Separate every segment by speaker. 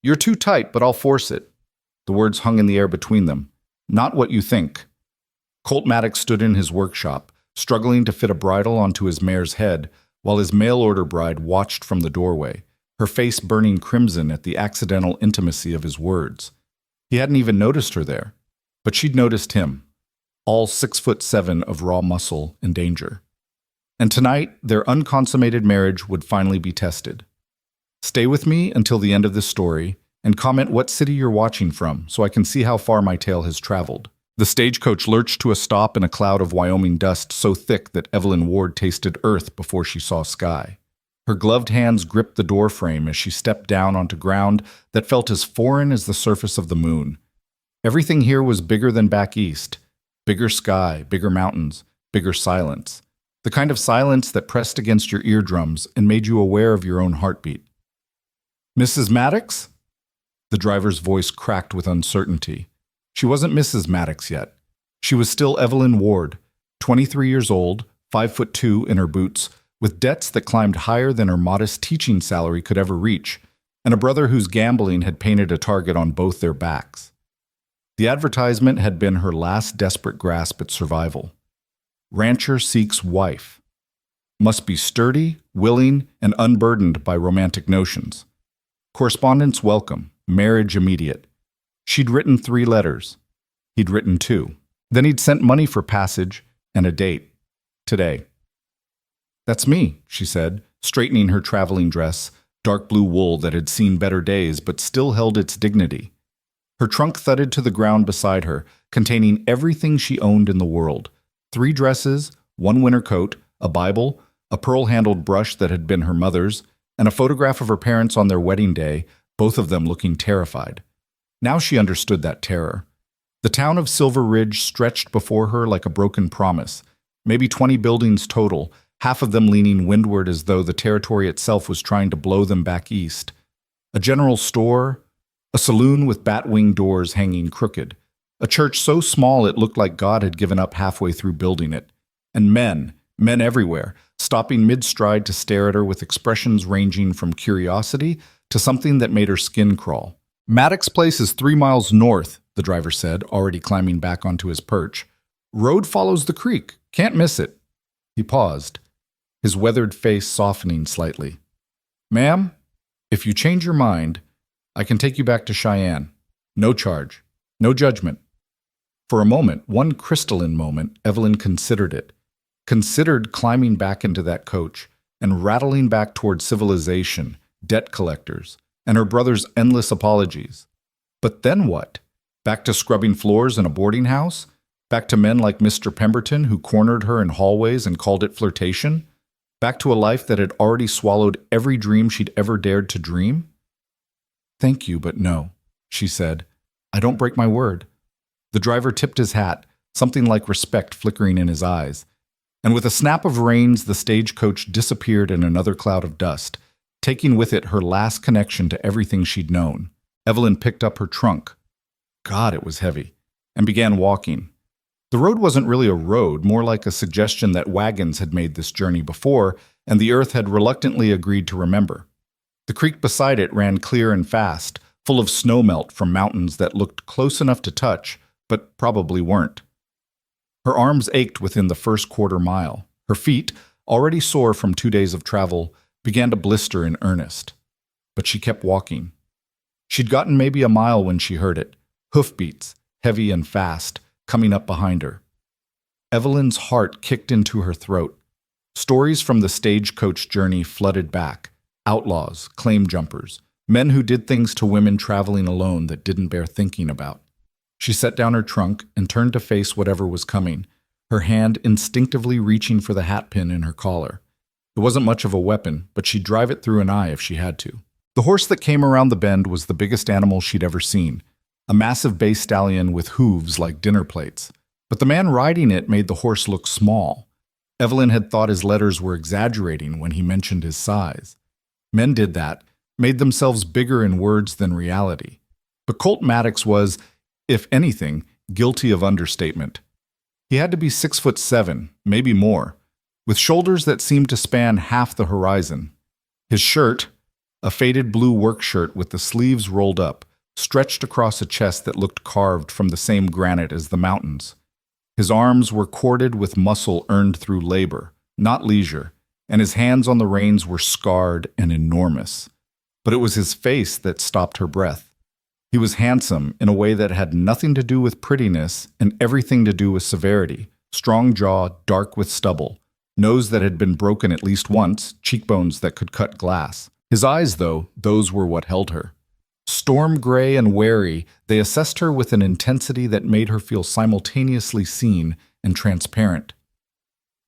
Speaker 1: You're too tight, but I'll force it. The words hung in the air between them. Not what you think. Colt Maddox stood in his workshop, struggling to fit a bridle onto his mare's head, while his mail-order bride watched from the doorway, her face burning crimson at the accidental intimacy of his words. He hadn't even noticed her there, but she'd noticed him, all 6'7" of raw muscle in danger. And tonight, their unconsummated marriage would finally be tested. Stay with me until the end of this story, and comment what city you're watching from so I can see how far my tale has traveled. The stagecoach lurched to a stop in a cloud of Wyoming dust so thick that Evelyn Ward tasted earth before she saw sky. Her gloved hands gripped the doorframe as she stepped down onto ground that felt as foreign as the surface of the moon. Everything here was bigger than back east. Bigger sky, bigger mountains, bigger silence. The kind of silence that pressed against your eardrums and made you aware of your own heartbeat. Mrs. Maddox? The driver's voice cracked with uncertainty. She wasn't Mrs. Maddox yet. She was still Evelyn Ward, 23 years old, 5'2" in her boots, with debts that climbed higher than her modest teaching salary could ever reach, and a brother whose gambling had painted a target on both their backs. The advertisement had been her last desperate grasp at survival. Rancher seeks wife. Must be sturdy, willing, and unburdened by romantic notions. Correspondence welcome, marriage immediate. She'd written 3 letters. He'd written 2. Then he'd sent money for passage and a date. Today. That's me, she said, straightening her traveling dress, dark blue wool that had seen better days but still held its dignity. Her trunk thudded to the ground beside her, containing everything she owned in the world. 3 dresses, 1 winter coat, a Bible, a pearl-handled brush that had been her mother's, and a photograph of her parents on their wedding day, both of them looking terrified. Now she understood that terror. The town of Silver Ridge stretched before her like a broken promise, maybe 20 buildings total, half of them leaning windward as though the territory itself was trying to blow them back east. A general store, a saloon with bat-wing doors hanging crooked, a church so small it looked like God had given up halfway through building it, and men everywhere, stopping mid-stride to stare at her with expressions ranging from curiosity to something that made her skin crawl. Maddox Place is 3 miles north, the driver said, already climbing back onto his perch. Road follows the creek. Can't miss it. He paused, his weathered face softening slightly. Ma'am, if you change your mind, I can take you back to Cheyenne. No charge. No judgment. For a moment, one crystalline moment, Evelyn considered it. Considered climbing back into that coach and rattling back toward civilization, debt collectors, and her brother's endless apologies. But then what? Back to scrubbing floors in a boarding house? Back to men like Mr. Pemberton who cornered her in hallways and called it flirtation? Back to a life that had already swallowed every dream she'd ever dared to dream? Thank you, but no, she said. I don't break my word. The driver tipped his hat, something like respect flickering in his eyes. And with a snap of reins, the stagecoach disappeared in another cloud of dust, taking with it her last connection to everything she'd known. Evelyn picked up her trunk. God, it was heavy, and began walking. The road wasn't really a road, more like a suggestion that wagons had made this journey before, and the earth had reluctantly agreed to remember. The creek beside it ran clear and fast, full of snowmelt from mountains that looked close enough to touch, but probably weren't. Her arms ached within the first quarter mile. Her feet, already sore from 2 days of travel, began to blister in earnest. But she kept walking. She'd gotten maybe a mile when she heard it, hoofbeats, heavy and fast, coming up behind her. Evelyn's heart kicked into her throat. Stories from the stagecoach journey flooded back. Outlaws, claim jumpers, men who did things to women traveling alone that didn't bear thinking about. She set down her trunk and turned to face whatever was coming, her hand instinctively reaching for the hat pin in her collar. It wasn't much of a weapon, but she'd drive it through an eye if she had to. The horse that came around the bend was the biggest animal she'd ever seen, a massive bay stallion with hooves like dinner plates. But the man riding it made the horse look small. Evelyn had thought his letters were exaggerating when he mentioned his size. Men did that, made themselves bigger in words than reality. But Colt Maddox was, if anything, guilty of understatement. He had to be 6'7", maybe more, with shoulders that seemed to span half the horizon. His shirt, a faded blue work shirt with the sleeves rolled up, stretched across a chest that looked carved from the same granite as the mountains. His arms were corded with muscle earned through labor, not leisure, and his hands on the reins were scarred and enormous. But it was his face that stopped her breath. He was handsome in a way that had nothing to do with prettiness and everything to do with severity. Strong jaw, dark with stubble, nose that had been broken at least once, cheekbones that could cut glass. His eyes, though, those were what held her. Storm gray and wary, they assessed her with an intensity that made her feel simultaneously seen and transparent.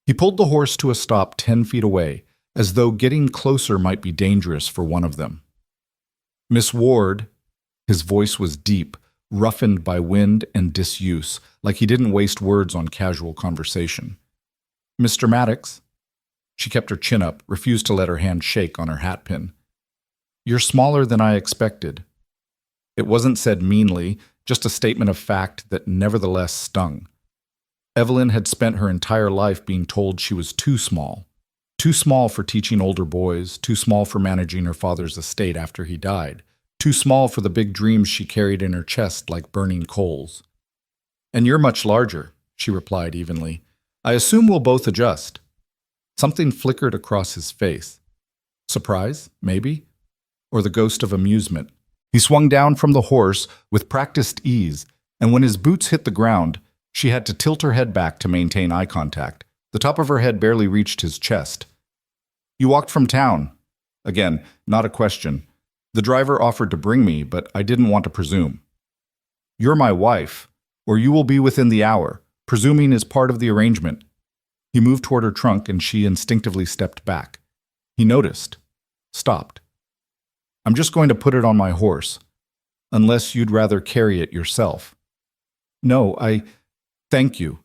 Speaker 1: He pulled the horse to a stop 10 feet away, as though getting closer might be dangerous for one of them. Miss Ward, his voice was deep, roughened by wind and disuse, like he didn't waste words on casual conversation. Mr. Maddox, she kept her chin up, refused to let her hand shake on her hat pin. You're smaller than I expected. It wasn't said meanly, just a statement of fact that nevertheless stung. Evelyn had spent her entire life being told she was too small for teaching older boys, too small for managing her father's estate after he died, too small for the big dreams she carried in her chest like burning coals. And you're much larger, she replied evenly. I assume we'll both adjust. Something flickered across his face. Surprise, maybe? Or the ghost of amusement. He swung down from the horse with practiced ease, and when his boots hit the ground, she had to tilt her head back to maintain eye contact. The top of her head barely reached his chest. You walked from town. Again, not a question. The driver offered to bring me, but I didn't want to presume. You're my wife, or you will be within the hour, presuming is part of the arrangement. He moved toward her trunk, and she instinctively stepped back. He noticed. Stopped. I'm just going to put it on my horse, unless you'd rather carry it yourself. No, thank you.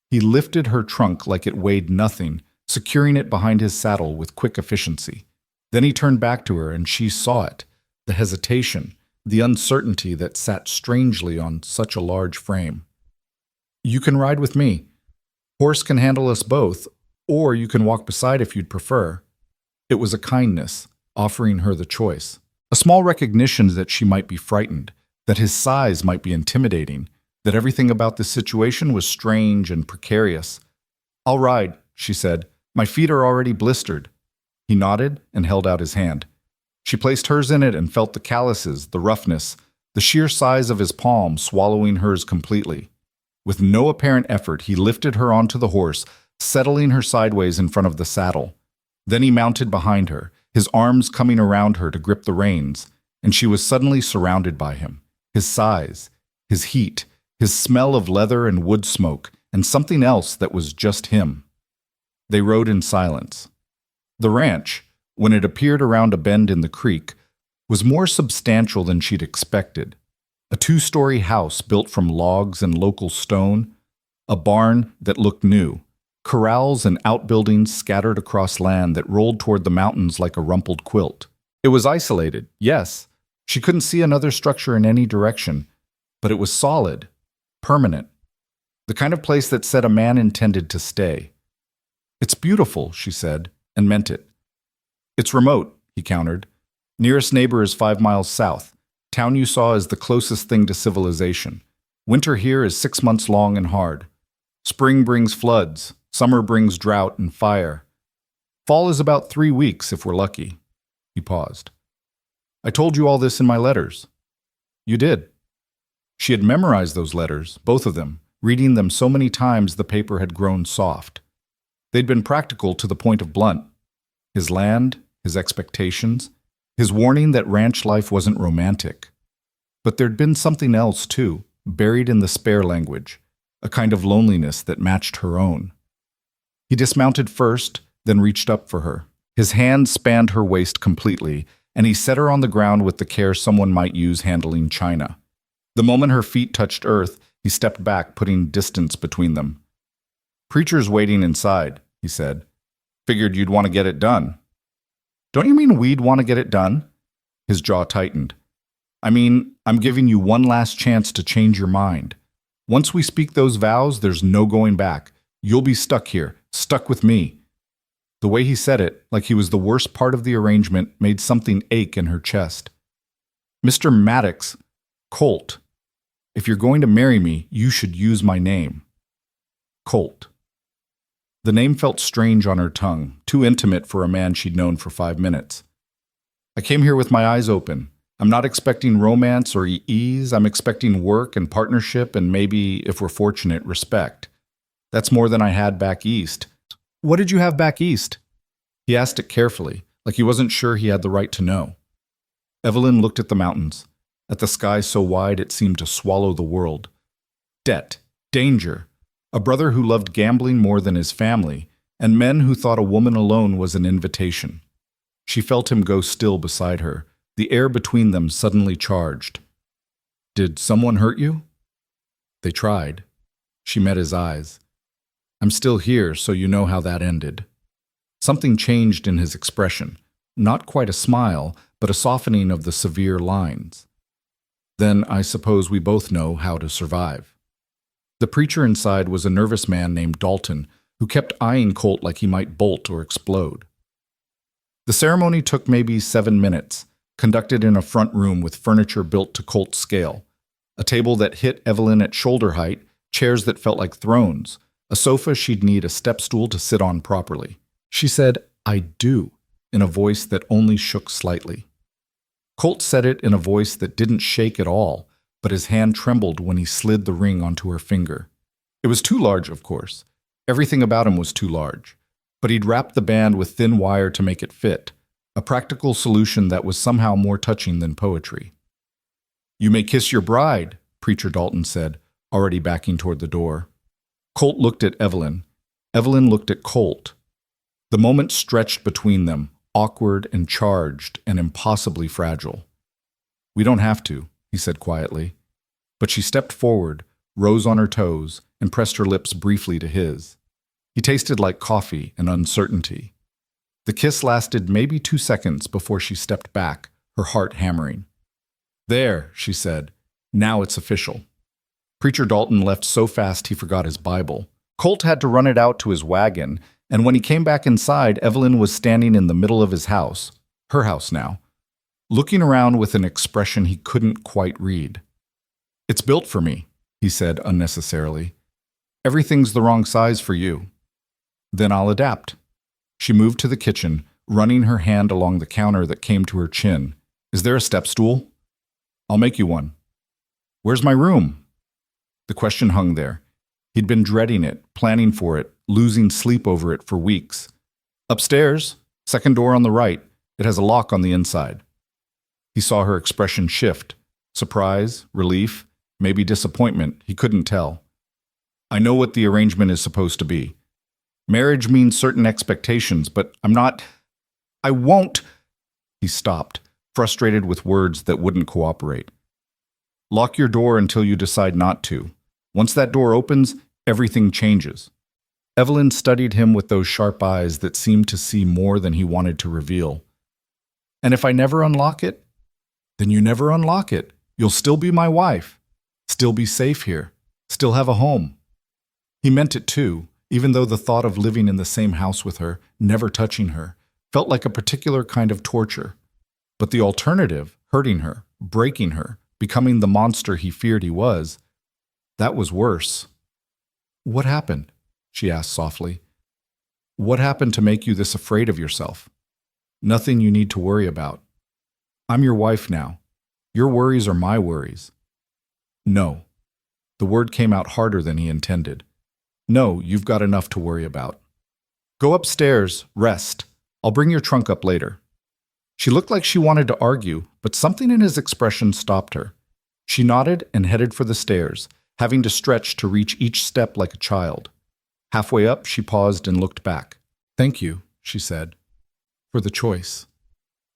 Speaker 1: He lifted her trunk like it weighed nothing, securing it behind his saddle with quick efficiency. Then he turned back to her, and she saw it, the hesitation, the uncertainty that sat strangely on such a large frame. You can ride with me. Horse can handle us both, or you can walk beside if you'd prefer. It was a kindness, offering her the choice. A small recognition that she might be frightened, that his size might be intimidating, that everything about this situation was strange and precarious. I'll ride, she said. My feet are already blistered. He nodded and held out his hand. She placed hers in it and felt the calluses, the roughness, the sheer size of his palm swallowing hers completely. With no apparent effort, he lifted her onto the horse, settling her sideways in front of the saddle. Then he mounted behind her, his arms coming around her to grip the reins, and she was suddenly surrounded by him. His size, his heat, his smell of leather and wood smoke, and something else that was just him. They rode in silence. The ranch, when it appeared around a bend in the creek, was more substantial than she'd expected. A 2-story house built from logs and local stone, a barn that looked new, corrals and outbuildings scattered across land that rolled toward the mountains like a rumpled quilt. It was isolated, yes. She couldn't see another structure in any direction, but it was solid, permanent, the kind of place that said a man intended to stay. It's beautiful, she said, and meant it. It's remote, he countered. Nearest neighbor is 5 miles south. Town you saw is the closest thing to civilization. Winter here is 6 months long and hard. Spring brings floods. Summer brings drought and fire. Fall is about 3 weeks if we're lucky. He paused. I told you all this in my letters. You did. She had memorized those letters, both of them, reading them so many times the paper had grown soft. They'd been practical to the point of blunt. His land, his expectations, his warning that ranch life wasn't romantic. But there'd been something else, too, buried in the spare language, a kind of loneliness that matched her own. He dismounted first, then reached up for her. His hand spanned her waist completely, and he set her on the ground with the care someone might use handling china. The moment her feet touched earth, he stepped back, putting distance between them. Preacher's waiting inside, he said. Figured you'd want to get it done. Don't you mean we'd want to get it done? His jaw tightened. I mean, I'm giving you one last chance to change your mind. Once we speak those vows, there's no going back. You'll be stuck here, stuck with me. The way he said it, like he was the worst part of the arrangement, made something ache in her chest. Mr. Maddox, Colt, if you're going to marry me, you should use my name. Colt. The name felt strange on her tongue, too intimate for a man she'd known for 5 minutes. I came here with my eyes open. I'm not expecting romance or ease. I'm expecting work and partnership and maybe, if we're fortunate, respect. That's more than I had back east. What did you have back east? He asked it carefully, like he wasn't sure he had the right to know. Evelyn looked at the mountains, at the sky so wide it seemed to swallow the world. Debt, danger, a brother who loved gambling more than his family, and men who thought a woman alone was an invitation. She felt him go still beside her, the air between them suddenly charged. Did someone hurt you? They tried. She met his eyes. I'm still here, so you know how that ended. Something changed in his expression, not quite a smile, but a softening of the severe lines. Then I suppose we both know how to survive. The preacher inside was a nervous man named Dalton, who kept eyeing Colt like he might bolt or explode. The ceremony took maybe 7 minutes, conducted in a front room with furniture built to Colt's scale, a table that hit Evelyn at shoulder height, chairs that felt like thrones, a sofa she'd need a step stool to sit on properly. She said, "I do," in a voice that only shook slightly. Colt said it in a voice that didn't shake at all, but his hand trembled when he slid the ring onto her finger. It was too large, of course. Everything about him was too large. But he'd wrapped the band with thin wire to make it fit, a practical solution that was somehow more touching than poetry. "You may kiss your bride," Preacher Dalton said, already backing toward the door. Colt looked at Evelyn. Evelyn looked at Colt. The moment stretched between them, awkward and charged and impossibly fragile. "We don't have to," he said quietly. But she stepped forward, rose on her toes, and pressed her lips briefly to his. He tasted like coffee and uncertainty. The kiss lasted maybe 2 seconds before she stepped back, her heart hammering. "There," she said. "Now it's official." Preacher Dalton left so fast he forgot his Bible. Colt had to run it out to his wagon, and when he came back inside, Evelyn was standing in the middle of his house, her house now, looking around with an expression he couldn't quite read. "It's built for me," he said unnecessarily. "Everything's the wrong size for you." "Then I'll adapt." She moved to the kitchen, running her hand along the counter that came to her chin. "Is there a step stool?" "I'll make you one." "Where's my room?" The question hung there. He'd been dreading it, planning for it, losing sleep over it for weeks. "Upstairs, second door on the right. It has a lock on the inside." He saw her expression shift. Surprise, relief, maybe disappointment, he couldn't tell. "I know what the arrangement is supposed to be. Marriage means certain expectations, but I won't." He stopped, frustrated with words that wouldn't cooperate. "Lock your door until you decide not to. Once that door opens, everything changes." Evelyn studied him with those sharp eyes that seemed to see more than he wanted to reveal. "And if I never unlock it?" "Then you never unlock it. You'll still be my wife. Still be safe here. Still have a home." He meant it too, even though the thought of living in the same house with her, never touching her, felt like a particular kind of torture. But the alternative, hurting her, breaking her, becoming the monster he feared he was, that was worse. "What happened?" she asked softly. "What happened to make you this afraid of yourself?" "Nothing you need to worry about. I'm your wife now. Your worries are my worries." "No." The word came out harder than he intended. "No, you've got enough to worry about. Go upstairs, rest. I'll bring your trunk up later." She looked like she wanted to argue, but something in his expression stopped her. She nodded and headed for the stairs, having to stretch to reach each step like a child. Halfway up, she paused and looked back. "Thank you," she said, "for the choice."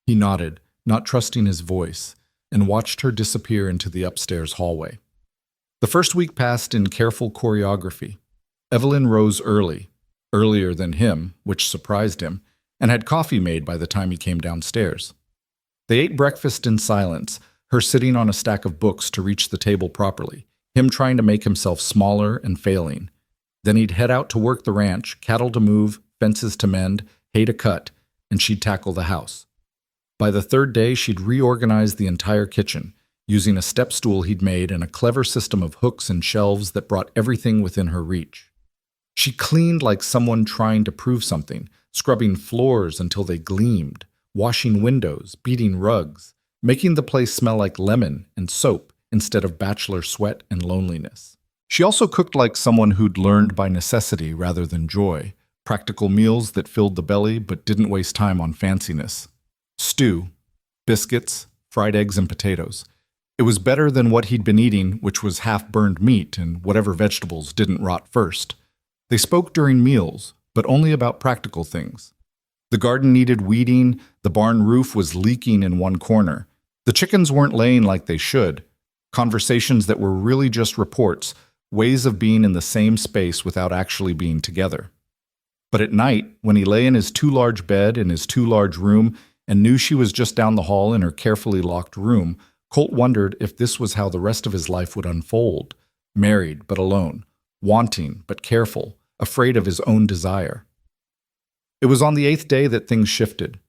Speaker 1: He nodded, not trusting his voice, and watched her disappear into the upstairs hallway. The first week passed in careful choreography. Evelyn rose early, earlier than him, which surprised him, and had coffee made by the time he came downstairs. They ate breakfast in silence, her sitting on a stack of books to reach the table properly, him trying to make himself smaller and failing. Then he'd head out to work the ranch, cattle to move, fences to mend, hay to cut, and she'd tackle the house. By the third day, she'd reorganized the entire kitchen, using a step stool he'd made and a clever system of hooks and shelves that brought everything within her reach. She cleaned like someone trying to prove something, scrubbing floors until they gleamed, washing windows, beating rugs, making the place smell like lemon and soap instead of bachelor sweat and loneliness. She also cooked like someone who'd learned by necessity rather than joy, practical meals that filled the belly but didn't waste time on fanciness. Stew, biscuits, fried eggs and potatoes. It was better than what he'd been eating, which was half-burned meat and whatever vegetables didn't rot first. They spoke during meals, but only about practical things. The garden needed weeding, the barn roof was leaking in one corner. The chickens weren't laying like they should. Conversations that were really just reports, ways of being in the same space without actually being together. But at night, when he lay in his too-large bed in his too-large room and knew she was just down the hall in her carefully locked room, Colt wondered if this was how the rest of his life would unfold, married but alone, wanting but careful, afraid of his own desire. It was on the 8th day that things shifted.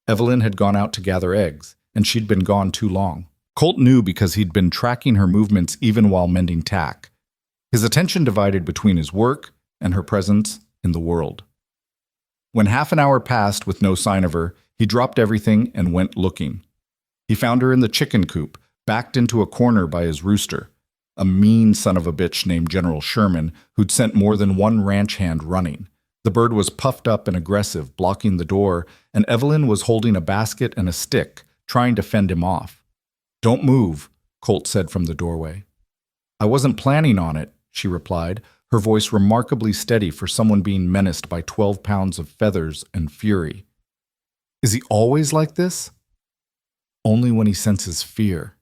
Speaker 1: Evelyn had gone out to gather eggs, and she'd been gone too long. Colt knew because he'd been tracking her movements even while mending tack. His attention divided between his work and her presence in the world. When half an hour passed with no sign of her, he dropped everything and went looking. He found her in the chicken coop, backed into a corner by his rooster, a mean son of a bitch named General Sherman who'd sent more than one ranch hand running. The bird was puffed up and aggressive, blocking the door, and Evelyn was holding a basket and a stick, trying to fend him off. "Don't move," Colt said from the doorway. "I wasn't planning on it," she replied, her voice remarkably steady for someone being menaced by 12 pounds of feathers and fury. "Is he always like this?" "Only when he senses fear."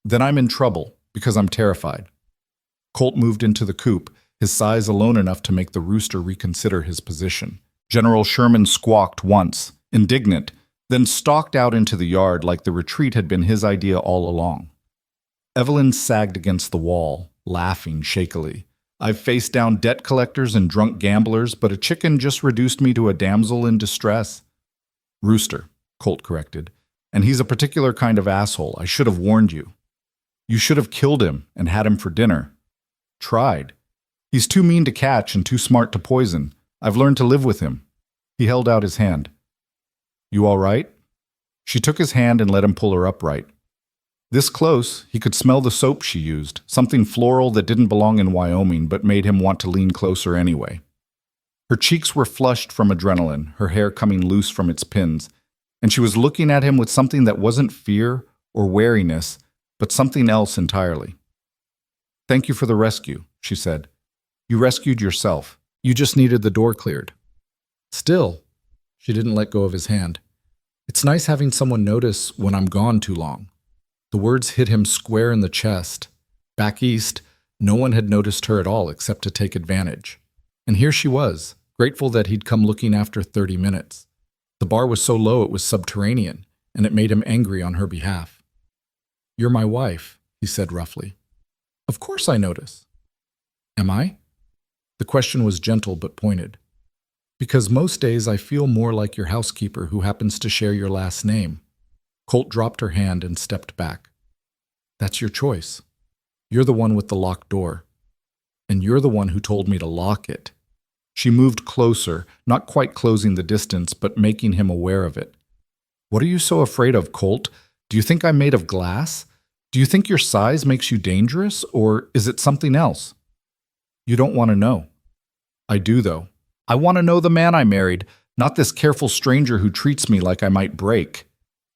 Speaker 1: "Then I'm in trouble, because I'm terrified." Colt moved into the coop, his size alone enough to make the rooster reconsider his position. General Sherman squawked once, indignant, then stalked out into the yard like the retreat had been his idea all along. Evelyn sagged against the wall, laughing shakily. "I've faced down debt collectors and drunk gamblers, but a chicken just reduced me to a damsel in distress." "Rooster," Colt corrected. "And he's a particular kind of asshole. I should have warned you." "You should have killed him and had him for dinner." "Tried. He's too mean to catch and too smart to poison. I've learned to live with him." He held out his hand. "You all right?" She took his hand and let him pull her upright. This close, he could smell the soap she used, something floral that didn't belong in Wyoming but made him want to lean closer anyway. Her cheeks were flushed from adrenaline, her hair coming loose from its pins, and she was looking at him with something that wasn't fear or wariness, but something else entirely. "Thank you for the rescue," she said. "You rescued yourself. You just needed the door cleared." "Still," she didn't let go of his hand, "it's nice having someone notice when I'm gone too long." The words hit him square in the chest. Back east, no one had noticed her at all except to take advantage. And here she was, grateful that he'd come looking after 30 minutes. The bar was so low it was subterranean, and it made him angry on her behalf. "You're my wife," he said roughly. "Of course I notice." "Am I?" The question was gentle but pointed. "Because most days I feel more like your housekeeper who happens to share your last name." Colt dropped her hand and stepped back. "That's your choice. You're the one with the locked door. And you're the one who told me to lock it." She moved closer, not quite closing the distance, but making him aware of it. "What are you so afraid of, Colt? Do you think I'm made of glass? Do you think your size makes you dangerous, or is it something else?" "You don't want to know." "I do, though. I want to know the man I married, not this careful stranger who treats me like I might break."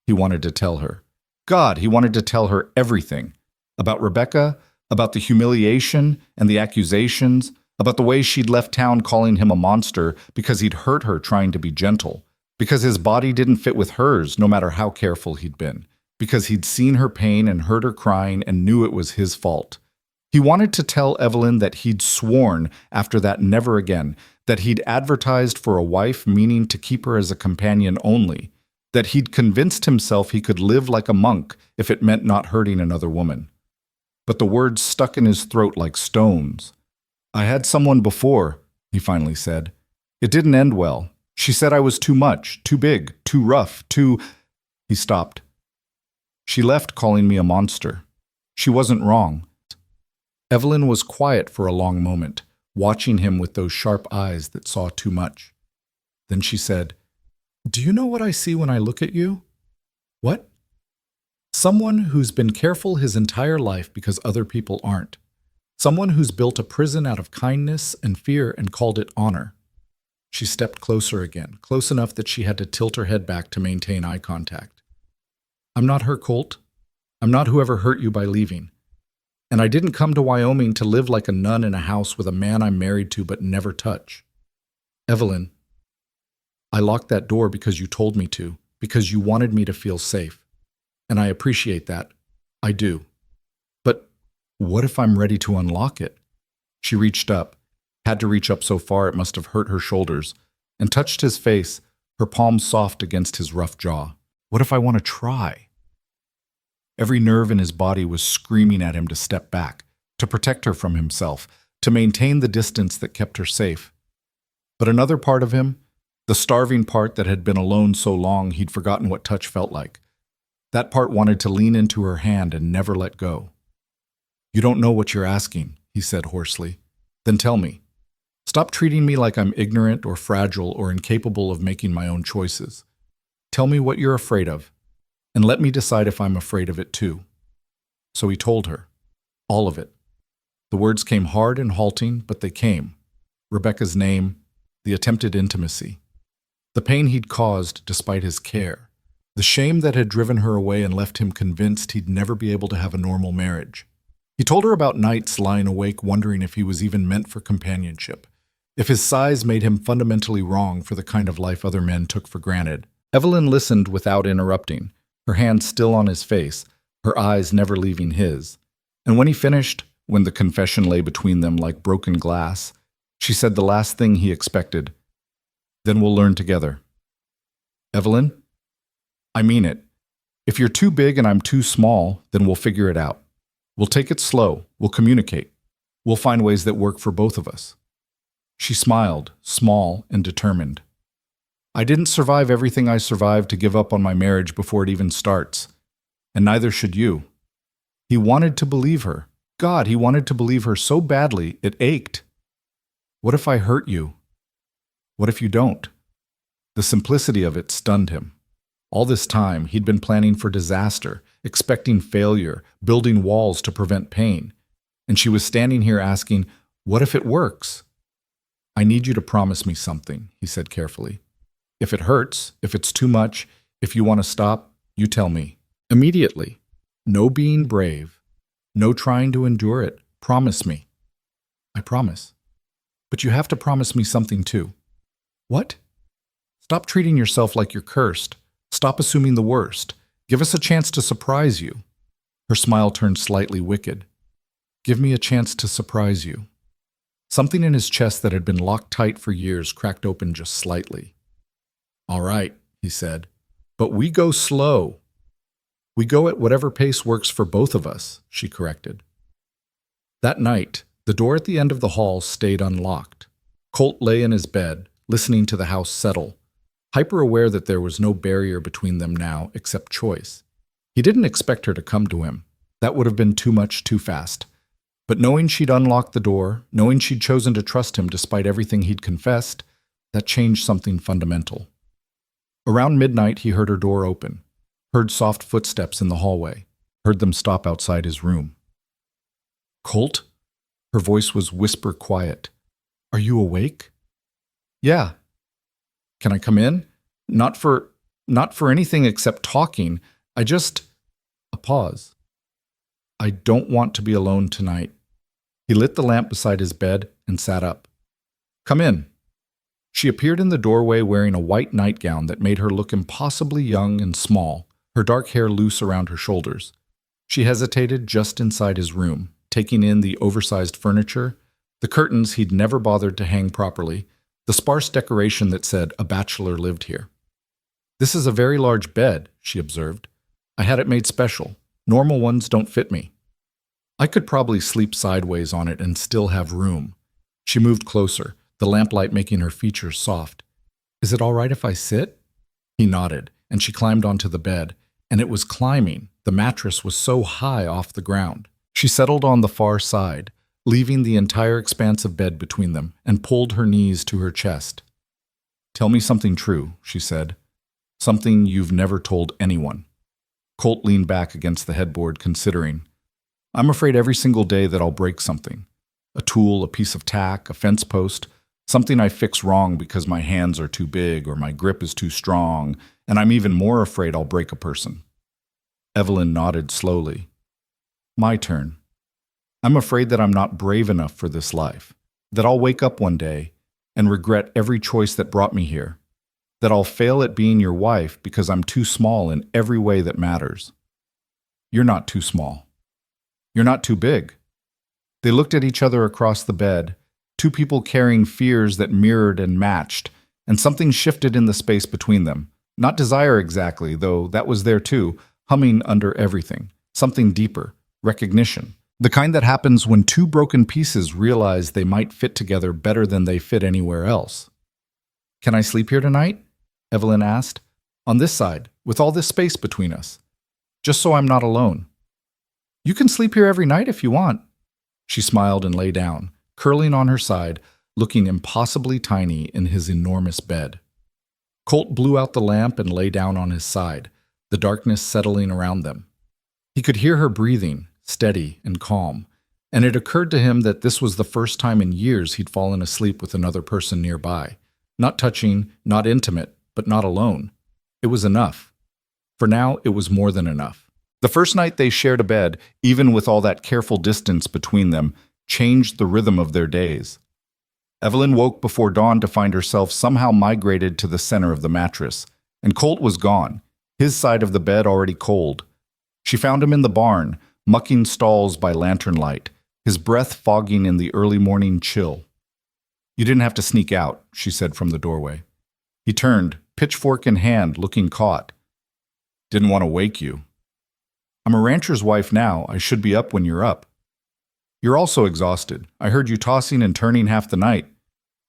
Speaker 1: He wanted to tell her. God, he wanted to tell her everything. About Rebecca, about the humiliation and the accusations, about the way she'd left town calling him a monster because he'd hurt her trying to be gentle, because his body didn't fit with hers no matter how careful he'd been, because he'd seen her pain and heard her crying and knew it was his fault. He wanted to tell Evelyn that he'd sworn after that never again, that he'd advertised for a wife meaning to keep her as a companion only, that he'd convinced himself he could live like a monk if it meant not hurting another woman. But the words stuck in his throat like stones. "I had someone before," he finally said. "It didn't end well. She said I was too much, too big, too rough, too. He stopped. She left calling me a monster. She wasn't wrong. Evelyn was quiet for a long moment, watching him with those sharp eyes that saw too much. Then she said, "Do you know what I see when I look at you?" "What?" "Someone who's been careful his entire life because other people aren't. Someone who's built a prison out of kindness and fear and called it honor." She stepped closer again, close enough that she had to tilt her head back to maintain eye contact. "I'm not her, Colt. I'm not whoever hurt you by leaving. And I didn't come to Wyoming to live like a nun in a house with a man I'm married to but never touch. Evelyn, I locked that door because you told me to, because you wanted me to feel safe. And I appreciate that. I do. But what if I'm ready to unlock it?" She reached up, had to reach up so far it must have hurt her shoulders, and touched his face, her palms soft against his rough jaw. "What if I want to try?" Every nerve in his body was screaming at him to step back, to protect her from himself, to maintain the distance that kept her safe. But another part of him, the starving part that had been alone so long he'd forgotten what touch felt like, that part wanted to lean into her hand and never let go. "You don't know what you're asking," he said hoarsely. "Then tell me. Stop treating me like I'm ignorant or fragile or incapable of making my own choices. Tell me what you're afraid of, and let me decide if I'm afraid of it too." So he told her. All of it. The words came hard and halting, but they came. Rebecca's name, the attempted intimacy. The pain he'd caused despite his care. The shame that had driven her away and left him convinced he'd never be able to have a normal marriage. He told her about nights lying awake wondering if he was even meant for companionship, if his size made him fundamentally wrong for the kind of life other men took for granted. Evelyn listened without interrupting, her hand still on his face, her eyes never leaving his. And when he finished, when the confession lay between them like broken glass, she said the last thing he expected. "Then we'll learn together." "Evelyn, I mean it. If you're too big and I'm too small, then we'll figure it out. We'll take it slow. We'll communicate. We'll find ways that work for both of us." She smiled, small and determined. "I didn't survive everything I survived to give up on my marriage before it even starts. And neither should you." He wanted to believe her. God, he wanted to believe her so badly it ached. "What if I hurt you? What if you don't?" The simplicity of it stunned him. All this time, he'd been planning for disaster, expecting failure, building walls to prevent pain. And she was standing here asking, "What if it works?" "I need you to promise me something," he said carefully. "If it hurts, if it's too much, if you want to stop, you tell me. Immediately. No being brave. No trying to endure it. Promise me." "I promise. But you have to promise me something too." "What?" "Stop treating yourself like you're cursed. Stop assuming the worst. Give us a chance to surprise you." Her smile turned slightly wicked. "Give me a chance to surprise you." Something in his chest that had been locked tight for years cracked open just slightly. "All right," he said, "but we go slow." "We go at whatever pace works for both of us," she corrected. That night, the door at the end of the hall stayed unlocked. Colt lay in his bed, listening to the house settle, hyper-aware that there was no barrier between them now except choice. He didn't expect her to come to him. That would have been too much too fast. But knowing she'd unlocked the door, knowing she'd chosen to trust him despite everything he'd confessed, that changed something fundamental. Around midnight, he heard her door open, heard soft footsteps in the hallway, heard them stop outside his room. "Colt?" Her voice was whisper quiet. "Are you awake?" "Yeah." "Can I come in? Not for anything except talking. I just..." A pause. "I don't want to be alone tonight." He lit the lamp beside his bed and sat up. "Come in." She appeared in the doorway wearing a white nightgown that made her look impossibly young and small, her dark hair loose around her shoulders. She hesitated just inside his room, taking in the oversized furniture, the curtains he'd never bothered to hang properly, the sparse decoration that said a bachelor lived here. "This is a very large bed," she observed. "I had it made special. Normal ones don't fit me." "I could probably sleep sideways on it and still have room." She moved closer, the lamplight making her features soft. Is it all right if I sit? He nodded, and she climbed onto the bed, and it was climbing. The mattress was so high off the ground. She settled on the far side, leaving the entire expanse of bed between them, and pulled her knees to her chest. Tell me something true, she said. Something you've never told anyone. Colt leaned back against the headboard, considering. I'm afraid every single day that I'll break something. A tool, a piece of tack, a fence post, something I fix wrong because my hands are too big or my grip is too strong, and I'm even more afraid I'll break a person. Evelyn nodded slowly. My turn. I'm afraid that I'm not brave enough for this life, that I'll wake up one day and regret every choice that brought me here, that I'll fail at being your wife because I'm too small in every way that matters. You're not too small. You're not too big. They looked at each other across the bed, two people carrying fears that mirrored and matched, and something shifted in the space between them. Not desire exactly, though that was there too, humming under everything. Something deeper, recognition. The kind that happens when two broken pieces realize they might fit together better than they fit anywhere else. Can I sleep here tonight? Evelyn asked. On this side, with all this space between us. Just so I'm not alone. You can sleep here every night if you want. She smiled and lay down, curling on her side, looking impossibly tiny in his enormous bed. Colt blew out the lamp and lay down on his side, the darkness settling around them. He could hear her breathing, steady and calm, and it occurred to him that this was the first time in years he'd fallen asleep with another person nearby. Not touching, not intimate, but not alone. It was enough. For now, it was more than enough. The first night they shared a bed, even with all that careful distance between them, changed the rhythm of their days. Evelyn woke before dawn to find herself somehow migrated to the center of the mattress, and Colt was gone, his side of the bed already cold. She found him in the barn, mucking stalls by lantern light, his breath fogging in the early morning chill. You didn't have to sneak out, she said from the doorway. He turned, pitchfork in hand, looking caught. Didn't want to wake you. I'm a rancher's wife now. I should be up when you're up. You're also exhausted. I heard you tossing and turning half the night.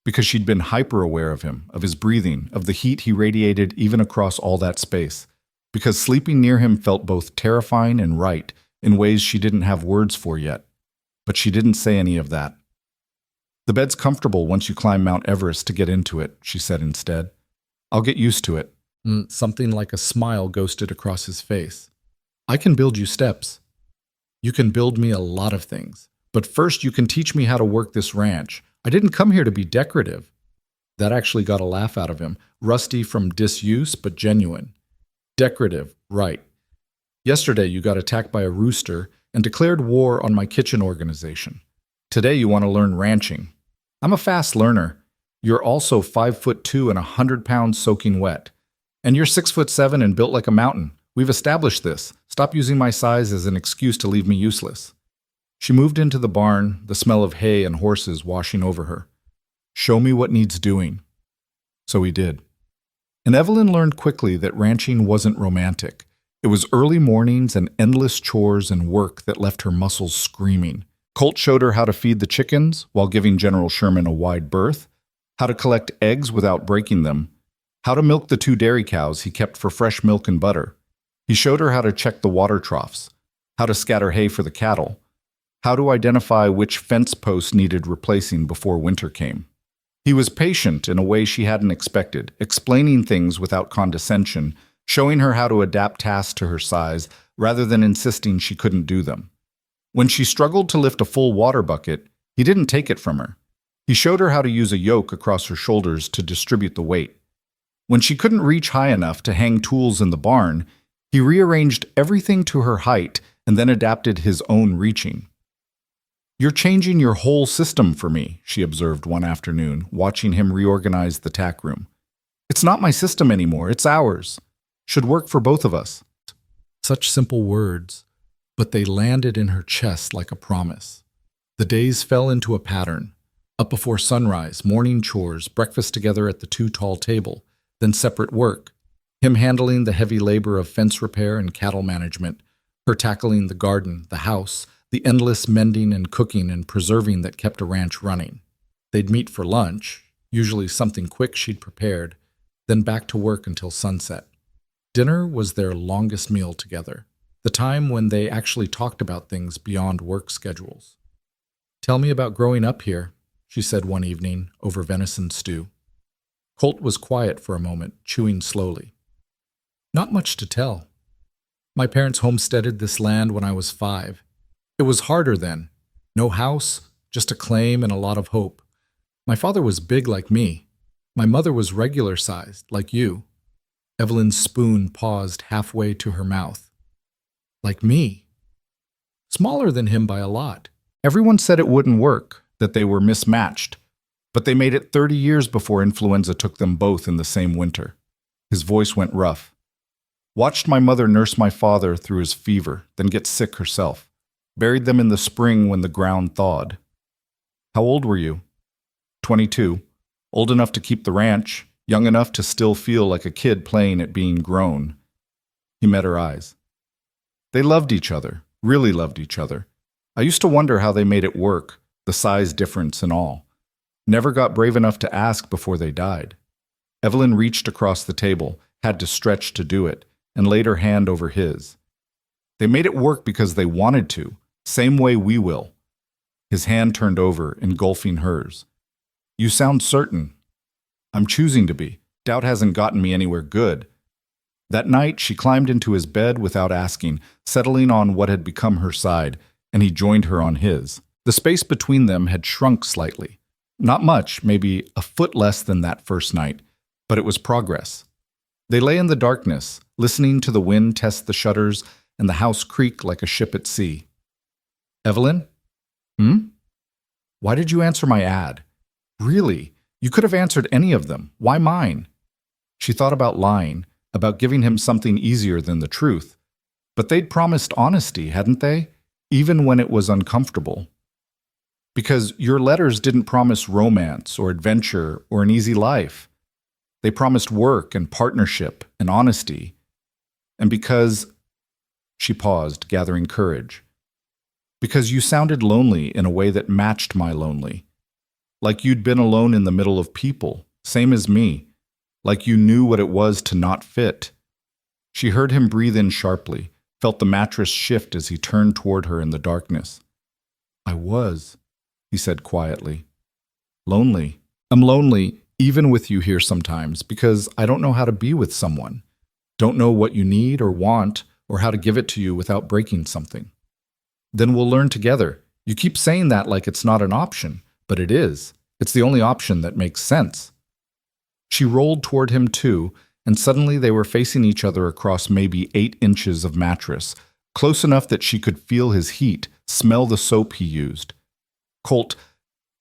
Speaker 1: Because she'd been hyper-aware of him, of his breathing, of the heat he radiated even across all that space. Because sleeping near him felt both terrifying and right, in ways she didn't have words for yet. But she didn't say any of that. The bed's comfortable once you climb Mount Everest to get into it, she said instead. I'll get used to it. Something like a smile ghosted across his face. I can build you steps. You can build me a lot of things. But first you can teach me how to work this ranch. I didn't come here to be decorative. That actually got a laugh out of him, rusty from disuse but genuine. Decorative, right. Yesterday you got attacked by a rooster and declared war on my kitchen organization. Today you want to learn ranching. I'm a fast learner. You're also 5'2" and 100 pounds soaking wet. And you're 6'7" and built like a mountain. We've established this. Stop using my size as an excuse to leave me useless. She moved into the barn, the smell of hay and horses washing over her. Show me what needs doing. So he did. And Evelyn learned quickly that ranching wasn't romantic. It was early mornings and endless chores and work that left her muscles screaming. Colt showed her how to feed the chickens while giving General Sherman a wide berth, how to collect eggs without breaking them, how to milk the 2 dairy cows he kept for fresh milk and butter. He showed her how to check the water troughs, how to scatter hay for the cattle, how to identify which fence posts needed replacing before winter came. He was patient in a way she hadn't expected, explaining things without condescension, showing her how to adapt tasks to her size rather than insisting she couldn't do them. When she struggled to lift a full water bucket, he didn't take it from her. He showed her how to use a yoke across her shoulders to distribute the weight. When she couldn't reach high enough to hang tools in the barn, he rearranged everything to her height and then adapted his own reaching. You're changing your whole system for me, she observed one afternoon, watching him reorganize the tack room. It's not my system anymore, it's ours. Should work for both of us. Such simple words, but they landed in her chest like a promise. The days fell into a pattern. Up before sunrise, morning chores, breakfast together at the 2-tall table, then separate work. Him handling the heavy labor of fence repair and cattle management, her tackling the garden, the house, the endless mending and cooking and preserving that kept a ranch running. They'd meet for lunch, usually something quick she'd prepared, then back to work until sunset. Dinner was their longest meal together, the time when they actually talked about things beyond work schedules. "Tell me about growing up here," she said one evening over venison stew. Colt was quiet for a moment, chewing slowly. "Not much to tell. My parents homesteaded this land when I was 5. It was harder then. No house, just a claim and a lot of hope. My father was big like me. My mother was regular-sized, like you." Evelyn's spoon paused halfway to her mouth. "Like me. Smaller than him by a lot. Everyone said it wouldn't work, that they were mismatched. But they made it 30 years before influenza took them both in the same winter." His voice went rough. "Watched my mother nurse my father through his fever, then get sick herself. Buried them in the spring when the ground thawed." "How old were you?" 22. Old enough to keep the ranch, young enough to still feel like a kid playing at being grown. He met her eyes. "They loved each other, really loved each other. I used to wonder how they made it work, the size difference and all. Never got brave enough to ask before they died." Evelyn reached across the table, had to stretch to do it, and laid her hand over his. "They made it work because they wanted to, same way we will." His hand turned over, engulfing hers. "You sound certain." "I'm choosing to be. Doubt hasn't gotten me anywhere good." That night, she climbed into his bed without asking, settling on what had become her side, and he joined her on his. The space between them had shrunk slightly. Not much, maybe a foot less than that first night, but it was progress. They lay in the darkness, listening to the wind test the shutters and the house creak like a ship at sea. "Evelyn? Why did you answer my ad? Really? You could have answered any of them. Why mine?" She thought about lying, about giving him something easier than the truth. But they'd promised honesty, hadn't they? Even when it was uncomfortable. "Because your letters didn't promise romance or adventure or an easy life. They promised work and partnership and honesty. And because—" She paused, gathering courage. "Because you sounded lonely in a way that matched my lonely. Like you'd been alone in the middle of people, same as me. Like you knew what it was to not fit." She heard him breathe in sharply, felt the mattress shift as he turned toward her in the darkness. "I was," he said quietly. "Lonely. I'm lonely even with you here sometimes because I don't know how to be with someone. Don't know what you need or want or how to give it to you without breaking something." "Then we'll learn together. You keep saying that like it's not an option, but it is. It's the only option that makes sense." She rolled toward him too, and suddenly they were facing each other across maybe 8 inches of mattress, close enough that she could feel his heat, smell the soap he used. "Colt,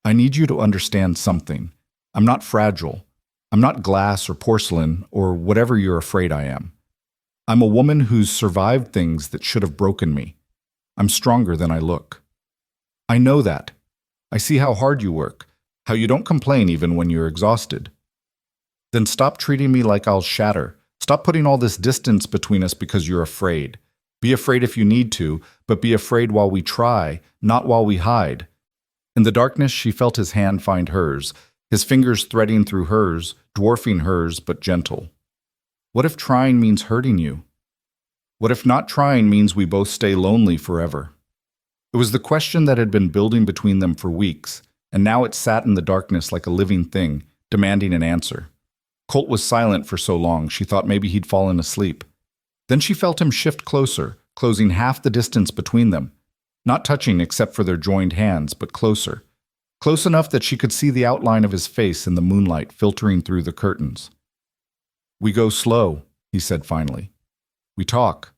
Speaker 1: I need you to understand something. I'm not fragile. I'm not glass or porcelain or whatever you're afraid I am. I'm a woman who's survived things that should have broken me. I'm stronger than I look. I know that. I see how hard you work, how you don't complain even when you're exhausted. Then stop treating me like I'll shatter. Stop putting all this distance between us because you're afraid. Be afraid if you need to, but be afraid while we try, not while we hide." In the darkness, she felt his hand find hers, his fingers threading through hers, dwarfing hers but gentle. "What if trying means hurting you? What if not trying means we both stay lonely forever?" It was the question that had been building between them for weeks, and now it sat in the darkness like a living thing, demanding an answer. Colt was silent for so long, she thought maybe he'd fallen asleep. Then she felt him shift closer, closing half the distance between them. Not touching except for their joined hands, but closer. Close enough that she could see the outline of his face in the moonlight filtering through the curtains. "We go slow," he said finally. "We talk.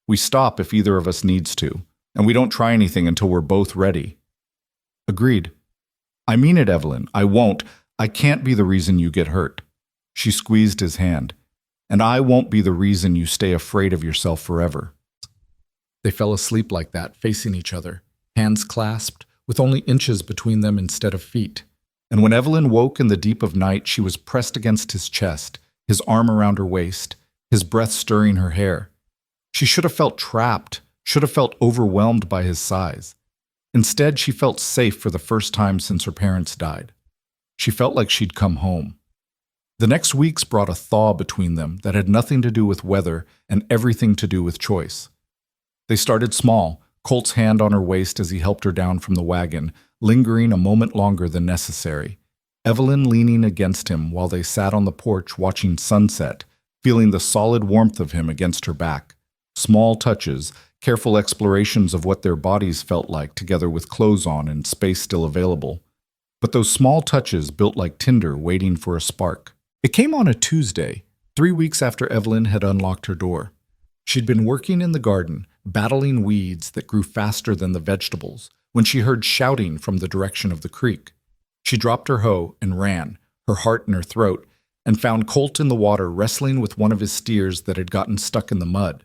Speaker 1: We stop if either of us needs to, and we don't try anything until we're both ready." "Agreed." "I mean it, Evelyn. I won't. I can't be the reason you get hurt." She squeezed his hand. "And I won't be the reason you stay afraid of yourself forever." They fell asleep like that, facing each other, hands clasped, with only inches between them instead of feet. And when Evelyn woke in the deep of night, she was pressed against his chest, his arm around her waist, his breath stirring her hair. She should have felt trapped, should have felt overwhelmed by his size. Instead, she felt safe for the first time since her parents died. She felt like she'd come home. The next weeks brought a thaw between them that had nothing to do with weather and everything to do with choice. They started small, Colt's hand on her waist as he helped her down from the wagon, lingering a moment longer than necessary. Evelyn leaning against him while they sat on the porch watching sunset, feeling the solid warmth of him against her back. Small touches, careful explorations of what their bodies felt like together with clothes on and space still available. But those small touches built like tinder waiting for a spark. It came on a Tuesday, 3 weeks after Evelyn had unlocked her door. She'd been working in the garden, battling weeds that grew faster than the vegetables, when she heard shouting from the direction of the creek. She dropped her hoe and ran, her heart in her throat, and found Colt in the water wrestling with one of his steers that had gotten stuck in the mud.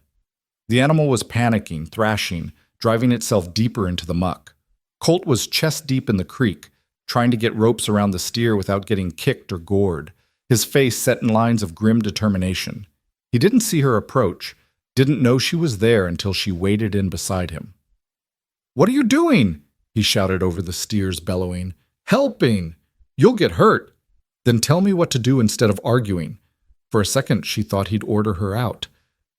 Speaker 1: The animal was panicking, thrashing, driving itself deeper into the muck. Colt was chest deep in the creek, trying to get ropes around the steer without getting kicked or gored, his face set in lines of grim determination. He didn't see her approach, didn't know she was there until she waded in beside him. "What are you doing?" he shouted over the steer's bellowing. "Helping! You'll get hurt. Then tell me what to do instead of arguing." For a second she thought he'd order her out,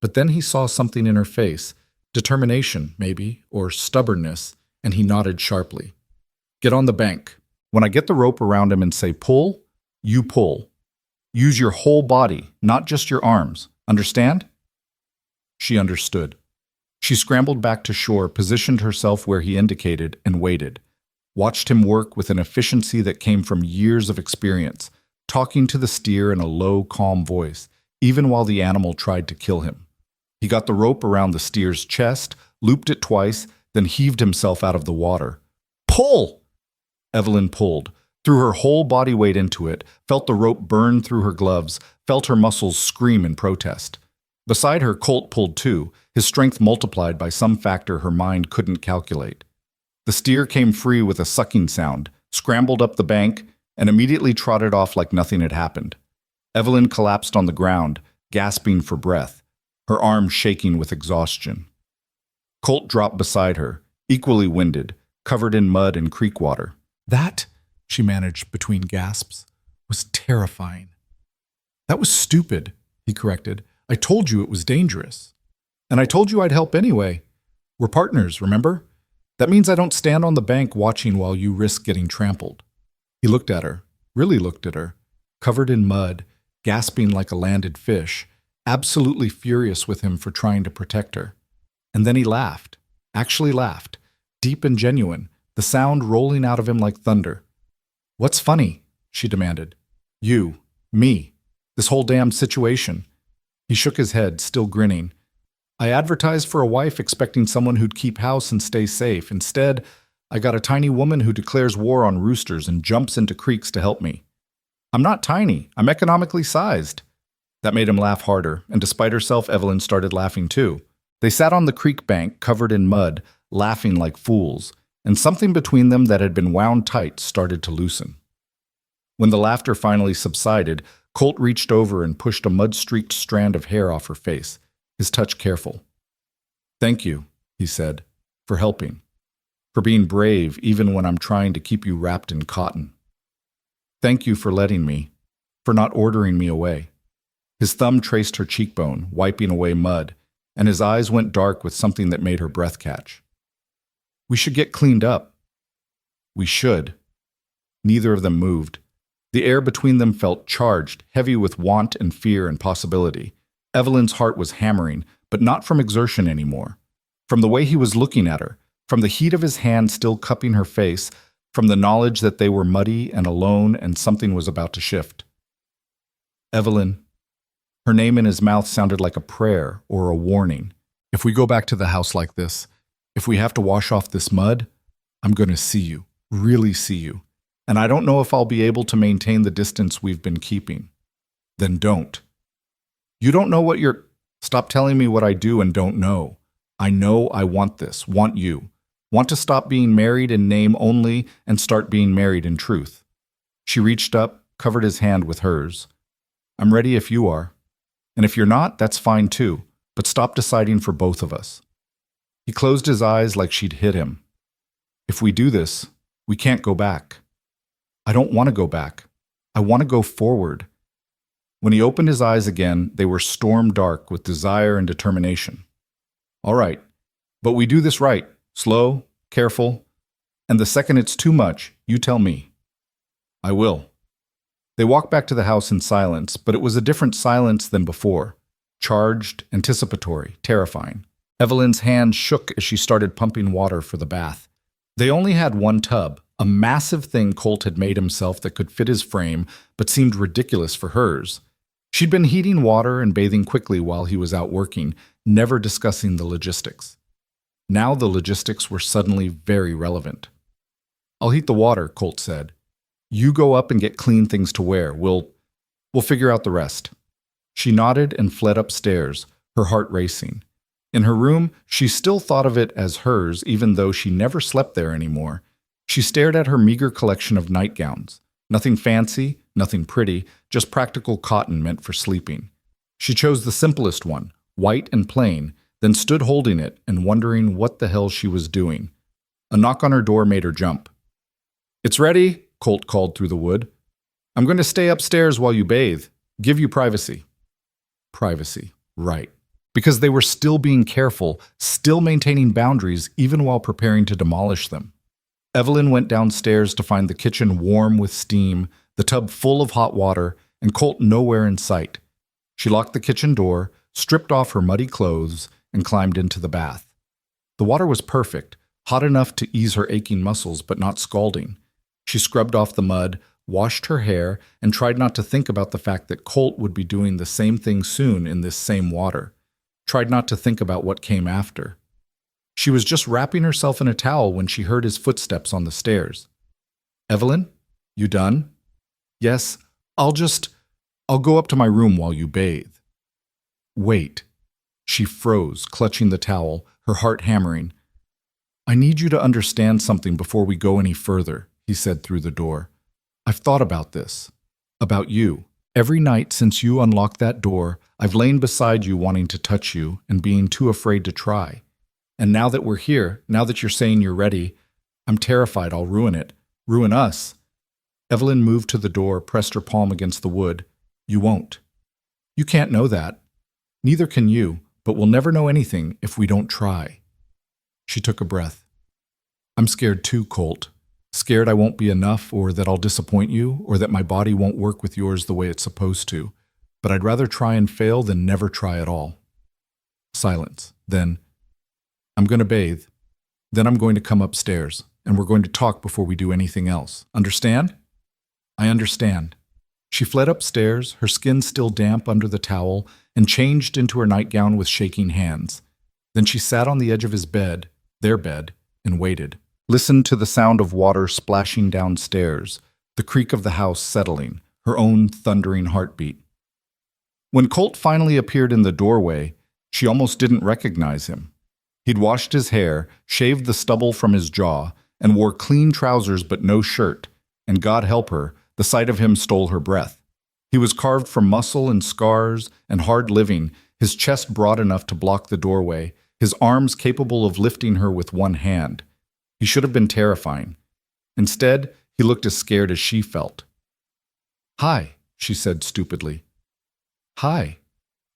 Speaker 1: but then he saw something in her face, determination, maybe, or stubbornness, and he nodded sharply. "Get on the bank. When I get the rope around him and say pull, you pull. Use your whole body, not just your arms. Understand?" She understood. She scrambled back to shore, positioned herself where he indicated, and waited. Watched him work with an efficiency that came from years of experience, talking to the steer in a low, calm voice, even while the animal tried to kill him. He got the rope around the steer's chest, looped it twice, then heaved himself out of the water. "Pull!" Evelyn pulled, threw her whole body weight into it, felt the rope burn through her gloves, felt her muscles scream in protest. Beside her, Colt pulled too, his strength multiplied by some factor her mind couldn't calculate. The steer came free with a sucking sound, scrambled up the bank, and immediately trotted off like nothing had happened. Evelyn collapsed on the ground, gasping for breath, her arms shaking with exhaustion. Colt dropped beside her, equally winded, covered in mud and creek water. "That," she managed between gasps, "was terrifying." "That was stupid," he corrected. "I told you it was dangerous. And I told you I'd help anyway. We're partners, remember? That means I don't stand on the bank watching while you risk getting trampled." He looked at her, really looked at her, covered in mud, gasping like a landed fish, absolutely furious with him for trying to protect her. And then he laughed, actually laughed, deep and genuine, the sound rolling out of him like thunder. "What's funny?" she demanded. "You, me, this whole damn situation." He shook his head, still grinning. "I advertised for a wife expecting someone who'd keep house and stay safe. Instead, I got a tiny woman who declares war on roosters and jumps into creeks to help me. I'm not tiny, I'm economically sized." That made him laugh harder, and despite herself, Evelyn started laughing too. They sat on the creek bank, covered in mud, laughing like fools, and something between them that had been wound tight started to loosen. When the laughter finally subsided, Colt reached over and pushed a mud-streaked strand of hair off her face, his touch careful. "Thank you," he said, "for helping. For being brave even when I'm trying to keep you wrapped in cotton. Thank you for letting me, for not ordering me away." His thumb traced her cheekbone, wiping away mud, and his eyes went dark with something that made her breath catch. "We should get cleaned up." "We should." Neither of them moved. The air between them felt charged, heavy with want and fear and possibility. Evelyn's heart was hammering, but not from exertion anymore. From the way he was looking at her, from the heat of his hand still cupping her face, from the knowledge that they were muddy and alone and something was about to shift. "Evelyn." Her name in his mouth sounded like a prayer or a warning. "If we go back to the house like this, if we have to wash off this mud, I'm going to see you, really see you. And I don't know if I'll be able to maintain the distance we've been keeping." "Then don't." "You don't know what you're—" "Stop telling me what I do and don't know. I know I want this, want you. Want to stop being married in name only and start being married in truth." She reached up, covered his hand with hers. "I'm ready if you are. And if you're not, that's fine too, but stop deciding for both of us." He closed his eyes like she'd hit him. "If we do this, we can't go back. I don't want to go back. I want to go forward. When he opened his eyes again, they were storm dark with desire and determination. All right, but we do this right, slow, careful, and the second it's too much, you tell me. I will. They walked back to the house in silence, but it was a different silence than before. Charged, anticipatory, terrifying. Evelyn's hand shook as she started pumping water for the bath. They only had one tub, a massive thing Colt had made himself that could fit his frame, but seemed ridiculous for hers. She'd been heating water and bathing quickly while he was out working, never discussing the logistics. Now the logistics were suddenly very relevant. I'll heat the water, Colt said. You go up and get clean things to wear. We'll figure out the rest. She nodded and fled upstairs, her heart racing. In her room, she still thought of it as hers, even though she never slept there anymore. She stared at her meager collection of nightgowns. Nothing fancy, nothing pretty, just practical cotton meant for sleeping. She chose the simplest one, white and plain, then stood holding it and wondering what the hell she was doing. A knock on her door made her jump. It's ready, Colt called through the wood. I'm going to stay upstairs while you bathe. Give you privacy. Privacy, right. Because they were still being careful, still maintaining boundaries even while preparing to demolish them. Evelyn went downstairs to find the kitchen warm with steam, the tub full of hot water, and Colt nowhere in sight. She locked the kitchen door, stripped off her muddy clothes, and climbed into the bath. The water was perfect, hot enough to ease her aching muscles but not scalding. She scrubbed off the mud, washed her hair, and tried not to think about the fact that Colt would be doing the same thing soon in this same water. Tried not to think about what came after. She was just wrapping herself in a towel when she heard his footsteps on the stairs. Evelyn, you done? Yes, I'll go up to my room while you bathe. Wait. She froze, clutching the towel, her heart hammering. I need you to understand something before we go any further, he said through the door. I've thought about this. About you. Every night since you unlocked that door, I've lain beside you wanting to touch you and being too afraid to try. And now that we're here, now that you're saying you're ready, I'm terrified I'll ruin it. Ruin us. Evelyn moved to the door, pressed her palm against the wood. You won't. You can't know that. Neither can you, but we'll never know anything if we don't try. She took a breath. I'm scared too, Colt. Scared I won't be enough, or that I'll disappoint you, or that my body won't work with yours the way it's supposed to. But I'd rather try and fail than never try at all. Silence. Then, I'm going to bathe. Then I'm going to come upstairs, and we're going to talk before we do anything else. Understand? I understand. She fled upstairs, her skin still damp under the towel, and changed into her nightgown with shaking hands. Then she sat on the edge of his bed, their bed, and waited. Listened to the sound of water splashing downstairs, the creak of the house settling, her own thundering heartbeat. When Colt finally appeared in the doorway, she almost didn't recognize him. He'd washed his hair, shaved the stubble from his jaw, and wore clean trousers but no shirt, and God help her, the sight of him stole her breath. He was carved from muscle and scars and hard living, his chest broad enough to block the doorway, his arms capable of lifting her with one hand. He should have been terrifying. Instead, he looked as scared as she felt. Hi, she said stupidly. Hi.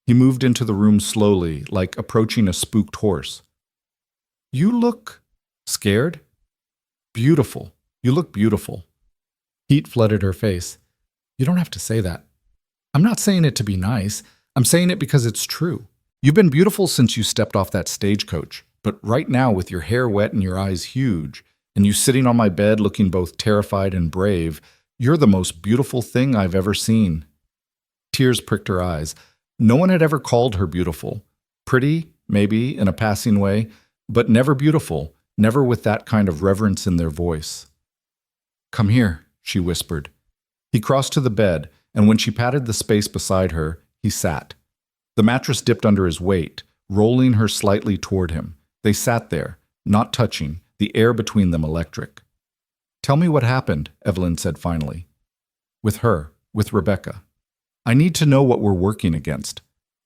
Speaker 1: He moved into the room slowly, like approaching a spooked horse. You look scared? Beautiful. You look beautiful. Heat flooded her face. You don't have to say that. I'm not saying it to be nice. I'm saying it because it's true. You've been beautiful since you stepped off that stagecoach. But right now, with your hair wet and your eyes huge, and you sitting on my bed looking both terrified and brave, you're the most beautiful thing I've ever seen. Tears pricked her eyes. No one had ever called her beautiful. Pretty, maybe, in a passing way, but never beautiful, never with that kind of reverence in their voice. Come here, she whispered. He crossed to the bed, and when she patted the space beside her, he sat. The mattress dipped under his weight, rolling her slightly toward him. They sat there, not touching, the air between them electric. Tell me what happened, Evelyn said finally. With her, with Rebecca. I need to know what we're working against.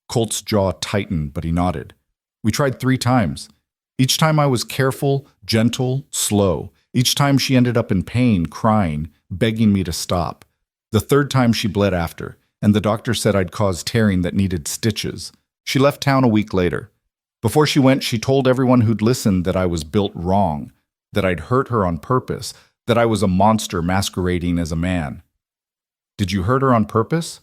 Speaker 1: Colt's jaw tightened, but he nodded. We tried 3 times. Each time I was careful, gentle, slow. Each time she ended up in pain, crying, begging me to stop. The 3rd time she bled after. and the doctor said I'd caused tearing that needed stitches. She left town a week later. Before she went, she told everyone who'd listened that I was built wrong, that I'd hurt her on purpose, that I was a monster masquerading as a man. Did you hurt her on purpose?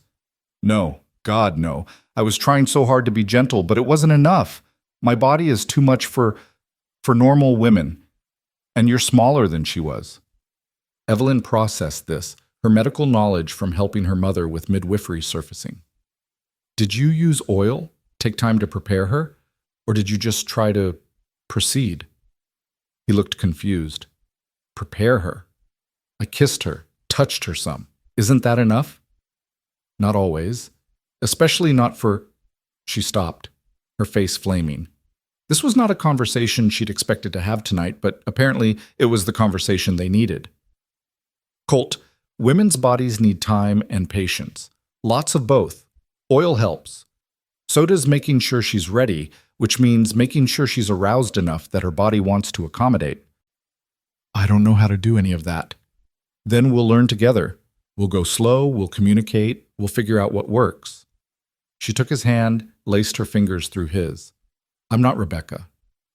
Speaker 1: No, God, no. I was trying so hard to be gentle, but it wasn't enough. My body is too much for normal women, and you're smaller than she was. Evelyn processed this, her medical knowledge from helping her mother with midwifery surfacing. Did you use oil, take time to prepare her, or did you just try to proceed? He looked confused. Prepare her. I kissed her, touched her some. Isn't that enough? Not always. Especially not for... She stopped, her face flaming. This was not a conversation she'd expected to have tonight, but apparently it was the conversation they needed. Colt, women's bodies need time and patience. Lots of both. Oil helps. So does making sure she's ready, which means making sure she's aroused enough that her body wants to accommodate. I don't know how to do any of that. Then we'll learn together. We'll go slow, we'll communicate, we'll figure out what works. She took his hand, laced her fingers through his. I'm not Rebecca.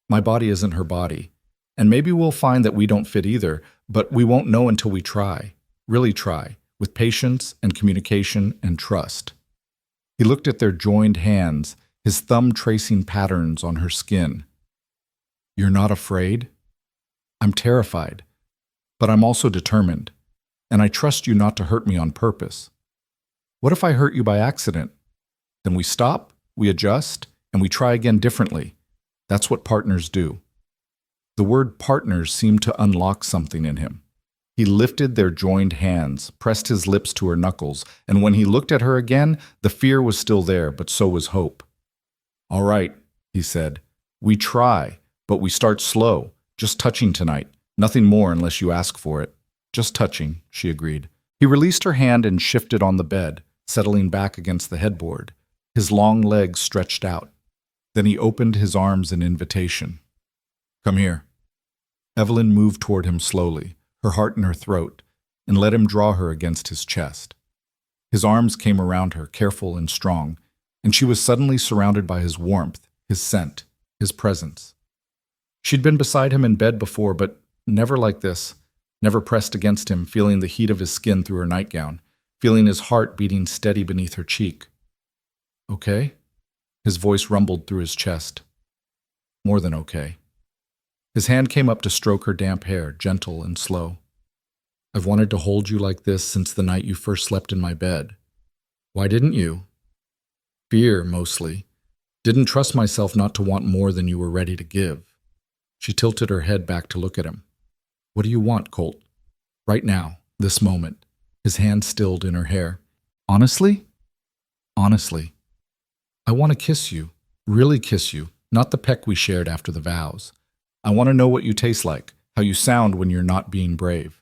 Speaker 1: My body isn't her body. And maybe we'll find that we don't fit either, but we won't know until we try. Really try, with patience and communication and trust. He looked at their joined hands, his thumb tracing patterns on her skin. You're not afraid? I'm terrified, but I'm also determined, and I trust you not to hurt me on purpose. What if I hurt you by accident? Then we stop, we adjust, and we try again differently. That's what partners do. The word partners seemed to unlock something in him. He lifted their joined hands, pressed his lips to her knuckles, and when he looked at her again, the fear was still there, but so was hope. All right, he said. We try, but we start slow, just touching tonight. Nothing more unless you ask for it. Just touching, she agreed. He released her hand and shifted on the bed, settling back against the headboard, his long legs stretched out. Then he opened his arms in invitation. Come here. Evelyn moved toward him slowly, her heart in her throat, and let him draw her against his chest. His arms came around her, careful and strong, and she was suddenly surrounded by his warmth, his scent, his presence. She'd been beside him in bed before, but never like this, never pressed against him, feeling the heat of his skin through her nightgown, feeling his heart beating steady beneath her cheek. Okay? His voice rumbled through his chest. More than okay. His hand came up to stroke her damp hair, gentle and slow. I've wanted to hold you like this since the night you first slept in my bed. Why didn't you? Fear, mostly. Didn't trust myself not to want more than you were ready to give. She tilted her head back to look at him. What do you want, Colt? Right now, this moment. His hand stilled in her hair. Honestly? Honestly. I want to kiss you, really kiss you, not the peck we shared after the vows. I want to know what you taste like, how you sound when you're not being brave.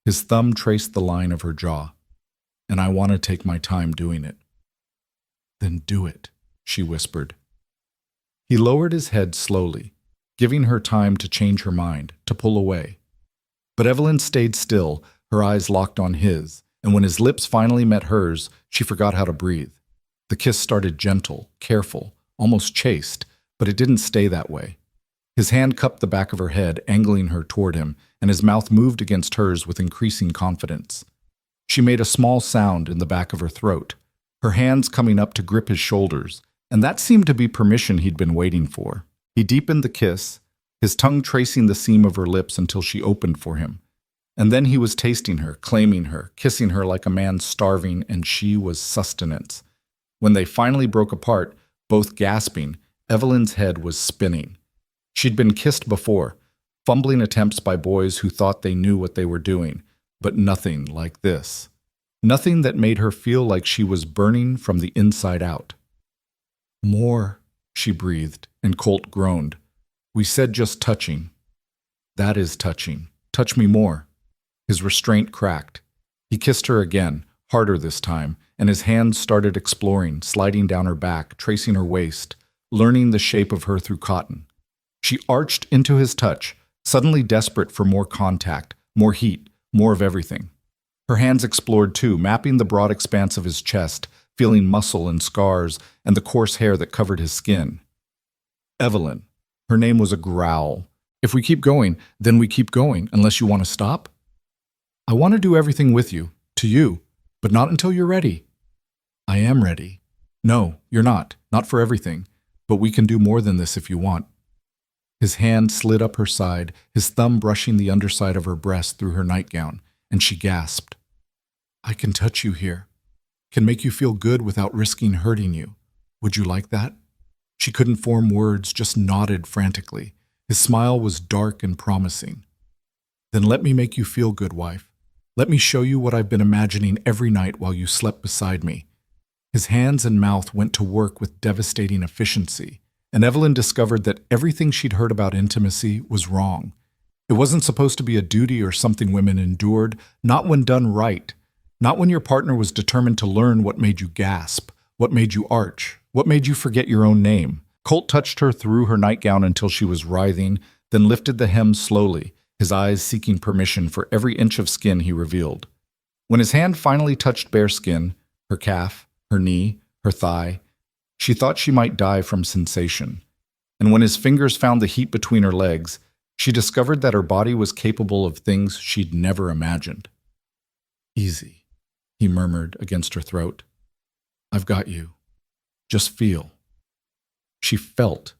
Speaker 1: His thumb traced the line of her jaw. And I want to take my time doing it. Then do it, she whispered. He lowered his head slowly, giving her time to change her mind, to pull away. But Evelyn stayed still, her eyes locked on his, and when his lips finally met hers, she forgot how to breathe. The kiss started gentle, careful, almost chaste, but it didn't stay that way. His hand cupped the back of her head, angling her toward him, and his mouth moved against hers with increasing confidence. She made a small sound in the back of her throat, her hands coming up to grip his shoulders, and that seemed to be permission he'd been waiting for. He deepened the kiss, his tongue tracing the seam of her lips until she opened for him. And then he was tasting her, claiming her, kissing her like a man starving, and she was sustenance. When they finally broke apart, both gasping, Evelyn's head was spinning. She'd been kissed before, fumbling attempts by boys who thought they knew what they were doing, but nothing like this. Nothing that made her feel like she was burning from the inside out. More, she breathed, and Colt groaned. We said just touching. That is touching. Touch me more. His restraint cracked. He kissed her again, harder this time, and his hands started exploring, sliding down her back, tracing her waist, learning the shape of her through cotton. She arched into his touch, suddenly desperate for more contact, more heat, more of everything. Her hands explored too, mapping the broad expanse of his chest, feeling muscle and scars and the coarse hair that covered his skin. Evelyn. Her name was a growl. If we keep going, then we keep going, unless you want to stop? I want to do everything with you, to you, but not until you're ready. I am ready. No, you're not. Not for everything. But we can do more than this if you want. His hand slid up her side, his thumb brushing the underside of her breast through her nightgown, and she gasped. I can touch you here. Can make you feel good without risking hurting you. Would you like that? She couldn't form words, just nodded frantically. His smile was dark and promising. Then let me make you feel good, wife. Let me show you what I've been imagining every night while you slept beside me. His hands and mouth went to work with devastating efficiency, and Evelyn discovered that everything she'd heard about intimacy was wrong. It wasn't supposed to be a duty or something women endured, not when done right, not when your partner was determined to learn what made you gasp, what made you arch, what made you forget your own name. Colt touched her through her nightgown until she was writhing, then lifted the hem slowly, his eyes seeking permission for every inch of skin he revealed. When his hand finally touched bare skin, her calf, her knee, her thigh, she thought she might die from sensation. And when his fingers found the heat between her legs, she discovered that her body was capable of things she'd never imagined. Easy, he murmured against her throat. I've got you. Just feel. She felt.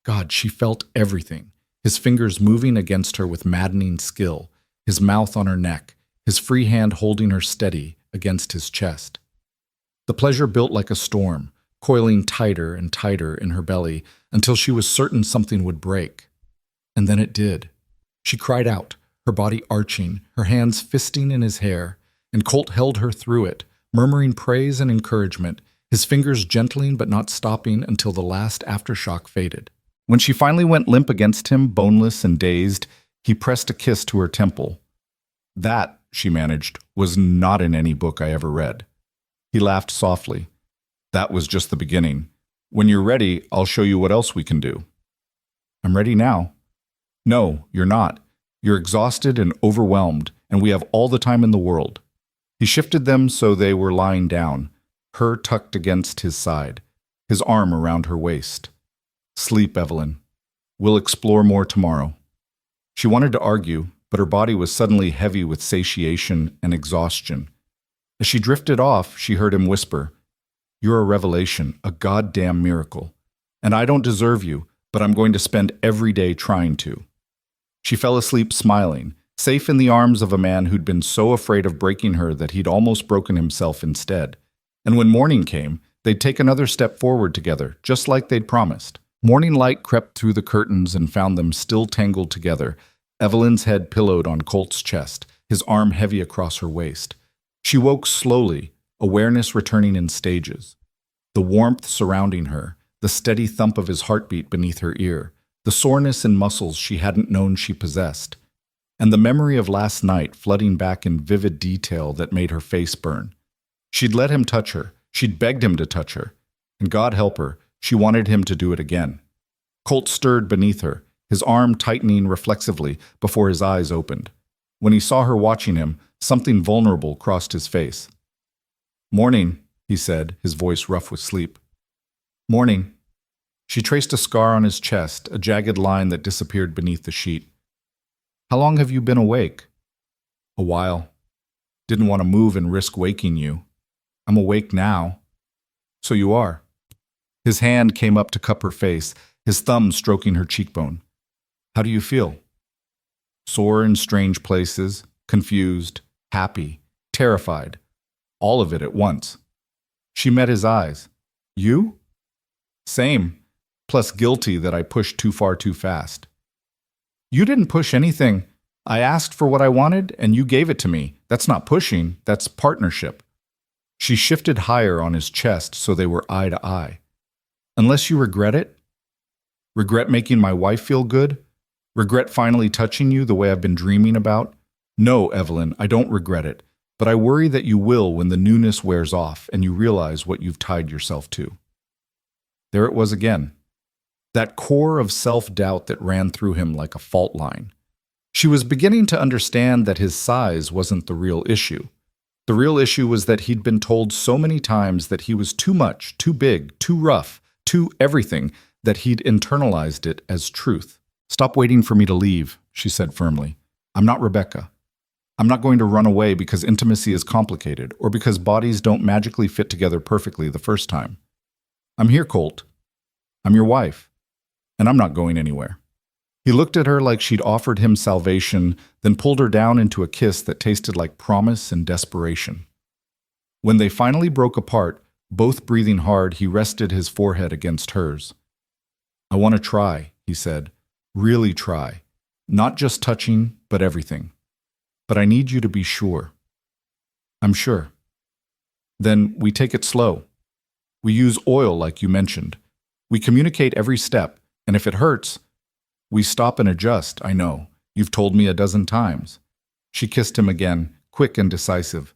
Speaker 1: God, she felt everything. His fingers moving against her with maddening skill, his mouth on her neck, his free hand holding her steady against his chest. The pleasure built like a storm, coiling tighter and tighter in her belly until she was certain something would break. And then it did. She cried out, her body arching, her hands fisting in his hair, and Colt held her through it, murmuring praise and encouragement, his fingers gentling but not stopping until the last aftershock faded. When she finally went limp against him, boneless and dazed, he pressed a kiss to her temple. That, she managed, was not in any book I ever read. He laughed softly. That was just the beginning. When you're ready, I'll show you what else we can do. I'm ready now. No, you're not. You're exhausted and overwhelmed, and we have all the time in the world. He shifted them so they were lying down, her tucked against his side, his arm around her waist. Sleep, Evelyn. We'll explore more tomorrow. She wanted to argue, but her body was suddenly heavy with satiation and exhaustion. As she drifted off, she heard him whisper, You're a revelation, a goddamn miracle. And I don't deserve you, but I'm going to spend every day trying to. She fell asleep smiling, safe in the arms of a man who'd been so afraid of breaking her that he'd almost broken himself instead. And when morning came, they'd take another step forward together, just like they'd promised. Morning light crept through the curtains and found them still tangled together, Evelyn's head pillowed on Colt's chest, his arm heavy across her waist. She woke slowly, awareness returning in stages. The warmth surrounding her, the steady thump of his heartbeat beneath her ear, the soreness in muscles she hadn't known she possessed, and the memory of last night flooding back in vivid detail that made her face burn. She'd let him touch her, she'd begged him to touch her, and God help her, she wanted him to do it again. Colt stirred beneath her, his arm tightening reflexively before his eyes opened. When he saw her watching him, something vulnerable crossed his face. Morning, he said, his voice rough with sleep. Morning. She traced a scar on his chest, a jagged line that disappeared beneath the sheet. How long have you been awake? A while. Didn't want to move and risk waking you. I'm awake now. So you are. His hand came up to cup her face, his thumb stroking her cheekbone. How do you feel? Sore in strange places, confused, happy, terrified, all of it at once. She met his eyes. You? Same, plus guilty that I pushed too far too fast. You didn't push anything. I asked for what I wanted, and you gave it to me. That's not pushing, that's partnership. She shifted higher on his chest so they were eye to eye. Unless you regret it? Regret making my wife feel good? Regret finally touching you the way I've been dreaming about? No, Evelyn, I don't regret it, but I worry that you will when the newness wears off and you realize what you've tied yourself to. There it was again. That core of self-doubt that ran through him like a fault line. She was beginning to understand that his size wasn't the real issue. The real issue was that he'd been told so many times that he was too much, too big, too rough, too everything, that he'd internalized it as truth. "Stop waiting for me to leave," she said firmly. "I'm not Rebecca. I'm not going to run away because intimacy is complicated or because bodies don't magically fit together perfectly the first time. I'm here, Colt. I'm your wife, and I'm not going anywhere." He looked at her like she'd offered him salvation, then pulled her down into a kiss that tasted like promise and desperation. When they finally broke apart, both breathing hard, he rested his forehead against hers. "I want to try," he said. "Really try. Not just touching, but everything. But I need you to be sure." "I'm sure." "Then we take it slow. We use oil like you mentioned. We communicate every step, and if it hurts, we stop and adjust. I know. You've told me a dozen times." She kissed him again, quick and decisive.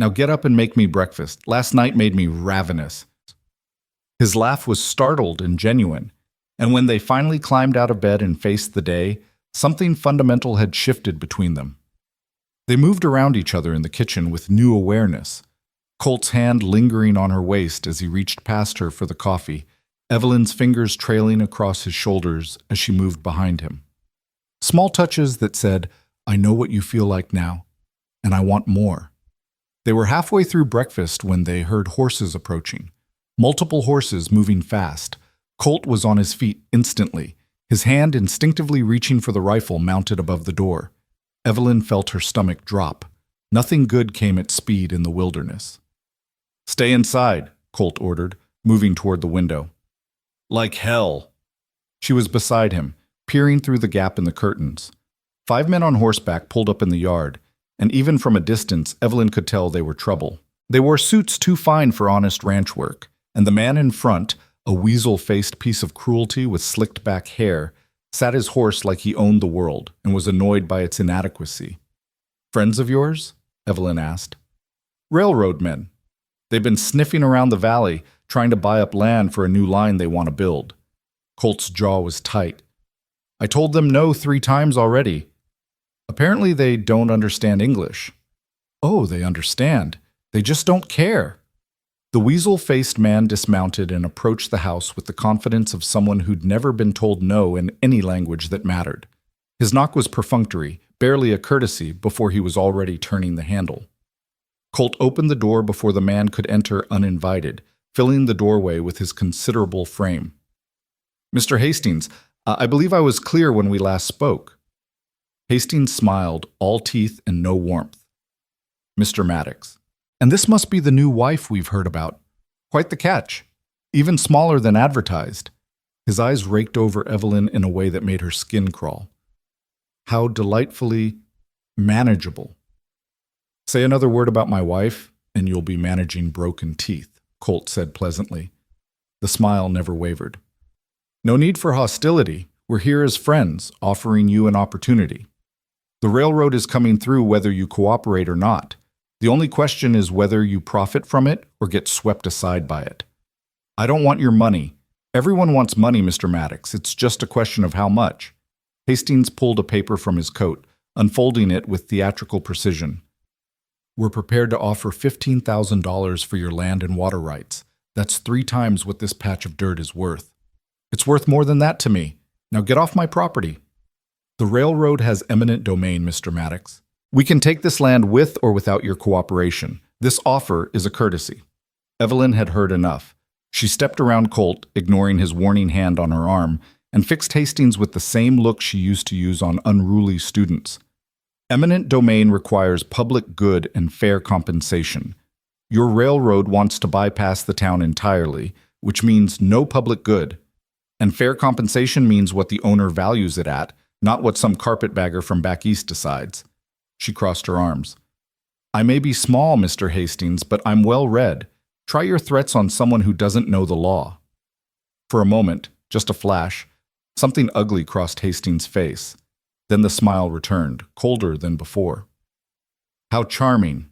Speaker 1: "Now get up and make me breakfast. Last night made me ravenous." His laugh was startled and genuine, and when they finally climbed out of bed and faced the day, something fundamental had shifted between them. They moved around each other in the kitchen with new awareness, Colt's hand lingering on her waist as he reached past her for the coffee, Evelyn's fingers trailing across his shoulders as she moved behind him. Small touches that said, "I know what you feel like now, and I want more." They were halfway through breakfast when they heard horses approaching. Multiple horses moving fast. Colt was on his feet instantly, his hand instinctively reaching for the rifle mounted above the door. Evelyn felt her stomach drop. Nothing good came at speed in the wilderness. "Stay inside," Colt ordered, moving toward the window. "Like hell." She was beside him, peering through the gap in the curtains. 5 men on horseback pulled up in the yard, and even from a distance, Evelyn could tell they were trouble. They wore suits too fine for honest ranch work, and the man in front, a weasel-faced piece of cruelty with slicked-back hair, sat his horse like he owned the world and was annoyed by its inadequacy. "Friends of yours?" Evelyn asked. "Railroad men. They've been sniffing around the valley, trying to buy up land for a new line they want to build." Colt's jaw was tight. "I told them no 3 times already. Apparently they don't understand English." "Oh, they understand. They just don't care." The weasel-faced man dismounted and approached the house with the confidence of someone who'd never been told no in any language that mattered. His knock was perfunctory, barely a courtesy, before he was already turning the handle. Colt opened the door before the man could enter uninvited, filling the doorway with his considerable frame. "Mr. Hastings, I believe I was clear when we last spoke." Hastings smiled, all teeth and no warmth. "Mr. Maddox. And this must be the new wife we've heard about. Quite the catch. Even smaller than advertised." His eyes raked over Evelyn in a way that made her skin crawl. "How delightfully manageable." "Say another word about my wife, and you'll be managing broken teeth," Colt said pleasantly. The smile never wavered. "No need for hostility. We're here as friends, offering you an opportunity. The railroad is coming through whether you cooperate or not. The only question is whether you profit from it or get swept aside by it. I don't want your money. Everyone wants money, Mr. Maddox. It's just a question of how much." Hastings pulled a paper from his coat, unfolding it with theatrical precision. "We're prepared to offer $15,000 for your land and water rights. That's 3 times what this patch of dirt is worth." "It's worth more than that to me. Now get off my property." "The railroad has eminent domain, Mr. Maddox. We can take this land with or without your cooperation. This offer is a courtesy." Evelyn had heard enough. She stepped around Colt, ignoring his warning hand on her arm, and fixed Hastings with the same look she used to use on unruly students. "Eminent domain requires public good and fair compensation. Your railroad wants to bypass the town entirely, which means no public good. And fair compensation means what the owner values it at, not what some carpetbagger from back east decides." She crossed her arms. "I may be small, Mr. Hastings, but I'm well read. Try your threats on someone who doesn't know the law." For a moment, just a flash, something ugly crossed Hastings' face. Then the smile returned, colder than before. "How charming.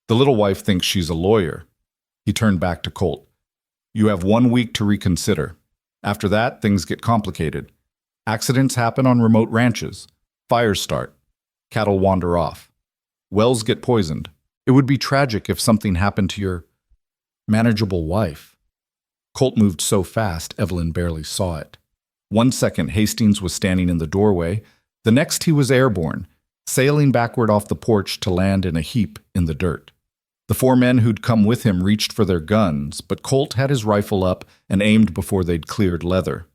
Speaker 1: The little wife thinks she's a lawyer." He turned back to Colt. "You have 1 week to reconsider. After that, things get complicated. Accidents happen on remote ranches. Fires start. Cattle wander off. Wells get poisoned. It would be tragic if something happened to your manageable wife. Colt moved so fast, Evelyn barely saw it. 1 second, Hastings was standing in the doorway. The next, he was airborne, sailing backward off the porch to land in a heap in the dirt. The 4 men who'd come with him reached for their guns, but Colt had his rifle up and aimed before they'd cleared leather.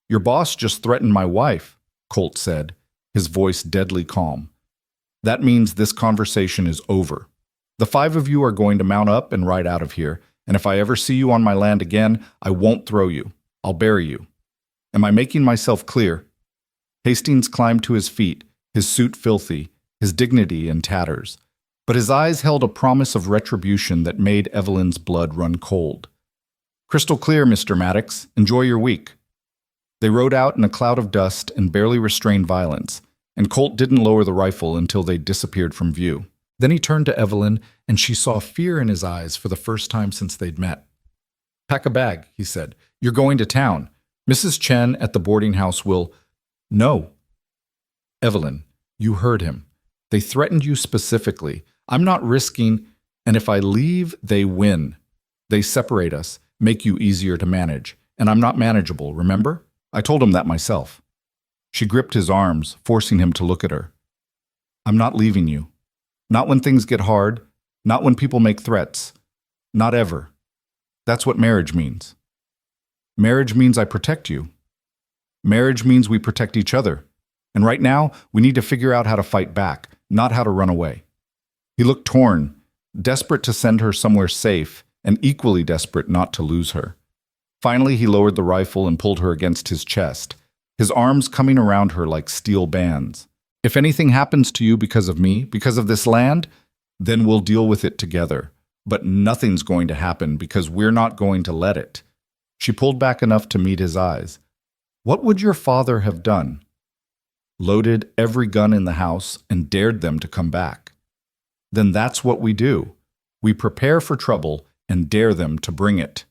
Speaker 1: "Your boss just threatened my wife," Colt said, his voice deadly calm. "That means this conversation is over. The 5 of you are going to mount up and ride out of here, and if I ever see you on my land again, I won't throw you. I'll bury you. Am I making myself clear?" Hastings climbed to his feet, his suit filthy, his dignity in tatters. But his eyes held a promise of retribution that made Evelyn's blood run cold. "Crystal clear, Mr. Maddox. Enjoy your week." They rode out in a cloud of dust and barely restrained violence, and Colt didn't lower the rifle until they disappeared from view. Then he turned to Evelyn, and she saw fear in his eyes for the first time since they'd met. "Pack a bag," he said. "You're going to town. Mrs. Chen at the boarding house will—" "No." "Evelyn, you heard him. They threatened you specifically. I'm not risking, and if I leave, they win. They separate us, make you easier to manage, and I'm not manageable, remember? I told him that myself." She gripped his arms, forcing him to look at her. "I'm not leaving you. Not when things get hard, not when people make threats. Not ever. That's what marriage means. Marriage means I protect you. Marriage means we protect each other. And right now, we need to figure out how to fight back, not how to run away." He looked torn, desperate to send her somewhere safe, and equally desperate not to lose her. Finally, he lowered the rifle and pulled her against his chest, his arms coming around her like steel bands. "If anything happens to you because of me, because of this land, then we'll deal with it together. But nothing's going to happen because we're not going to let it." She pulled back enough to meet his eyes. "What would your father have done?" "Loaded every gun in the house and dared them to come back." "Then that's what we do. We prepare for trouble and dare them to bring it."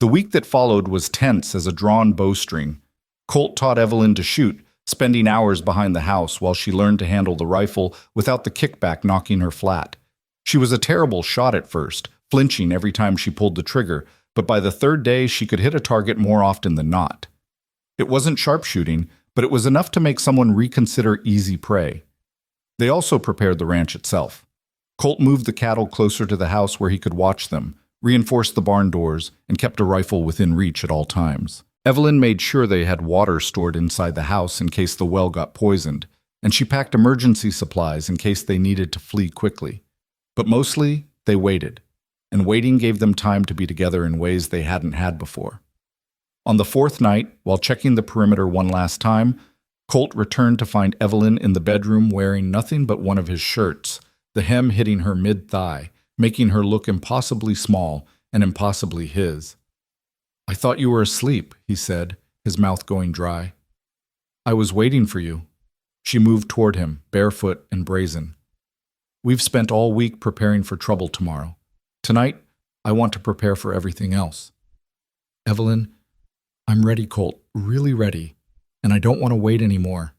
Speaker 1: The week that followed was tense as a drawn bowstring. Colt taught Evelyn to shoot, spending hours behind the house while she learned to handle the rifle without the kickback knocking her flat. She was a terrible shot at first, flinching every time she pulled the trigger, but by the 3rd day she could hit a target more often than not. It wasn't sharpshooting, but it was enough to make someone reconsider easy prey. They also prepared the ranch itself. Colt moved the cattle closer to the house where he could watch them, reinforced the barn doors, and kept a rifle within reach at all times. Evelyn made sure they had water stored inside the house in case the well got poisoned, and she packed emergency supplies in case they needed to flee quickly. But mostly, they waited, and waiting gave them time to be together in ways they hadn't had before. On the 4th night, while checking the perimeter one last time, Colt returned to find Evelyn in the bedroom wearing nothing but one of his shirts, the hem hitting her mid-thigh, making her look impossibly small and impossibly his. "I thought you were asleep," he said, his mouth going dry. "I was waiting for you." She moved toward him, barefoot and brazen. "We've spent all week preparing for trouble tomorrow. Tonight, I want to prepare for everything else." "Evelyn, I'm ready, Colt, really ready, and I don't want to wait anymore."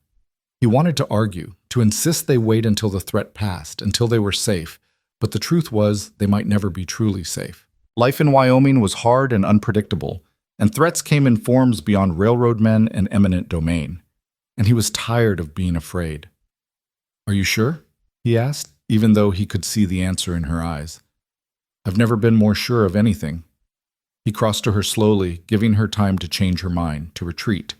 Speaker 1: He wanted to argue, to insist they wait until the threat passed, until they were safe, but the truth was they might never be truly safe. Life in Wyoming was hard and unpredictable, and threats came in forms beyond railroad men and eminent domain. And he was tired of being afraid. "Are you sure?" he asked, even though he could see the answer in her eyes. "I've never been more sure of anything." He crossed to her slowly, giving her time to change her mind, to retreat.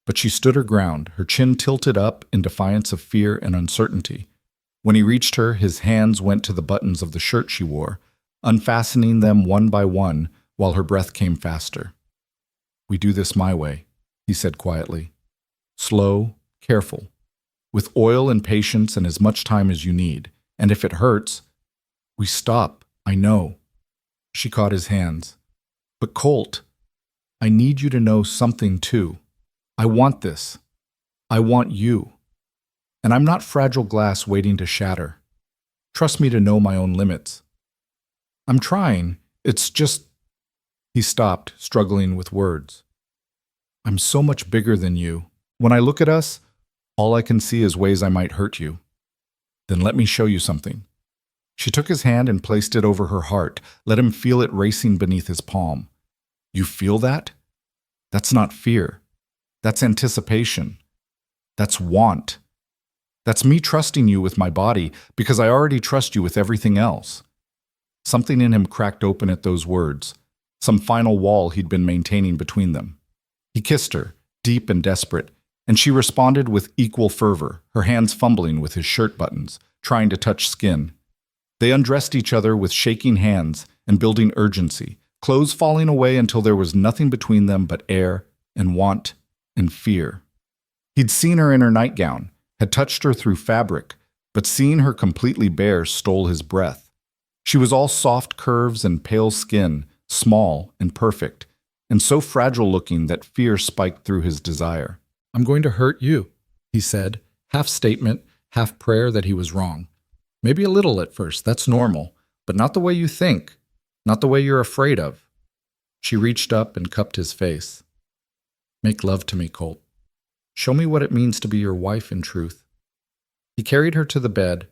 Speaker 1: But she stood her ground, her chin tilted up in defiance of fear and uncertainty. When he reached her, his hands went to the buttons of the shirt she wore, unfastening them one by one while her breath came faster. "We do this my way," he said quietly. "Slow, careful, with oil and patience and as much time as you need. And if it hurts, we stop, I know." She caught his hands. "But Colt, I need you to know something too. I want this. I want you. And I'm not fragile glass waiting to shatter. Trust me to know my own limits. I'm trying. It's just—" He stopped, struggling with words. "I'm so much bigger than you. When I look at us, all I can see is ways I might hurt you. Then let me show you something." She took his hand and placed it over her heart, let him feel it racing beneath his palm. You feel that? That's not fear. That's anticipation. That's want. That's me trusting you with my body because I already trust you with everything else. Something in him cracked open at those words, some final wall he'd been maintaining between them. He kissed her, deep and desperate, and she responded with equal fervor, her hands fumbling with his shirt buttons, trying to touch skin. They undressed each other with shaking hands and building urgency, clothes falling away until there was nothing between them but air and want and fear. He'd seen her in her nightgown, had touched her through fabric, but seeing her completely bare stole his breath. She was all soft curves and pale skin, small and perfect, and so fragile-looking that fear spiked through his desire. I'm going to hurt you, he said, half statement, half prayer that he was wrong. Maybe a little at first, that's normal, but not the way you think, not the way you're afraid of. She reached up and cupped his face. Make love to me, Colt. Show me what it means to be your wife in truth. He carried her to the bed,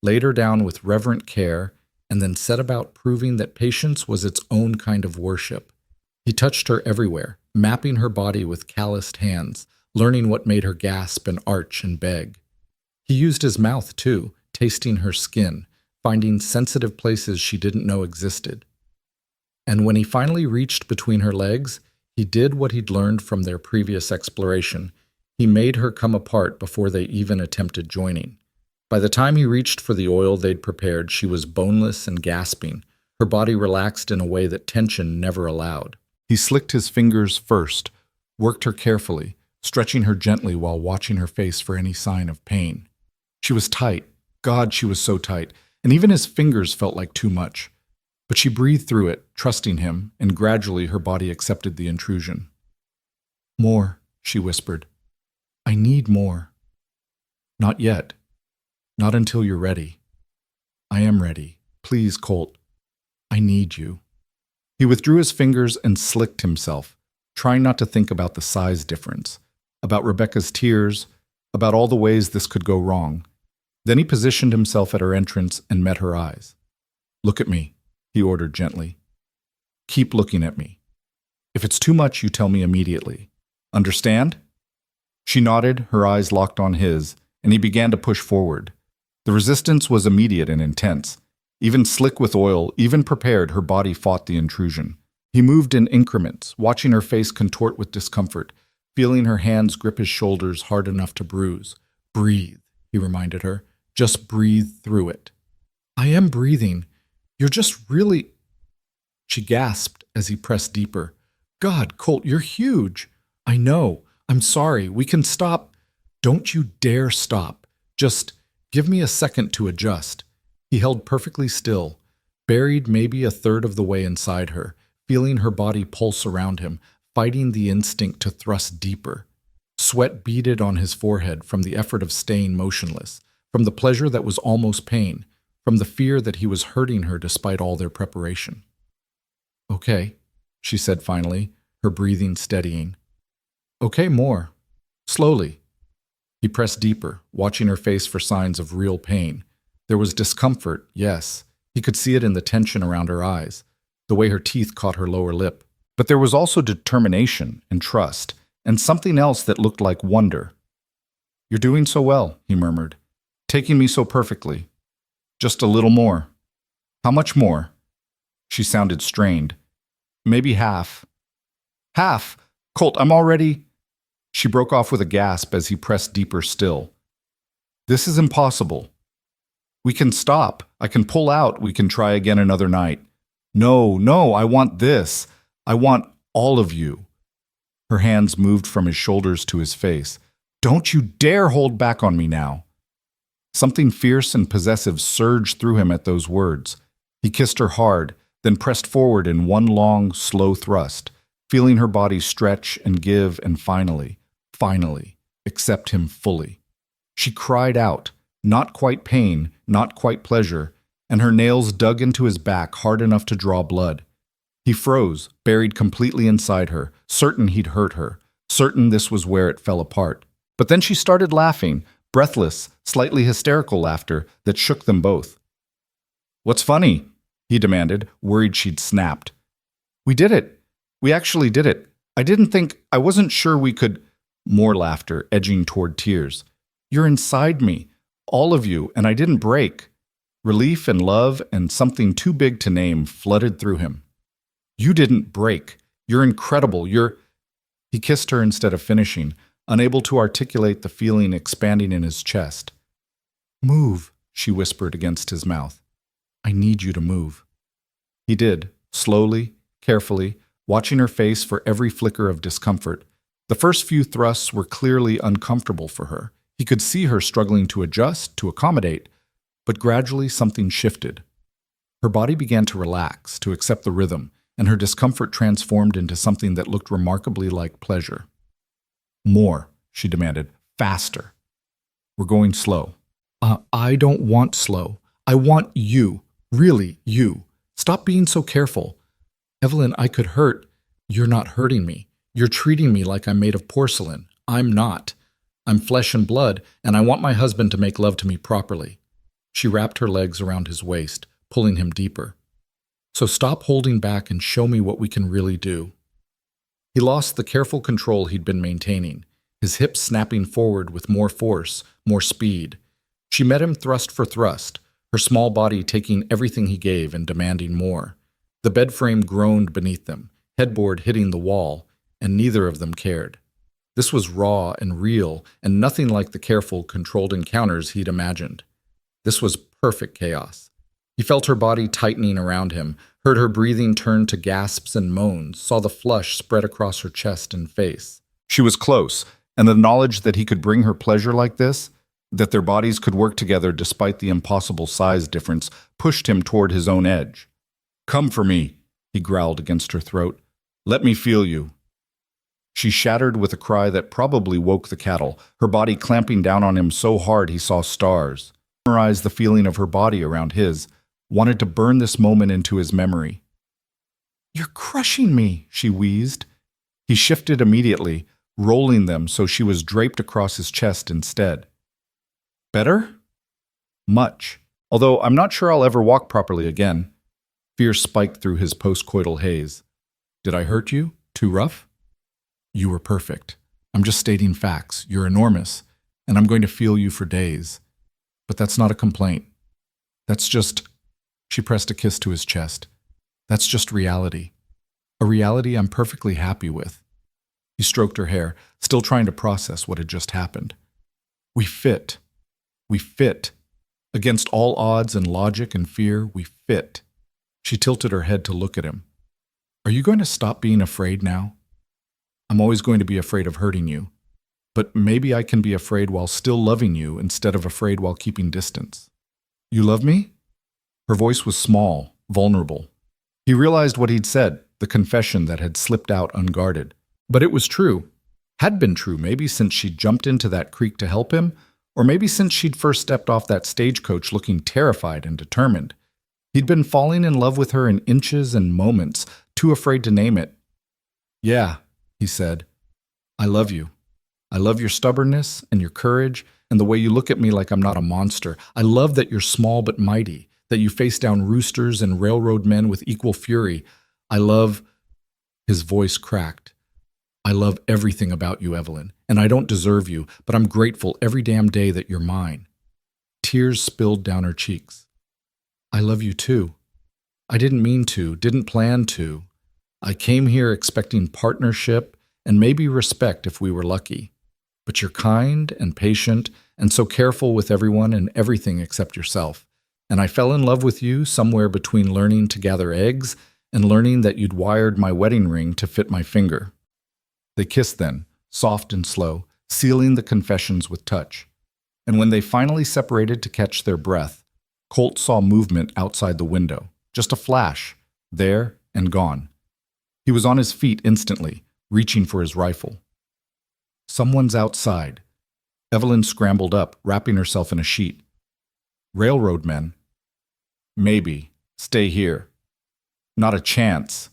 Speaker 1: laid her down with reverent care, and then set about proving that patience was its own kind of worship. He touched her everywhere, mapping her body with calloused hands, learning what made her gasp and arch and beg. He used his mouth, too, tasting her skin, finding sensitive places she didn't know existed. And when he finally reached between her legs, he did what he'd learned from their previous exploration. He made her come apart before they even attempted joining. By the time he reached for the oil they'd prepared, she was boneless and gasping, her body relaxed in a way that tension never allowed. He slicked his fingers first, worked her carefully, stretching her gently while watching her face for any sign of pain. She was tight. God, she was so tight, and even his fingers felt like too much. But she breathed through it, trusting him, and gradually her body accepted the intrusion. More, she whispered. I need more. Not yet. Not until you're ready. I am ready. Please, Colt. I need you. He withdrew his fingers and slicked himself, trying not to think about the size difference, about Rebecca's tears, about all the ways this could go wrong. Then he positioned himself at her entrance and met her eyes. Look at me, he ordered gently. Keep looking at me. If it's too much, you tell me immediately. Understand? She nodded, her eyes locked on his, and he began to push forward. The resistance was immediate and intense. Even slick with oil, even prepared, her body fought the intrusion. He moved in increments, watching her face contort with discomfort, feeling her hands grip his shoulders hard enough to bruise. Breathe, he reminded her. Just breathe through it. I am breathing. You're just really... She gasped as he pressed deeper. God, Colt, you're huge. I know. I'm sorry. We can stop. Don't you dare stop. Just give me a second to adjust. He held perfectly still, buried maybe a third of the way inside her, feeling her body pulse around him, fighting the instinct to thrust deeper. Sweat beaded on his forehead from the effort of staying motionless, from the pleasure that was almost pain, from the fear that he was hurting her despite all their preparation. Okay, she said finally, her breathing steadying. Okay, more. Slowly. He pressed deeper, watching her face for signs of real pain. There was discomfort, yes. He could see it in the tension around her eyes, the way her teeth caught her lower lip. But there was also determination and trust, and something else that looked like wonder. You're doing so well, he murmured, taking me so perfectly. Just a little more. How much more? She sounded strained. Maybe half. Half? Colt, I'm already... She broke off with a gasp as he pressed deeper still. This is impossible. We can stop. I can pull out. We can try again another night. No, I want this. I want all of you. Her hands moved from his shoulders to his face. Don't you dare hold back on me now. Something fierce and possessive surged through him at those words. He kissed her hard, then pressed forward in one long, slow thrust, feeling her body stretch and give and finally, accept him fully. She cried out, not quite pain, not quite pleasure, and her nails dug into his back hard enough to draw blood. He froze, buried completely inside her, certain he'd hurt her, certain this was where it fell apart. But then she started laughing, breathless, slightly hysterical laughter that shook them both. What's funny? He demanded, worried she'd snapped. We did it. We actually did it. I wasn't sure we could. More laughter, edging toward tears. You're inside me, all of you, and I didn't break. Relief and love and something too big to name flooded through him. You didn't break. You're incredible. He kissed her instead of finishing, unable to articulate the feeling expanding in his chest. Move, she whispered against his mouth. I need you to move. He did, slowly, carefully, watching her face for every flicker of discomfort. The first few thrusts were clearly uncomfortable for her. He could see her struggling to adjust, to accommodate, but gradually something shifted. Her body began to relax, to accept the rhythm, and her discomfort transformed into something that looked remarkably like pleasure. More, she demanded. Faster. We're going slow. I don't want slow. I want you. Really, you. Stop being so careful. Evelyn, I could hurt. You're not hurting me. You're treating me like I'm made of porcelain. I'm not. I'm flesh and blood, and I want my husband to make love to me properly. She wrapped her legs around his waist, pulling him deeper. So stop holding back and show me what we can really do. He lost the careful control he'd been maintaining, his hips snapping forward with more force, more speed. She met him thrust for thrust, her small body taking everything he gave and demanding more. The bed frame groaned beneath them, headboard hitting the wall, and neither of them cared. This was raw and real, and nothing like the careful, controlled encounters he'd imagined. This was perfect chaos. He felt her body tightening around him, heard her breathing turn to gasps and moans, saw the flush spread across her chest and face. She was close, and the knowledge that he could bring her pleasure like this, that their bodies could work together despite the impossible size difference, pushed him toward his own edge. Come for me, he growled against her throat. Let me feel you. She shattered with a cry that probably woke the cattle, her body clamping down on him so hard he saw stars. Memorized the feeling of her body around his, wanted to burn this moment into his memory. You're crushing me, she wheezed. He shifted immediately, rolling them so she was draped across his chest instead. Better? Much. Although I'm not sure I'll ever walk properly again. Fear spiked through his postcoital haze. Did I hurt you? Too rough? You were perfect. I'm just stating facts. You're enormous, and I'm going to feel you for days. But that's not a complaint. That's just... She pressed a kiss to his chest. That's just reality. A reality I'm perfectly happy with. He stroked her hair, still trying to process what had just happened. We fit. We fit. Against all odds and logic and fear, we fit. She tilted her head to look at him. Are you going to stop being afraid now? I'm always going to be afraid of hurting you. But maybe I can be afraid while still loving you instead of afraid while keeping distance. You love me? Her voice was small, vulnerable. He realized what he'd said, the confession that had slipped out unguarded. But it was true. Had been true maybe since she'd jumped into that creek to help him, or maybe since she'd first stepped off that stagecoach looking terrified and determined. He'd been falling in love with her in inches and moments, too afraid to name it. Yeah, he said. I love you. I love your stubbornness and your courage and the way you look at me like I'm not a monster. I love that you're small but mighty, that you face down roosters and railroad men with equal fury. I love... His voice cracked. I love everything about you, Evelyn, and I don't deserve you, but I'm grateful every damn day that you're mine. Tears spilled down her cheeks. I love you too. I didn't mean to, didn't plan to. I came here expecting partnership and maybe respect if we were lucky. But you're kind and patient and so careful with everyone and everything except yourself. And I fell in love with you somewhere between learning to gather eggs and learning that you'd wired my wedding ring to fit my finger. They kissed then, soft and slow, sealing the confessions with touch. And when they finally separated to catch their breath, Colt saw movement outside the window, just a flash, there and gone. He was on his feet instantly, reaching for his rifle. Someone's outside. Evelyn scrambled up, wrapping herself in a sheet. Railroad men. Maybe. Stay here. Not a chance.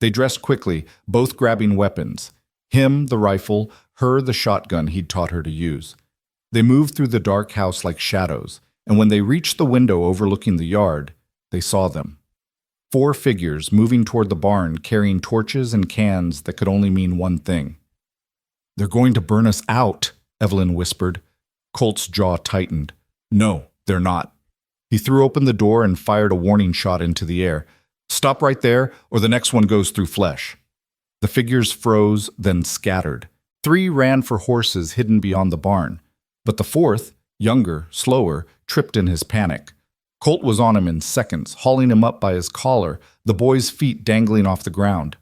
Speaker 1: They dressed quickly, both grabbing weapons. Him, the rifle, her, the shotgun he'd taught her to use. They moved through the dark house like shadows, and when they reached the window overlooking the yard, they saw them. 4 figures moving toward the barn carrying torches and cans that could only mean one thing. "They're going to burn us out," Evelyn whispered. Colt's jaw tightened. "No, they're not." He threw open the door and fired a warning shot into the air. "Stop right there, or the next one goes through flesh." The figures froze, then scattered. 3 ran for horses hidden beyond the barn, but the 4th, younger, slower, tripped in his panic. Colt was on him in seconds, hauling him up by his collar, the boy's feet dangling off the ground.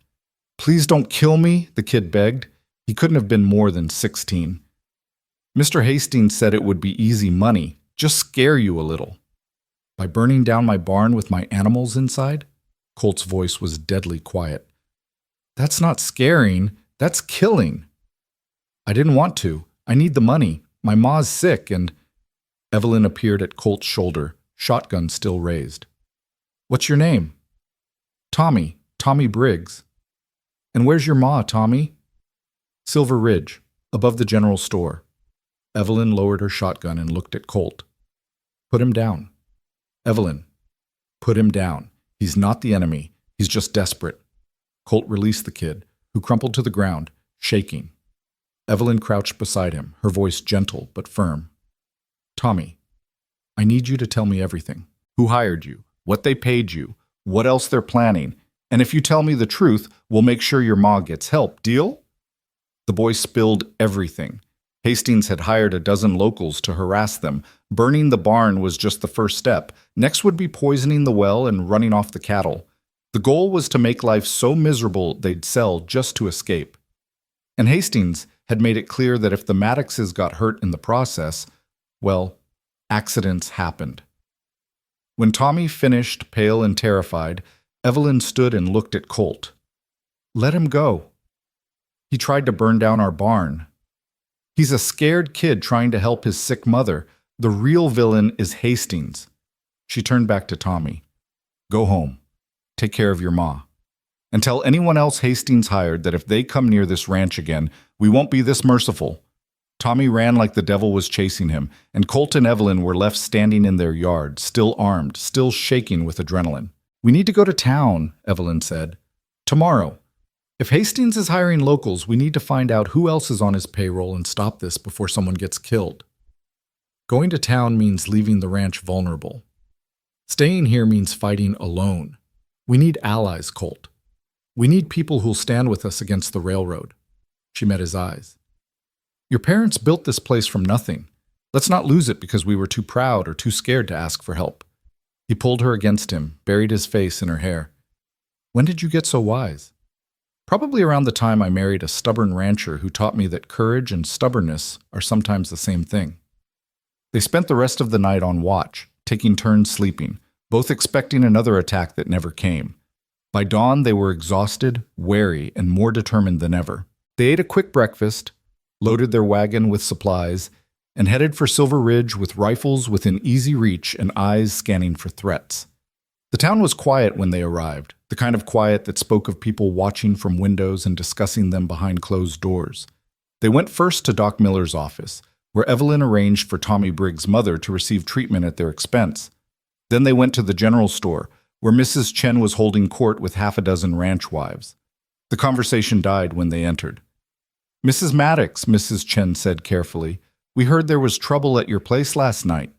Speaker 1: "Please don't kill me," the kid begged. He couldn't have been more than 16. "Mr. Hastings said it would be easy money, just scare you a little." "By burning down my barn with my animals inside?" Colt's voice was deadly quiet. "That's not scaring, that's killing." "I didn't want to. I need the money. My ma's sick and—" Evelyn appeared at Colt's shoulder, shotgun still raised. "What's your name?" Tommy Briggs." "And where's your ma, Tommy?" "Silver Ridge, above the general store." Evelyn lowered her shotgun and looked at Colt. "Put him down." "Evelyn, put him down. He's not the enemy. He's just desperate." Colt released the kid, who crumpled to the ground, shaking. Evelyn crouched beside him, her voice gentle but firm. "Tommy, I need you to tell me everything. Who hired you? What they paid you? What else they're planning? And if you tell me the truth, we'll make sure your ma gets help. Deal?" The boy spilled everything. Hastings had hired a dozen locals to harass them. Burning the barn was just the first step. Next would be poisoning the well and running off the cattle. The goal was to make life so miserable they'd sell just to escape. And Hastings had made it clear that if the Maddoxes got hurt in the process, well, accidents happened. When Tommy finished, pale and terrified, Evelyn stood and looked at Colt. "Let him go. He tried to burn down our barn. He's a scared kid trying to help his sick mother. The real villain is Hastings." She turned back to Tommy. "Go home. Take care of your ma. And tell anyone else Hastings hired that if they come near this ranch again, we won't be this merciful." Tommy ran like the devil was chasing him, and Colt and Evelyn were left standing in their yard, still armed, still shaking with adrenaline. "We need to go to town," Evelyn said. "Tomorrow. If Hastings is hiring locals, we need to find out who else is on his payroll and stop this before someone gets killed. Going to town means leaving the ranch vulnerable. Staying here means fighting alone. We need allies, Colt. We need people who'll stand with us against the railroad." She met his eyes. "Your parents built this place from nothing. Let's not lose it because we were too proud or too scared to ask for help." He pulled her against him, buried his face in her hair. "When did you get so wise?" "Probably around the time I married a stubborn rancher who taught me that courage and stubbornness are sometimes the same thing." They spent the rest of the night on watch, taking turns sleeping, both expecting another attack that never came. By dawn, they were exhausted, wary, and more determined than ever. They ate a quick breakfast, loaded their wagon with supplies, and headed for Silver Ridge with rifles within easy reach and eyes scanning for threats. The town was quiet when they arrived, the kind of quiet that spoke of people watching from windows and discussing them behind closed doors. They went first to Doc Miller's office, where Evelyn arranged for Tommy Briggs' mother to receive treatment at their expense. Then they went to the general store, where Mrs. Chen was holding court with half a dozen ranch wives. The conversation died when they entered. "Mrs. Maddox," Mrs. Chen said carefully, "we heard there was trouble at your place last night."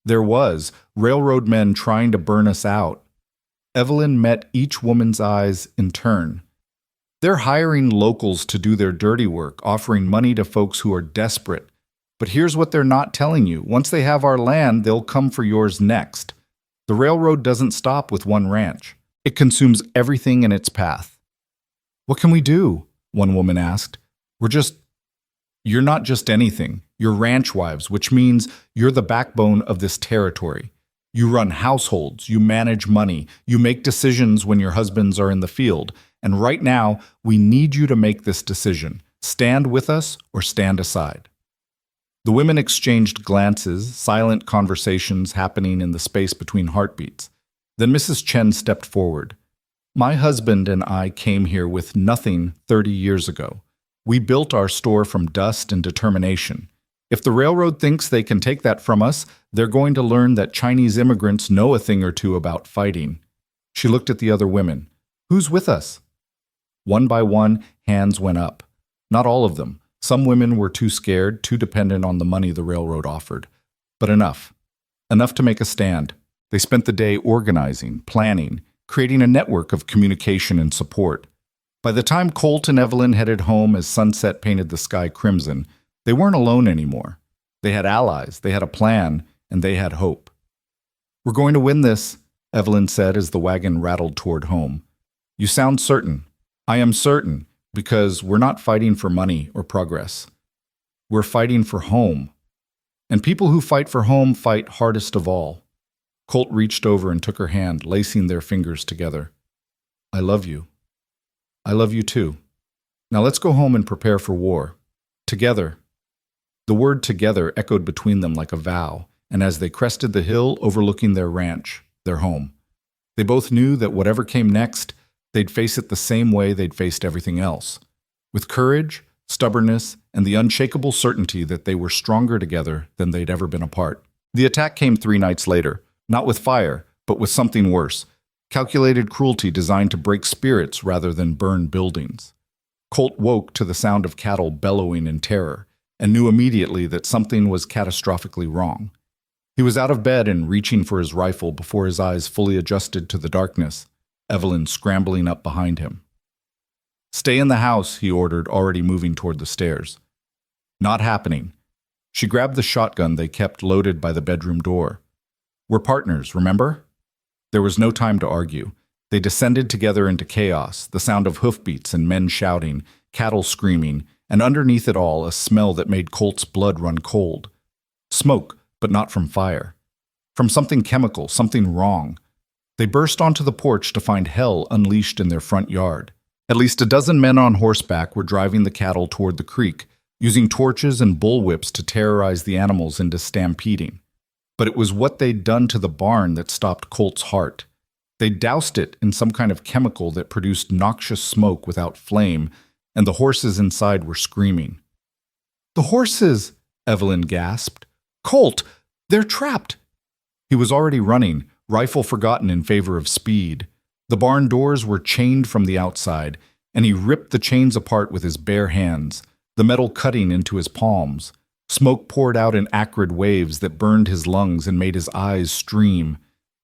Speaker 1: "There was, railroad men trying to burn us out." Evelyn met each woman's eyes in turn. "They're hiring locals to do their dirty work, offering money to folks who are desperate. But here's what they're not telling you. Once they have our land, they'll come for yours next. The railroad doesn't stop with one ranch. It consumes everything in its path." "What can we do?" one woman asked. You're not just anything. You're ranch wives, which means you're the backbone of this territory. You run households, you manage money, you make decisions when your husbands are in the field. And right now, we need you to make this decision. Stand with us or stand aside." The women exchanged glances, silent conversations happening in the space between heartbeats. Then Mrs. Chen stepped forward. "My husband and I came here with nothing 30 years ago. We built our store from dust and determination. If the railroad thinks they can take that from us, they're going to learn that Chinese immigrants know a thing or two about fighting. She looked at the other women. Who's with us? One by one, hands went up. Not all of them. Some women were too scared, too dependent on the money the railroad offered. But enough. Enough to make a stand. They spent the day organizing, planning, creating a network of communication and support. By the time Colt and Evelyn headed home as sunset painted the sky crimson, they weren't alone anymore. They had allies, they had a plan, and they had hope. "We're going to win this," Evelyn said as the wagon rattled toward home. "You sound certain." "I am certain, because we're not fighting for money or progress. We're fighting for home. And people who fight for home fight hardest of all." Colt reached over and took her hand, lacing their fingers together. "I love you. I love you too. Now let's go home and prepare for war. Together." The word together echoed between them like a vow, and as they crested the hill overlooking their ranch, their home, they both knew that whatever came next, they'd face it the same way they'd faced everything else, with courage, stubbornness, and the unshakable certainty that they were stronger together than they'd ever been apart. The attack came 3 nights later, not with fire, but with something worse, calculated cruelty designed to break spirits rather than burn buildings. Colt woke to the sound of cattle bellowing in terror, and knew immediately that something was catastrophically wrong. He was out of bed and reaching for his rifle before his eyes fully adjusted to the darkness, Evelyn scrambling up behind him. "Stay in the house," he ordered, already moving toward the stairs. Not happening. She grabbed the shotgun they kept loaded by the bedroom door. "We're partners, remember?" There was no time to argue. They descended together into chaos, the sound of hoofbeats and men shouting, cattle screaming, and underneath it all a smell that made Colt's blood run cold. Smoke, but not from fire. From something chemical, something wrong. They burst onto the porch to find hell unleashed in their front yard. At least a dozen men on horseback were driving the cattle toward the creek, using torches and bullwhips to terrorize the animals into stampeding. But it was what they'd done to the barn that stopped Colt's heart. They'd doused it in some kind of chemical that produced noxious smoke without flame, and the horses inside were screaming. "The horses!" Evelyn gasped. "Colt! They're trapped!" He was already running, rifle forgotten in favor of speed. The barn doors were chained from the outside, and he ripped the chains apart with his bare hands, the metal cutting into his palms. Smoke poured out in acrid waves that burned his lungs and made his eyes stream.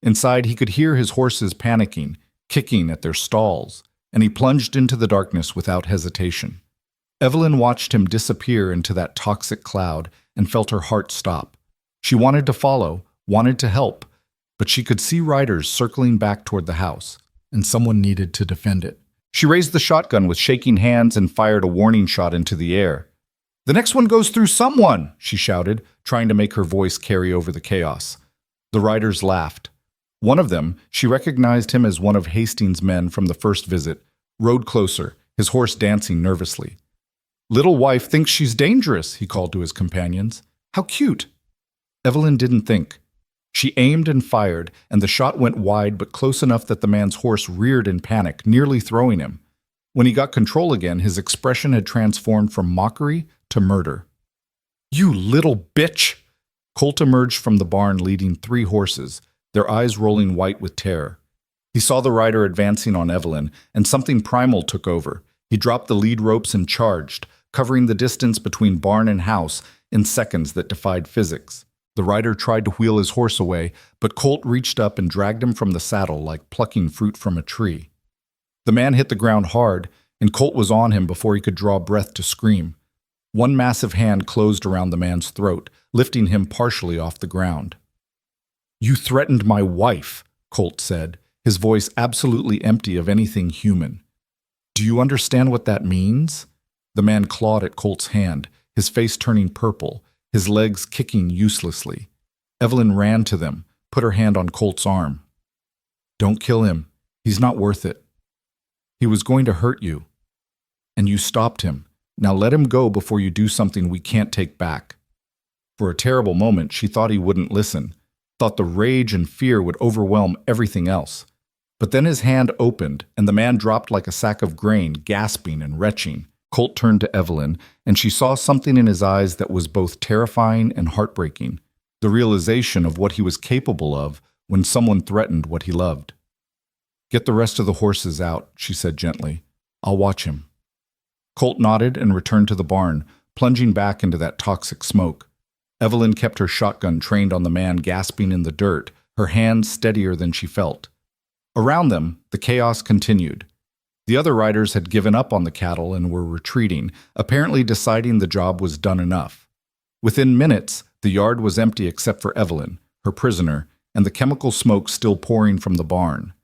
Speaker 1: Inside, he could hear his horses panicking, kicking at their stalls, and he plunged into the darkness without hesitation. Evelyn watched him disappear into that toxic cloud and felt her heart stop. She wanted to follow, wanted to help, but she could see riders circling back toward the house, and someone needed to defend it. She raised the shotgun with shaking hands and fired a warning shot into the air. "The next one goes through someone!" she shouted, trying to make her voice carry over the chaos. The riders laughed. One of them, she recognized him as one of Hastings' men from the first visit, rode closer, his horse dancing nervously. "Little wife thinks she's dangerous," he called to his companions. "How cute!" Evelyn didn't think. She aimed and fired, and the shot went wide but close enough that the man's horse reared in panic, nearly throwing him. When he got control again, his expression had transformed from mockery to murder. "You little bitch!" Colt emerged from the barn leading 3 horses, their eyes rolling white with terror. He saw the rider advancing on Evelyn, and something primal took over. He dropped the lead ropes and charged, covering the distance between barn and house in seconds that defied physics. The rider tried to wheel his horse away, but Colt reached up and dragged him from the saddle like plucking fruit from a tree. The man hit the ground hard, and Colt was on him before he could draw breath to scream. One massive hand closed around the man's throat, lifting him partially off the ground. "You threatened my wife," Colt said, his voice absolutely empty of anything human. "Do you understand what that means?" The man clawed at Colt's hand, his face turning purple, his legs kicking uselessly. Evelyn ran to them, put her hand on Colt's arm. "Don't kill him. He's not worth it. He was going to hurt you. And you stopped him. Now let him go before you do something we can't take back." For a terrible moment, she thought he wouldn't listen, thought the rage and fear would overwhelm everything else. But then his hand opened, and the man dropped like a sack of grain, gasping and retching. Colt turned to Evelyn, and she saw something in his eyes that was both terrifying and heartbreaking, the realization of what he was capable of when someone threatened what he loved. "Get the rest of the horses out," she said gently. "I'll watch him." Colt nodded and returned to the barn, plunging back into that toxic smoke. Evelyn kept her shotgun trained on the man gasping in the dirt, her hands steadier than she felt. Around them, the chaos continued. The other riders had given up on the cattle and were retreating, apparently deciding the job was done enough. Within minutes, the yard was empty except for Evelyn, her prisoner, and the chemical smoke still pouring from the barn.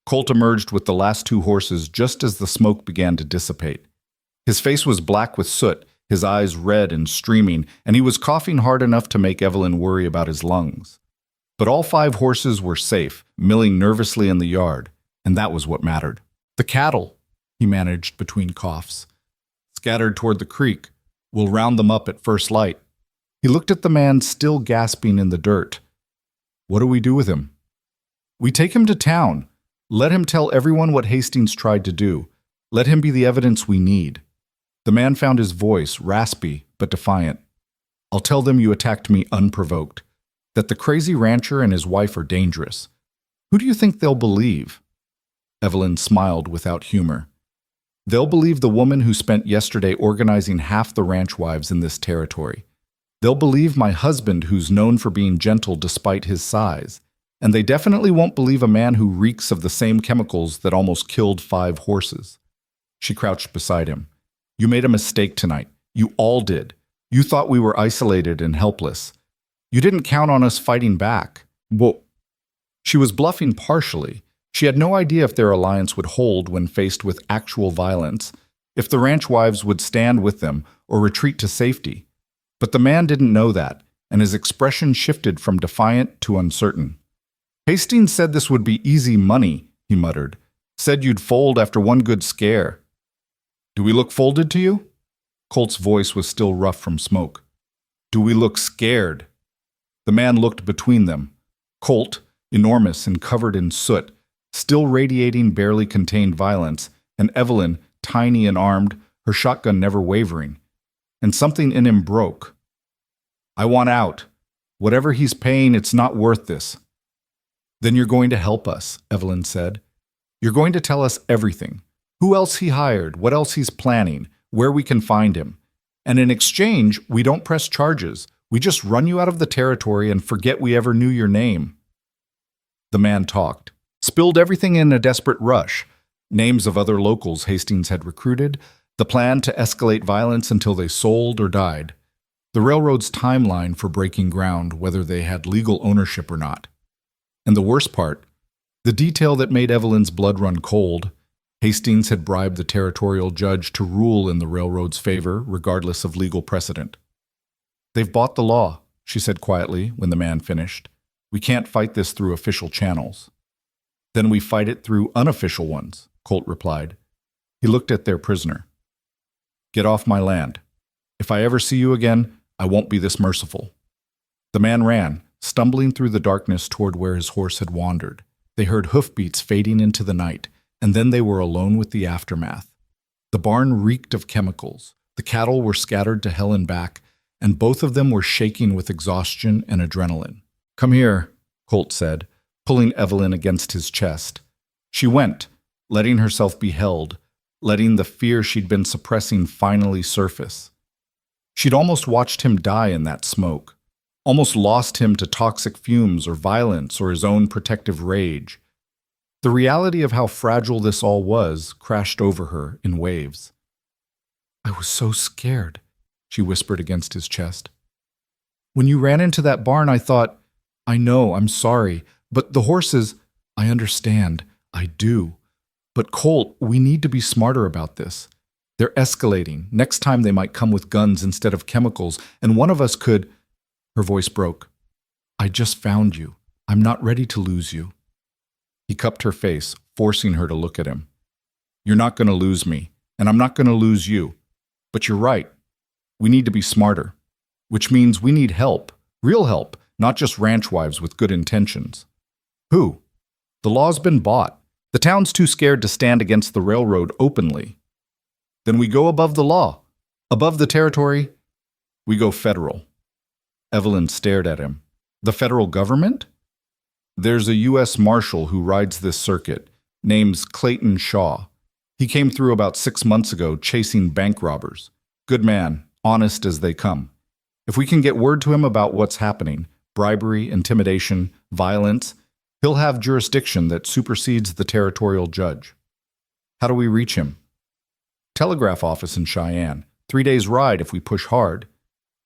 Speaker 1: Colt emerged with the last two horses just as the smoke began to dissipate. His face was black with soot, his eyes red and streaming, and he was coughing hard enough to make Evelyn worry about his lungs. But all 5 horses were safe, milling nervously in the yard, and that was what mattered. "The cattle," he managed between coughs. "Scattered toward the creek. We'll round them up at first light." He looked at the man still gasping in the dirt. "What do we do with him?" "We take him to town. Let him tell everyone what Hastings tried to do. Let him be the evidence we need." The man found his voice, raspy but defiant. "I'll tell them you attacked me unprovoked. That the crazy rancher and his wife are dangerous. Who do you think they'll believe?" Evelyn smiled without humor. "They'll believe the woman who spent yesterday organizing half the ranch wives in this territory. They'll believe my husband who's known for being gentle despite his size. And they definitely won't believe a man who reeks of the same chemicals that almost killed 5 horses." She crouched beside him. "You made a mistake tonight. You all did. You thought we were isolated and helpless. You didn't count on us fighting back." Well, she was bluffing partially. She had no idea if their alliance would hold when faced with actual violence, if the ranch wives would stand with them or retreat to safety. But the man didn't know that, and his expression shifted from defiant to uncertain. "Hastings said this would be easy money," he muttered. "Said you'd fold after one good scare." "Do we look folded to you?" Colt's voice was still rough from smoke. "Do we look scared?" The man looked between them. Colt, enormous and covered in soot, still radiating barely contained violence, and Evelyn, tiny and armed, her shotgun never wavering. And something in him broke. "I want out. Whatever he's paying, it's not worth this." "Then you're going to help us," Evelyn said. "You're going to tell us everything. Who else he hired, what else he's planning, where we can find him. And in exchange, we don't press charges. We just run you out of the territory and forget we ever knew your name." The man talked, spilled everything in a desperate rush. Names of other locals Hastings had recruited, the plan to escalate violence until they sold or died, the railroad's timeline for breaking ground, whether they had legal ownership or not. And the worst part, the detail that made Evelyn's blood run cold, Hastings had bribed the territorial judge to rule in the railroad's favor, regardless of legal precedent. "They've bought the law," she said quietly when the man finished. "We can't fight this through official channels." "Then we fight it through unofficial ones," Colt replied. He looked at their prisoner. "Get off my land. If I ever see you again, I won't be this merciful." The man ran, stumbling through the darkness toward where his horse had wandered. They heard hoofbeats fading into the night, and then they were alone with the aftermath. The barn reeked of chemicals, the cattle were scattered to hell and back, and both of them were shaking with exhaustion and adrenaline. "Come here," Colt said, pulling Evelyn against his chest. She went, letting herself be held, letting the fear she'd been suppressing finally surface. She'd almost watched him die in that smoke, almost lost him to toxic fumes or violence or his own protective rage. The reality of how fragile this all was crashed over her in waves. "I was so scared," she whispered against his chest. "When you ran into that barn, I thought, I know, I'm sorry, but the horses, I understand, I do. But Colt, we need to be smarter about this. They're escalating. Next time they might come with guns instead of chemicals, and one of us could—" Her voice broke. "I just found you. I'm not ready to lose you." He cupped her face, forcing her to look at him. "You're not going to lose me, and I'm not going to lose you. But you're right. We need to be smarter. Which means we need help, real help, not just ranch wives with good intentions." "Who?" "The law's been bought. The town's too scared to stand against the railroad openly." Then we go above the law. Above the territory, we go federal. Evelyn stared at him. The federal government? There's a U.S. Marshal who rides this circuit. Name's Clayton Shaw. He came through about 6 months ago chasing bank robbers. Good man, honest as they come. If we can get word to him about what's happening, bribery, intimidation, violence, he'll have jurisdiction that supersedes the territorial judge. How do we reach him? Telegraph office in Cheyenne. 3 days' ride if we push hard.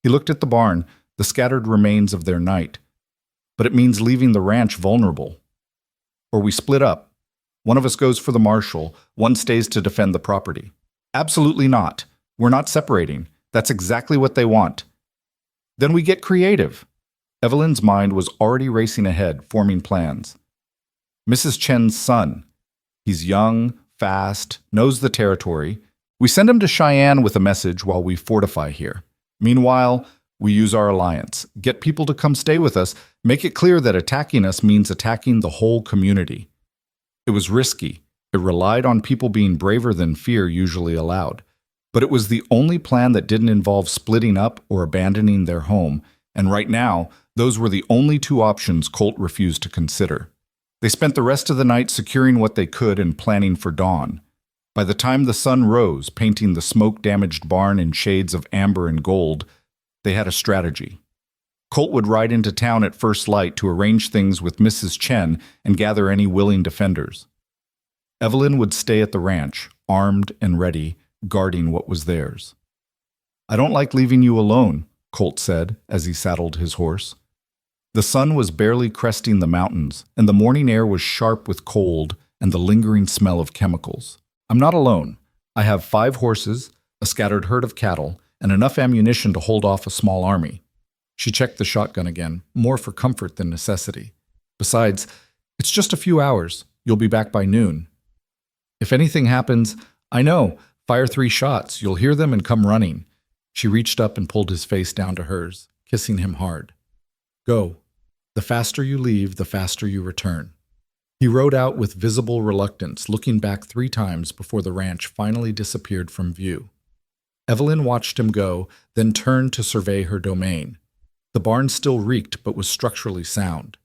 Speaker 1: He looked at the barn, the scattered remains of their night. But it means leaving the ranch vulnerable. Or we split up. One of us goes for the marshal, one stays to defend the property. Absolutely not. We're not separating. That's exactly what they want. Then we get creative. Evelyn's mind was already racing ahead, forming plans. Mrs. Chen's son. He's young, fast, knows the territory. We send him to Cheyenne with a message while we fortify here. Meanwhile, we use our alliance, get people to come stay with us, make it clear that attacking us means attacking the whole community. It was risky. It relied on people being braver than fear usually allowed. But it was the only plan that didn't involve splitting up or abandoning their home, and right now, those were the only two options Colt refused to consider. They spent the rest of the night securing what they could and planning for dawn. By the time the sun rose, painting the smoke-damaged barn in shades of amber and gold, they had a strategy. Colt would ride into town at first light to arrange things with Mrs. Chen and gather any willing defenders. Evelyn would stay at the ranch, armed and ready, guarding what was theirs. I don't like leaving you alone, Colt said as he saddled his horse. The sun was barely cresting the mountains, and the morning air was sharp with cold and the lingering smell of chemicals. I'm not alone. I have 5 horses, a scattered herd of cattle, and enough ammunition to hold off a small army. She checked the shotgun again, more for comfort than necessity. Besides, it's just a few hours. You'll be back by noon. If anything happens, I know. Fire 3 shots. You'll hear them and come running. She reached up and pulled his face down to hers, kissing him hard. Go. The faster you leave, the faster you return. He rode out with visible reluctance, looking back 3 times before the ranch finally disappeared from view. Evelyn watched him go, then turned to survey her domain. The barn still reeked but was structurally sound.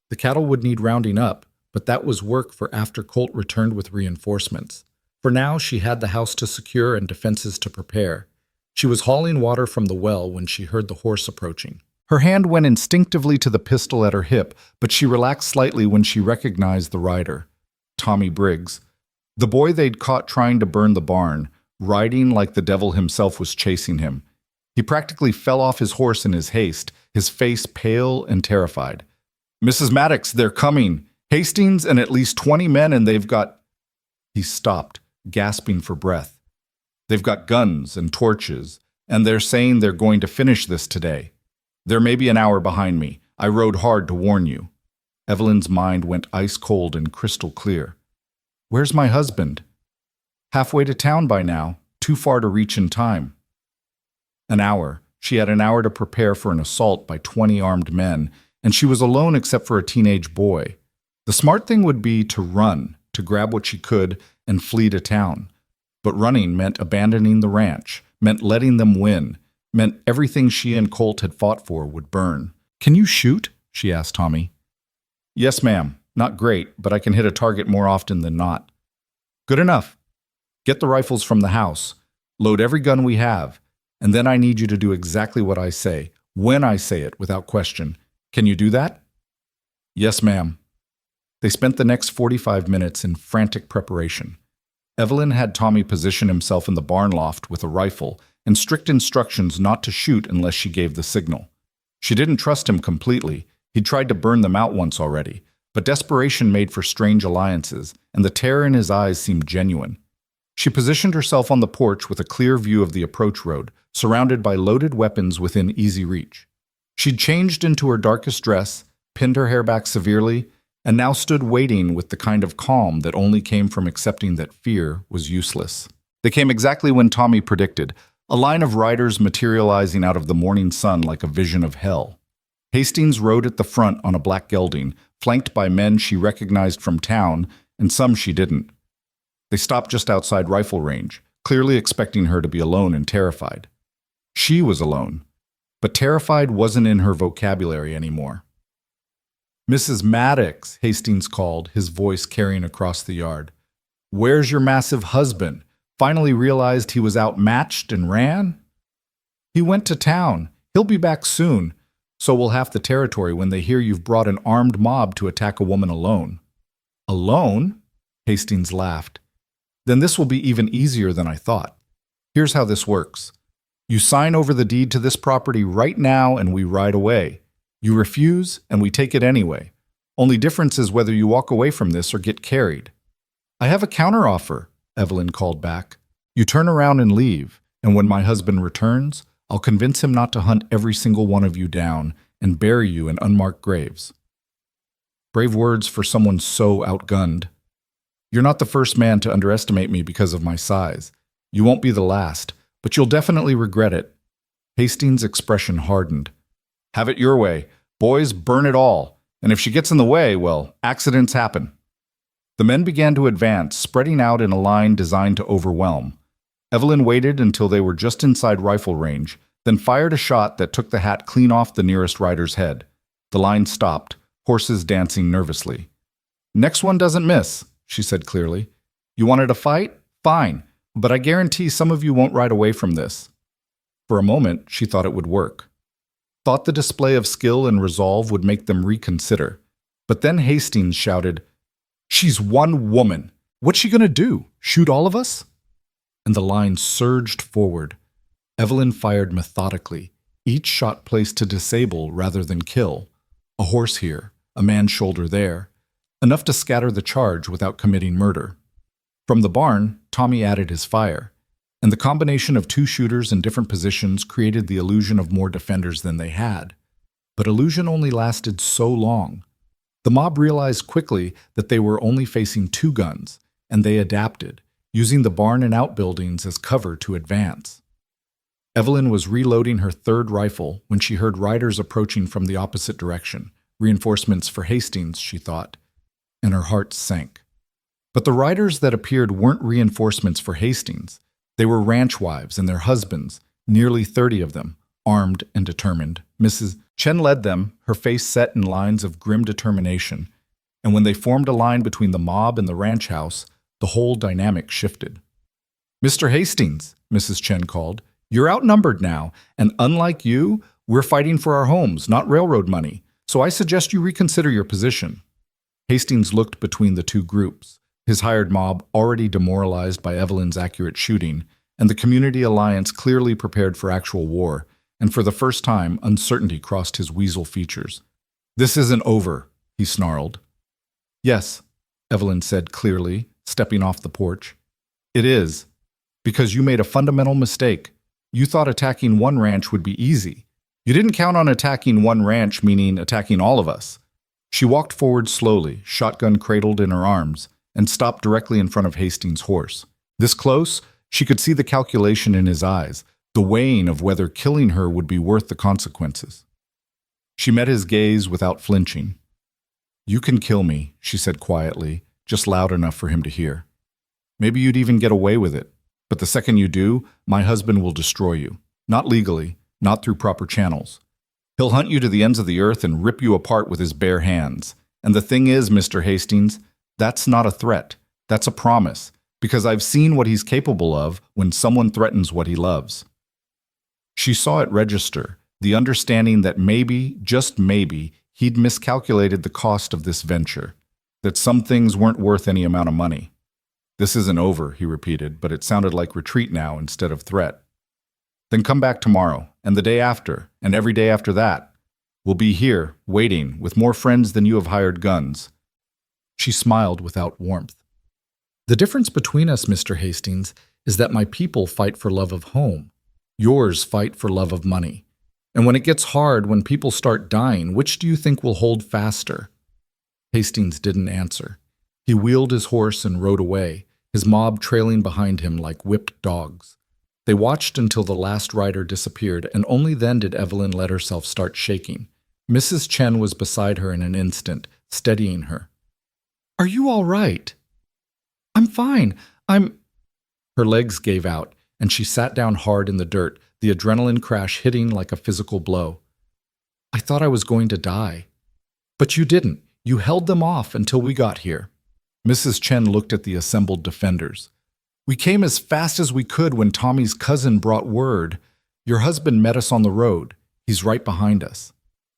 Speaker 1: The cattle would need rounding up, but that was work for after Colt returned with reinforcements. For now, she had the house to secure and defenses to prepare. She was hauling water from the well when she heard the horse approaching. Her hand went instinctively to the pistol at her hip, but she relaxed slightly when she recognized the rider, Tommy Briggs, the boy they'd caught trying to burn the barn, riding like the devil himself was chasing him. He practically fell off his horse in his haste, his face pale and terrified. Mrs. Maddox, they're coming. Hastings and at least 20 men, and they've got... He stopped, gasping for breath. They've got guns and torches, and they're saying they're going to finish this today. They're maybe an hour behind me. I rode hard to warn you. Evelyn's mind went ice cold and crystal clear. Where's my husband? Halfway to town by now, too far to reach in time. An hour. She had an hour to prepare for an assault by 20 armed men, and she was alone except for a teenage boy. The smart thing would be to run, to grab what she could, and flee to town. But running meant abandoning the ranch, meant letting them win, meant everything she and Colt had fought for would burn. Can you shoot? She asked Tommy. Yes, ma'am. Not great, but I can hit a target more often than not. Good enough. Get the rifles from the house. Load every gun we have. And then I need you to do exactly what I say, when I say it, without question. Can you do that? Yes, ma'am. They spent the next 45 minutes in frantic preparation. Evelyn had Tommy position himself in the barn loft with a rifle and strict instructions not to shoot unless she gave the signal. She didn't trust him completely. He'd tried to burn them out once already, but desperation made for strange alliances, and the terror in his eyes seemed genuine. She positioned herself on the porch with a clear view of the approach road, surrounded by loaded weapons within easy reach. She'd changed into her darkest dress, pinned her hair back severely, and now stood waiting with the kind of calm that only came from accepting that fear was useless. They came exactly when Tommy predicted, a line of riders materializing out of the morning sun like a vision of hell. Hastings rode at the front on a black gelding, flanked by men she recognized from town and some she didn't. They stopped just outside rifle range. clearly expecting her to be alone and terrified. She was alone, but terrified wasn't in her vocabulary anymore. "Mrs. Maddox," Hastings called, his voice carrying across the yard. "Where's your massive husband? Finally realized he was outmatched and ran?" "He went to town. He'll be back soon. So will half the territory when they hear you've brought an armed mob to attack a woman alone." "Alone?" Hastings laughed. "Then this will be even easier than I thought. Here's how this works. You sign over the deed to this property right now and we ride away. You refuse and we take it anyway. Only difference is whether you walk away from this or get carried." "I have a counteroffer," Evelyn called back. "You turn around and leave, and when my husband returns, I'll convince him not to hunt every single one of you down and bury you in unmarked graves." Brave words for someone so outgunned. "You're not the first man to underestimate me because of my size. You won't be the last, but you'll definitely regret it." Hastings' expression hardened. "Have it your way. Boys, burn it all. And if she gets in the way, well, accidents happen." The men began to advance, spreading out in a line designed to overwhelm. Evelyn waited until they were just inside rifle range, then fired a shot that took the hat clean off the nearest rider's head. The line stopped, horses dancing nervously. "Next one doesn't miss," she said clearly. "You wanted a fight? Fine, but I guarantee some of you won't ride away from this." For a moment, she thought it would work. Thought the display of skill and resolve would make them reconsider. But then Hastings shouted, "She's one woman. What's she gonna do? Shoot all of us?" And the line surged forward. Evelyn fired methodically, each shot placed to disable rather than kill. A horse here, a man's shoulder there, enough to scatter the charge without committing murder. From the barn, Tommy added his fire, and the combination of two shooters in different positions created the illusion of more defenders than they had. But illusion only lasted so long. The mob realized quickly that they were only facing two guns, and they adapted, using the barn and outbuildings as cover to advance. Evelyn was reloading her third rifle when she heard riders approaching from the opposite direction, reinforcements for Hastings, she thought, and her heart sank. But the riders that appeared weren't reinforcements for Hastings. They were ranch wives and their husbands, nearly 30 of them, armed and determined. Mrs. Chen led them, her face set in lines of grim determination, and when they formed a line between the mob and the ranch house, the whole dynamic shifted. "Mr. Hastings," Mrs. Chen called, "you're outnumbered now, and unlike you, we're fighting for our homes, not railroad money, so I suggest you reconsider your position." Hastings looked between the two groups, his hired mob already demoralized by Evelyn's accurate shooting, and the community alliance clearly prepared for actual war, and for the first time, uncertainty crossed his weasel features. "This isn't over," he snarled. "Yes," Evelyn said clearly, stepping off the porch. "It is, because you made a fundamental mistake. You thought attacking one ranch would be easy. You didn't count on attacking one ranch, meaning attacking all of us." She walked forward slowly, shotgun cradled in her arms, and stopped directly in front of Hastings' horse. This close, she could see the calculation in his eyes, the weighing of whether killing her would be worth the consequences. She met his gaze without flinching. "You can kill me," she said quietly, just loud enough for him to hear. "Maybe you'd even get away with it, but the second you do, my husband will destroy you. Not legally, not through proper channels. He'll hunt you to the ends of the earth and rip you apart with his bare hands. And the thing is, Mr. Hastings, that's not a threat. That's a promise, because I've seen what he's capable of when someone threatens what he loves." She saw it register, the understanding that maybe, just maybe, he'd miscalculated the cost of this venture, that some things weren't worth any amount of money. "This isn't over," he repeated, but it sounded like retreat now instead of threat. "Then come back tomorrow, and the day after, and every day after that. We'll be here, waiting, with more friends than you have hired guns." She smiled without warmth. "The difference between us, Mr. Hastings, is that my people fight for love of home. Yours fight for love of money. And when it gets hard, when people start dying, which do you think will hold faster?" Hastings didn't answer. He wheeled his horse and rode away, his mob trailing behind him like whipped dogs. They watched until the last rider disappeared, and only then did Evelyn let herself start shaking. Mrs. Chen was beside her in an instant, steadying her. "Are you all right?" "I'm fine. Her legs gave out, and she sat down hard in the dirt, the adrenaline crash hitting like a physical blow. I thought I was going to die. But you didn't. You held them off until we got here. Mrs. Chen looked at the assembled defenders. We came as fast as we could when Tommy's cousin brought word. Your husband met us on the road. He's right behind us.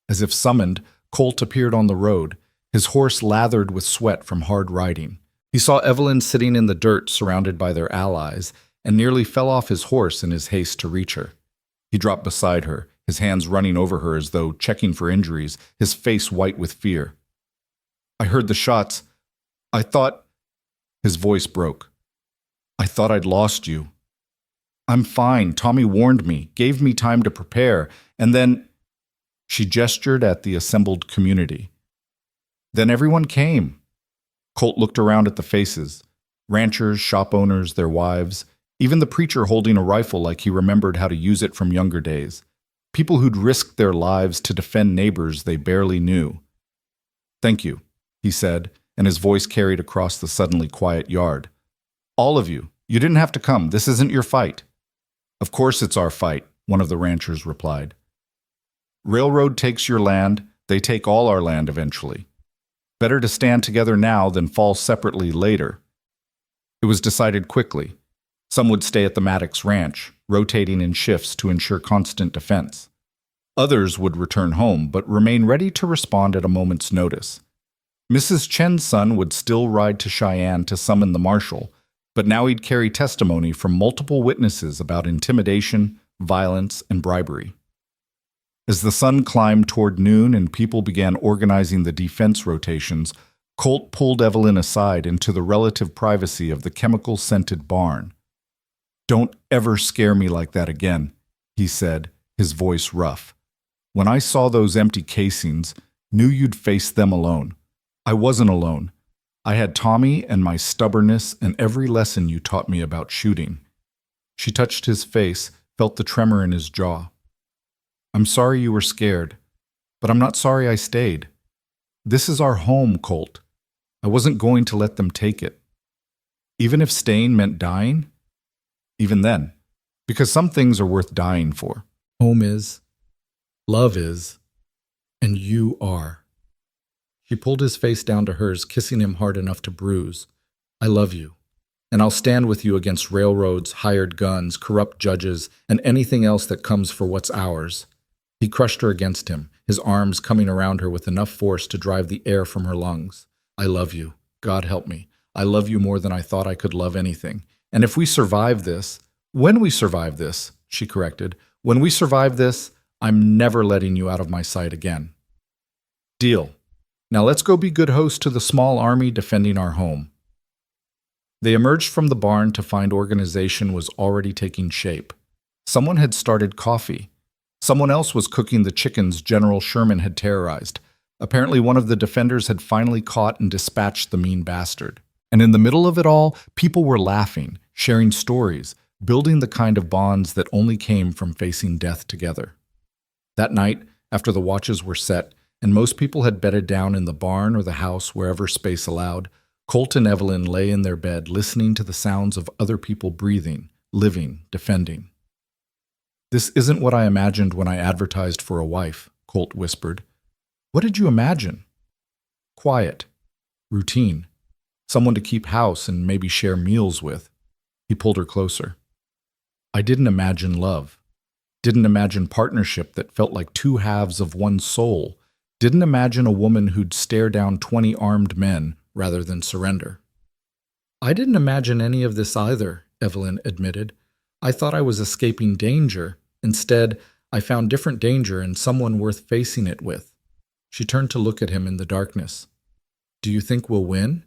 Speaker 1: As if summoned, Colt appeared on the road, his horse lathered with sweat from hard riding. He saw Evelyn sitting in the dirt surrounded by their allies and nearly fell off his horse in his haste to reach her. He dropped beside her, his hands running over her as though checking for injuries, his face white with fear. I heard the shots. I thought... His voice broke. I thought I'd lost you. I'm fine. Tommy warned me, gave me time to prepare, and then... She gestured at the assembled community. Then everyone came. Colt looked around at the faces. Ranchers, shop owners, their wives, even the preacher holding a rifle like he remembered how to use it from younger days. People who'd risked their lives to defend neighbors they barely knew. Thank you, he said, and his voice carried across the suddenly quiet yard. All of you. You didn't have to come. This isn't your fight. Of course it's our fight, one of the ranchers replied. Railroad takes your land, they take all our land eventually. Better to stand together now than fall separately later. It was decided quickly. Some would stay at the Maddox Ranch, rotating in shifts to ensure constant defense. Others would return home, but remain ready to respond at a moment's notice. Mrs. Chen's son would still ride to Cheyenne to summon the marshal, but now he'd carry testimony from multiple witnesses about intimidation, violence, and bribery. As the sun climbed toward noon and people began organizing the defense rotations, Colt pulled Evelyn aside into the relative privacy of the chemical-scented barn. Don't ever scare me like that again, he said, his voice rough. When I saw those empty casings, knew you'd face them alone. I wasn't alone. I had Tommy and my stubbornness and every lesson you taught me about shooting. She touched his face, felt the tremor in his jaw. I'm sorry you were scared, but I'm not sorry I stayed. This is our home, Colt. I wasn't going to let them take it. Even if staying meant dying? Even then, because some things are worth dying for. Home is, love is, and you are. She pulled his face down to hers, kissing him hard enough to bruise. I love you, and I'll stand with you against railroads, hired guns, corrupt judges, and anything else that comes for what's ours. He crushed her against him, his arms coming around her with enough force to drive the air from her lungs. I love you. God help me. I love you more than I thought I could love anything. And if we survive this, when we survive this, she corrected, when we survive this, I'm never letting you out of my sight again. Deal. Now let's go be good hosts to the small army defending our home. They emerged from the barn to find organization was already taking shape. Someone had started coffee. Someone else was cooking the chickens General Sherman had terrorized. Apparently one of the defenders had finally caught and dispatched the mean bastard. And in the middle of it all, people were laughing, sharing stories, building the kind of bonds that only came from facing death together. That night, after the watches were set, and most people had bedded down in the barn or the house wherever space allowed, Colt and Evelyn lay in their bed listening to the sounds of other people breathing, living, defending. This isn't what I imagined when I advertised for a wife, Colt whispered. What did you imagine? Quiet. Routine. Someone to keep house and maybe share meals with. He pulled her closer. I didn't imagine love. Didn't imagine partnership that felt like two halves of one soul. Didn't imagine a woman who'd stare down 20 armed men rather than surrender. I didn't imagine any of this either, Evelyn admitted. I thought I was escaping danger. Instead, I found different danger and someone worth facing it with. She turned to look at him in the darkness. Do you think we'll win?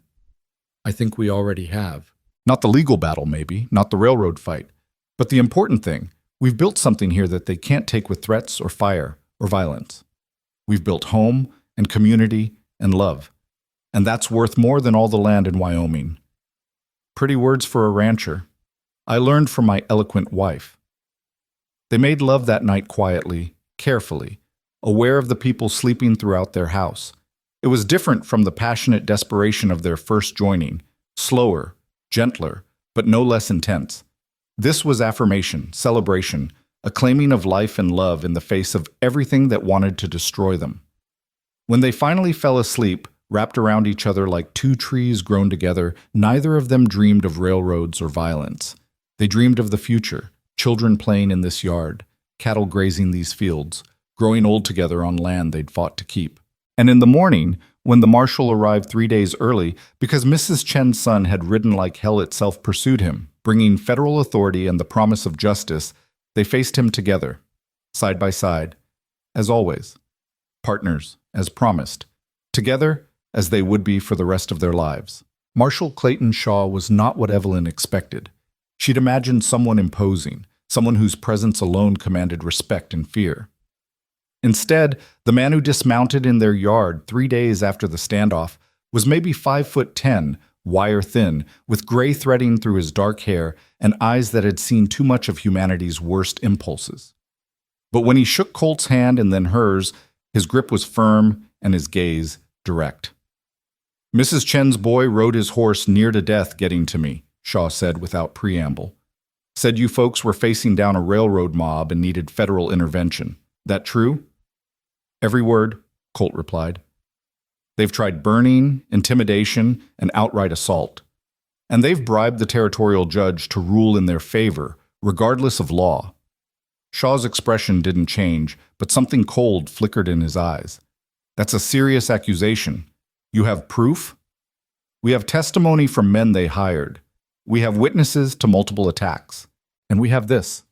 Speaker 1: I think we already have. Not the legal battle, maybe, not the railroad fight. But the important thing, we've built something here that they can't take with threats or fire or violence. We've built home and community and love. And that's worth more than all the land in Wyoming. Pretty words for a rancher. I learned from my eloquent wife. They made love that night quietly, carefully, aware of the people sleeping throughout their house. It was different from the passionate desperation of their first joining, slower, gentler, but no less intense. This was affirmation, celebration, a claiming of life and love in the face of everything that wanted to destroy them. When they finally fell asleep, wrapped around each other like two trees grown together, neither of them dreamed of railroads or violence. They dreamed of the future, children playing in this yard, cattle grazing these fields, growing old together on land they'd fought to keep. And in the morning, when the marshal arrived 3 days early, because Mrs. Chen's son had ridden like hell itself pursued him, bringing federal authority and the promise of justice, they faced him together, side by side, as always. Partners, as promised. Together, as they would be for the rest of their lives. Marshal Clayton Shaw was not what Evelyn expected. She'd imagined someone imposing, someone whose presence alone commanded respect and fear. Instead, the man who dismounted in their yard 3 days after the standoff was maybe 5'10", wire-thin, with gray threading through his dark hair and eyes that had seen too much of humanity's worst impulses. But when he shook Colt's hand and then hers, his grip was firm and his gaze direct. "Mrs. Chen's boy rode his horse near to death getting to me," Shaw said without preamble. "Said you folks were facing down a railroad mob and needed federal intervention. That true?" "Every word," Colt replied. "They've tried burning, intimidation, and outright assault. And they've bribed the territorial judge to rule in their favor, regardless of law." Shaw's expression didn't change, but something cold flickered in his eyes. "That's a serious accusation. You have proof?" "We have testimony from men they hired. We have witnesses to multiple attacks. And we have this."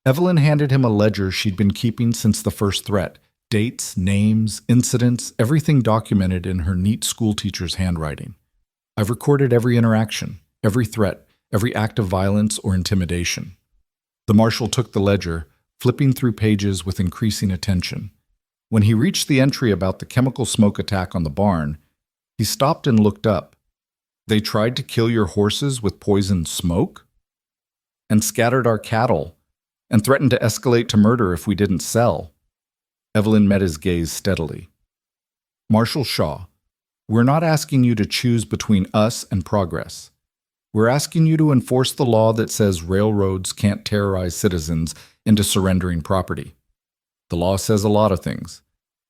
Speaker 1: Evelyn handed him a ledger she'd been keeping since the first threat. Dates, names, incidents, everything documented in her neat schoolteacher's handwriting. "I've recorded every interaction, every threat, every act of violence or intimidation." The marshal took the ledger, flipping through pages with increasing attention. When he reached the entry about the chemical smoke attack on the barn, he stopped and looked up. "They tried to kill your horses with poisoned smoke? And scattered our cattle, and threatened to escalate to murder if we didn't sell." Evelyn met his gaze steadily. "Marshal Shaw, we're not asking you to choose between us and progress. We're asking you to enforce the law that says railroads can't terrorize citizens into surrendering property. The law says a lot of things.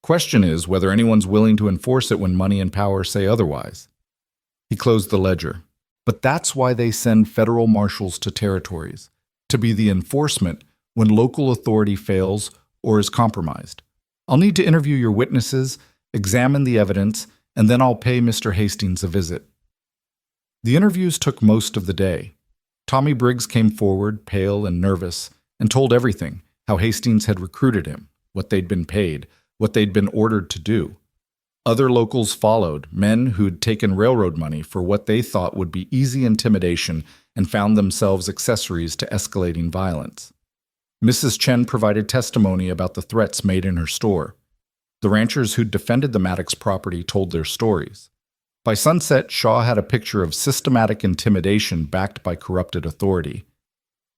Speaker 1: Question is whether anyone's willing to enforce it when money and power say otherwise." He closed the ledger. "But that's why they send federal marshals to territories, to be the enforcement when local authority fails or is compromised. I'll need to interview your witnesses, examine the evidence, and then I'll pay Mr. Hastings a visit." The interviews took most of the day. Tommy Briggs came forward, pale and nervous, and told everything, how Hastings had recruited him, what they'd been paid, what they'd been ordered to do. Other locals followed, men who'd taken railroad money for what they thought would be easy intimidation and found themselves accessories to escalating violence. Mrs. Chen provided testimony about the threats made in her store. The ranchers who'd defended the Maddox property told their stories. By sunset, Shaw had a picture of systematic intimidation backed by corrupted authority.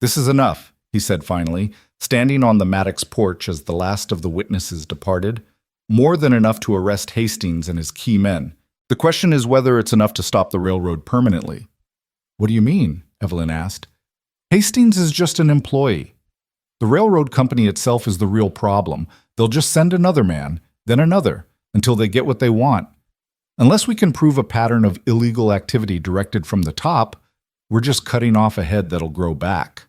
Speaker 1: "This is enough," he said finally, standing on the Maddox porch as the last of the witnesses departed. "More than enough to arrest Hastings and his key men. The question is whether it's enough to stop the railroad permanently." "What do you mean?" Evelyn asked. "Hastings is just an employee. The railroad company itself is the real problem. They'll just send another man, then another, until they get what they want. Unless we can prove a pattern of illegal activity directed from the top, we're just cutting off a head that'll grow back."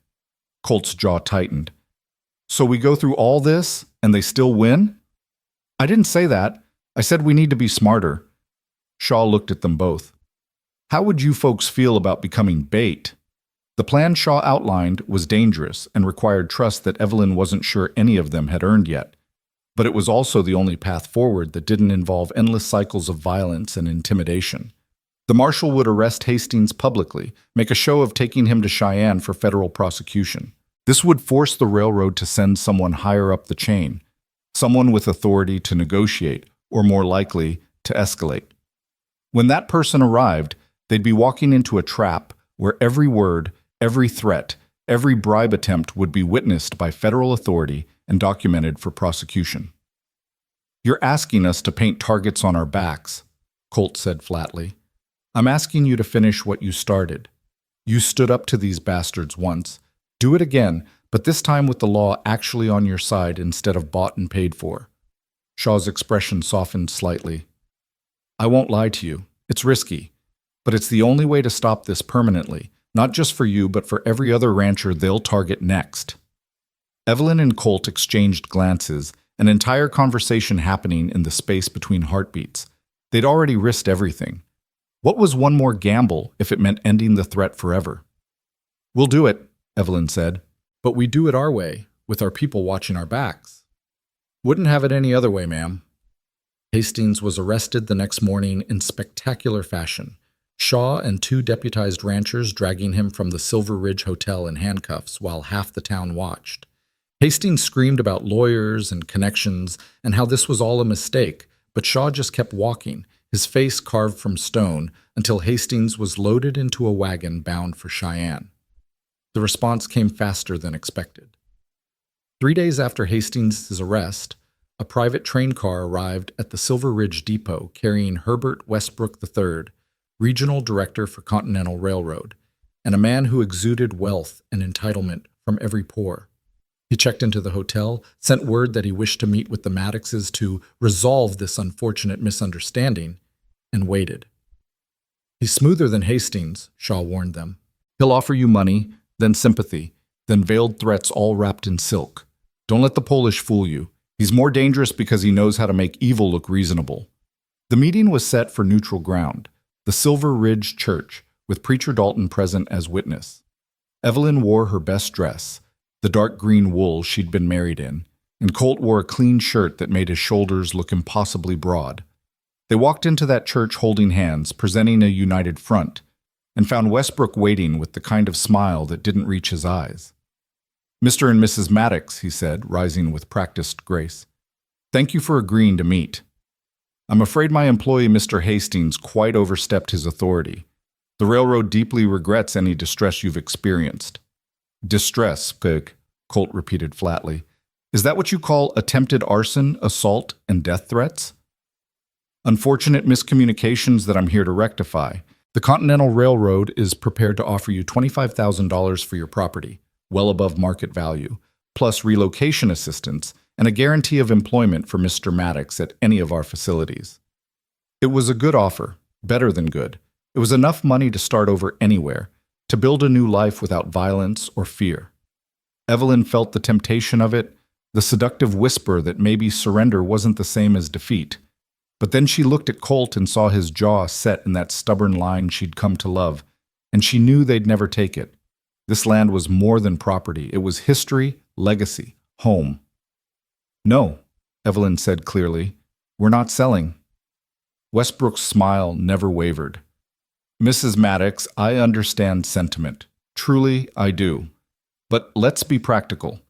Speaker 1: Colt's jaw tightened. "So we go through all this, and they still win?" "I didn't say that. I said we need to be smarter." Shaw looked at them both. "How would you folks feel about becoming bait?" The plan Shaw outlined was dangerous and required trust that Evelyn wasn't sure any of them had earned yet. But it was also the only path forward that didn't involve endless cycles of violence and intimidation. The marshal would arrest Hastings publicly, make a show of taking him to Cheyenne for federal prosecution. This would force the railroad to send someone higher up the chain, someone with authority to negotiate, or more likely, to escalate. When that person arrived, they'd be walking into a trap where every word, every threat, every bribe attempt would be witnessed by federal authority and documented for prosecution. "You're asking us to paint targets on our backs," Colt said flatly. "I'm asking you to finish what you started. You stood up to these bastards once. Do it again, but this time with the law actually on your side instead of bought and paid for. Shaw's expression softened slightly. I won't lie to you. It's risky, but it's the only way to stop this permanently, not just for you, but for every other rancher they'll target next. Evelyn and Colt exchanged glances, an entire conversation happening in the space between heartbeats. They'd already risked everything. What was one more gamble if it meant ending the threat forever? We'll do it, Evelyn said, but we do it our way, with our people watching our backs. Wouldn't have it any other way, ma'am. Hastings was arrested the next morning in spectacular fashion, Shaw and two deputized ranchers dragging him from the Silver Ridge Hotel in handcuffs while half the town watched. Hastings screamed about lawyers and connections and how this was all a mistake, but Shaw just kept walking, his face carved from stone, until Hastings was loaded into a wagon bound for Cheyenne. The response came faster than expected. 3 days after Hastings' arrest, a private train car arrived at the Silver Ridge Depot carrying Herbert Westbrook III, Regional Director for Continental Railroad, and a man who exuded wealth and entitlement from every pore. He checked into the hotel, sent word that he wished to meet with the Maddoxes to resolve this unfortunate misunderstanding, and waited. He's smoother than Hastings, Shaw warned them. He'll offer you money, then sympathy, then veiled threats all wrapped in silk. Don't let the Polish fool you. He's more dangerous because he knows how to make evil look reasonable. The meeting was set for neutral ground, the Silver Ridge Church, with Preacher Dalton present as witness. Evelyn wore her best dress, the dark green wool she'd been married in, and Colt wore a clean shirt that made his shoulders look impossibly broad. They walked into that church holding hands, presenting a united front, and found Westbrook waiting with the kind of smile that didn't reach his eyes. Mr. and Mrs. Maddox, he said, rising with practiced grace. Thank you for agreeing to meet. I'm afraid my employee, Mr. Hastings, quite overstepped his authority. The railroad deeply regrets any distress you've experienced. Distress, Colt repeated flatly. Is that what you call attempted arson, assault, and death threats? Unfortunate miscommunications that I'm here to rectify. The Continental Railroad is prepared to offer you $25,000 for your property, well above market value, plus relocation assistance and a guarantee of employment for Mr. Maddox at any of our facilities. It was a good offer, better than good. It was enough money to start over anywhere, to build a new life without violence or fear. Evelyn felt the temptation of it, the seductive whisper that maybe surrender wasn't the same as defeat. But then she looked at Colt and saw his jaw set in that stubborn line she'd come to love, and she knew they'd never take it. This land was more than property. It was history, legacy, home. No, Evelyn said clearly. We're not selling. Westbrook's smile never wavered. Mrs. Maddox, I understand sentiment. Truly, I do. But let's be practical.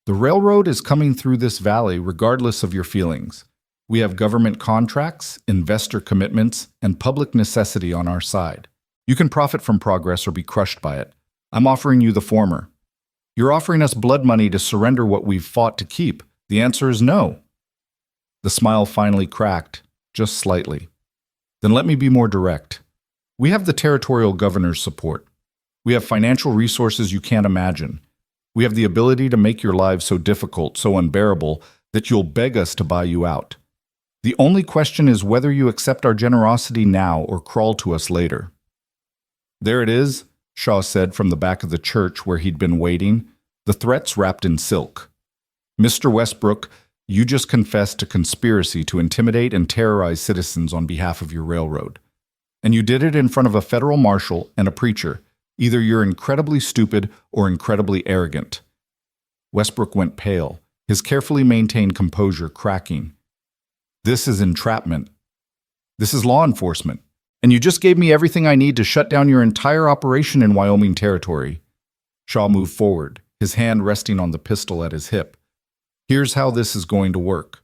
Speaker 1: The railroad is coming through this valley regardless of your feelings. We have government contracts, investor commitments, and public necessity on our side. You can profit from progress or be crushed by it. I'm offering you the former. You're offering us blood money to surrender what we've fought to keep. The answer is no. The smile finally cracked, just slightly. Then let me be more direct. We have the territorial governor's support. We have financial resources you can't imagine. We have the ability to make your lives so difficult, so unbearable, that you'll beg us to buy you out. The only question is whether you accept our generosity now or crawl to us later. There it is, Shaw said from the back of the church where he'd been waiting, the threats wrapped in silk. Mr. Westbrook, you just confessed to conspiracy to intimidate and terrorize citizens on behalf of your railroad. And you did it in front of a federal marshal and a preacher. Either you're incredibly stupid or incredibly arrogant. Westbrook went pale, his carefully maintained composure cracking. This is entrapment. This is law enforcement. And you just gave me everything I need to shut down your entire operation in Wyoming territory. Shaw moved forward, his hand resting on the pistol at his hip. Here's how this is going to work.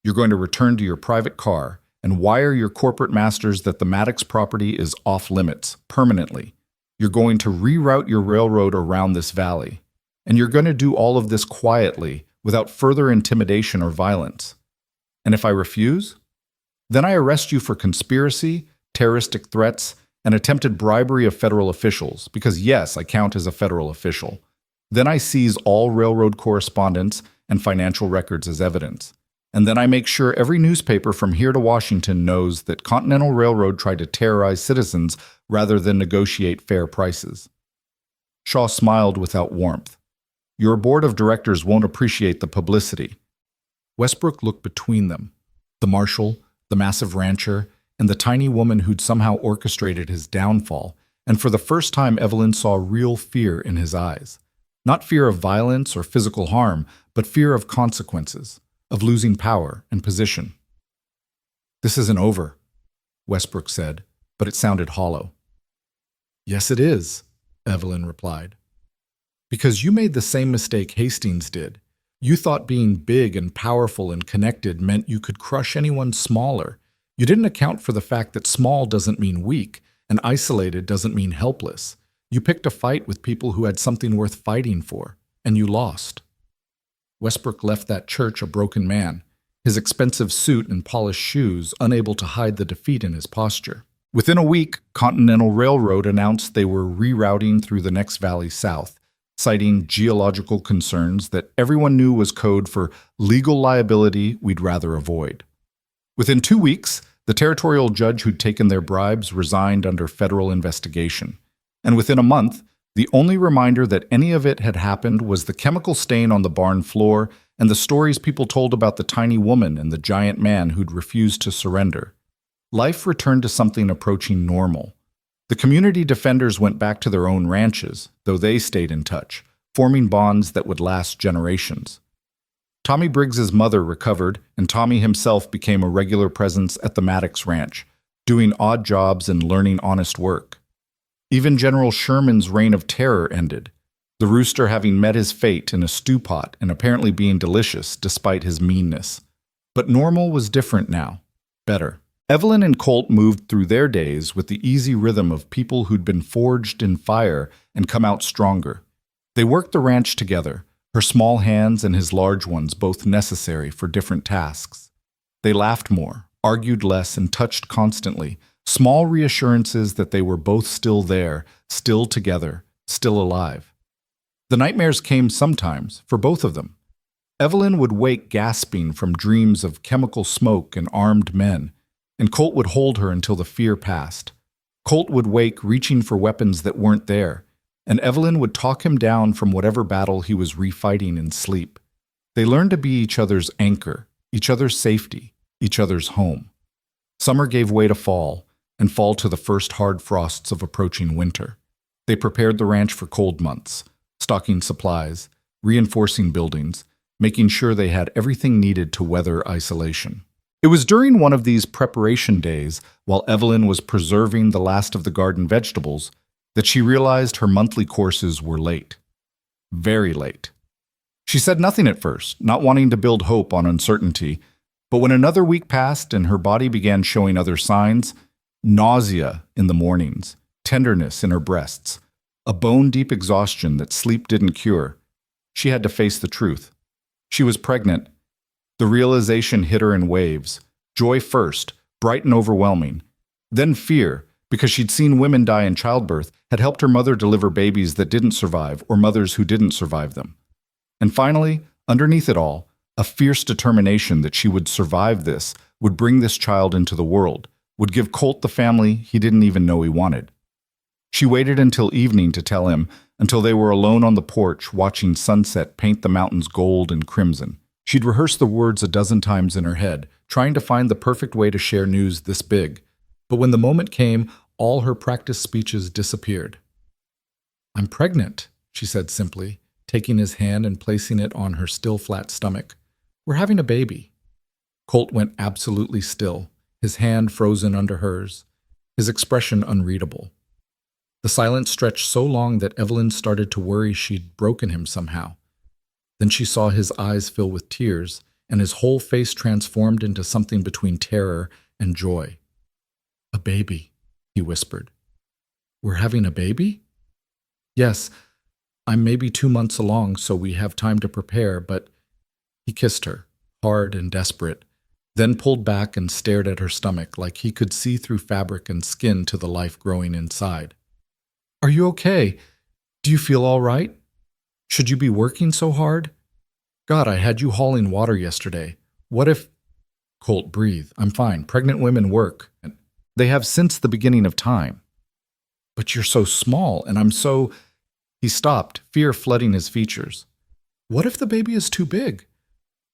Speaker 1: You're going to return to your private car and wire your corporate masters that the Maddox property is off limits, permanently. You're going to reroute your railroad around this valley. And you're going to do all of this quietly, without further intimidation or violence. And if I refuse, then I arrest you for conspiracy, terroristic threats, and attempted bribery of federal officials, because yes, I count as a federal official. Then I seize all railroad correspondence and financial records as evidence. And then I make sure every newspaper from here to Washington knows that Continental Railroad tried to terrorize citizens rather than negotiate fair prices. Shaw smiled without warmth. Your board of directors won't appreciate the publicity. Westbrook looked between them, the marshal, the massive rancher, and the tiny woman who'd somehow orchestrated his downfall, and for the first time Evelyn saw real fear in his eyes. Not fear of violence or physical harm, but fear of consequences, of losing power and position. This isn't over, Westbrook said, but it sounded hollow. Yes, it is, Evelyn replied. Because you made the same mistake Hastings did. You thought being big and powerful and connected meant you could crush anyone smaller. You didn't account for the fact that small doesn't mean weak, and isolated doesn't mean helpless. You picked a fight with people who had something worth fighting for, and you lost. Westbrook left that church a broken man, his expensive suit and polished shoes unable to hide the defeat in his posture. Within a week, Continental Railroad announced they were rerouting through the next valley south, citing geological concerns that everyone knew was code for legal liability we'd rather avoid. Within 2 weeks, the territorial judge who'd taken their bribes resigned under federal investigation. And within a month, the only reminder that any of it had happened was the chemical stain on the barn floor and the stories people told about the tiny woman and the giant man who'd refused to surrender. Life returned to something approaching normal. The community defenders went back to their own ranches, though they stayed in touch, forming bonds that would last generations. Tommy Briggs's mother recovered, and Tommy himself became a regular presence at the Maddox Ranch, doing odd jobs and learning honest work. Even General Sherman's reign of terror ended, the rooster having met his fate in a stew pot and apparently being delicious despite his meanness. But normal was different now, better. Evelyn and Colt moved through their days with the easy rhythm of people who'd been forged in fire and come out stronger. They worked the ranch together, her small hands and his large ones both necessary for different tasks. They laughed more, argued less, and touched constantly, small reassurances that they were both still there, still together, still alive. The nightmares came sometimes, for both of them. Evelyn would wake gasping from dreams of chemical smoke and armed men, and Colt would hold her until the fear passed. Colt would wake reaching for weapons that weren't there, and Evelyn would talk him down from whatever battle he was refighting in sleep. They learned to be each other's anchor, each other's safety, each other's home. Summer gave way to fall, and fall to the first hard frosts of approaching winter. They prepared the ranch for cold months, stocking supplies, reinforcing buildings, making sure they had everything needed to weather isolation. It was during one of these preparation days, while Evelyn was preserving the last of the garden vegetables, that she realized her monthly courses were late. Very late. She said nothing at first, not wanting to build hope on uncertainty, but when another week passed and her body began showing other signs, nausea in the mornings, tenderness in her breasts, a bone-deep exhaustion that sleep didn't cure, she had to face the truth. She was pregnant. The realization hit her in waves. Joy first, bright and overwhelming. Then fear, because she'd seen women die in childbirth, had helped her mother deliver babies that didn't survive or mothers who didn't survive them. And finally, underneath it all, a fierce determination that she would survive this, would bring this child into the world, would give Colt the family he didn't even know he wanted. She waited until evening to tell him, until they were alone on the porch watching sunset paint the mountains gold and crimson. She'd rehearsed the words a dozen times in her head, trying to find the perfect way to share news this big. But when the moment came, all her practiced speeches disappeared. "I'm pregnant," she said simply, taking his hand and placing it on her still flat stomach. "We're having a baby." Colt went absolutely still, his hand frozen under hers, his expression unreadable. The silence stretched so long that Evelyn started to worry she'd broken him somehow. Then she saw his eyes fill with tears, and his whole face transformed into something between terror and joy. "A baby," he whispered. "We're having a baby?" "Yes, I'm maybe 2 months along, so we have time to prepare, but..." He kissed her, hard and desperate, then pulled back and stared at her stomach like he could see through fabric and skin to the life growing inside. Are you okay? Do you feel all right? Should you be working so hard? God, I had you hauling water yesterday. What if... Colt, breathe. I'm fine. Pregnant women work. They have since the beginning of time. But you're so small, and I'm so... He stopped, fear flooding his features. What if the baby is too big?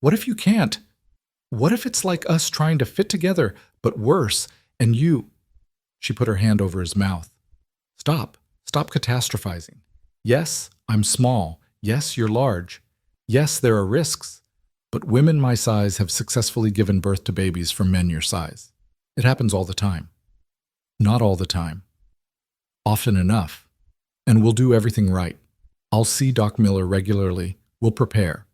Speaker 1: What if you can't? What if it's like us trying to fit together, but worse, and you... She put her hand over his mouth. Stop. Stop catastrophizing. Yes, I'm small. Yes, you're large. Yes, there are risks. But women my size have successfully given birth to babies from men your size. It happens all the time. Not all the time. Often enough. And we'll do everything right. I'll see Doc Miller regularly. We'll prepare.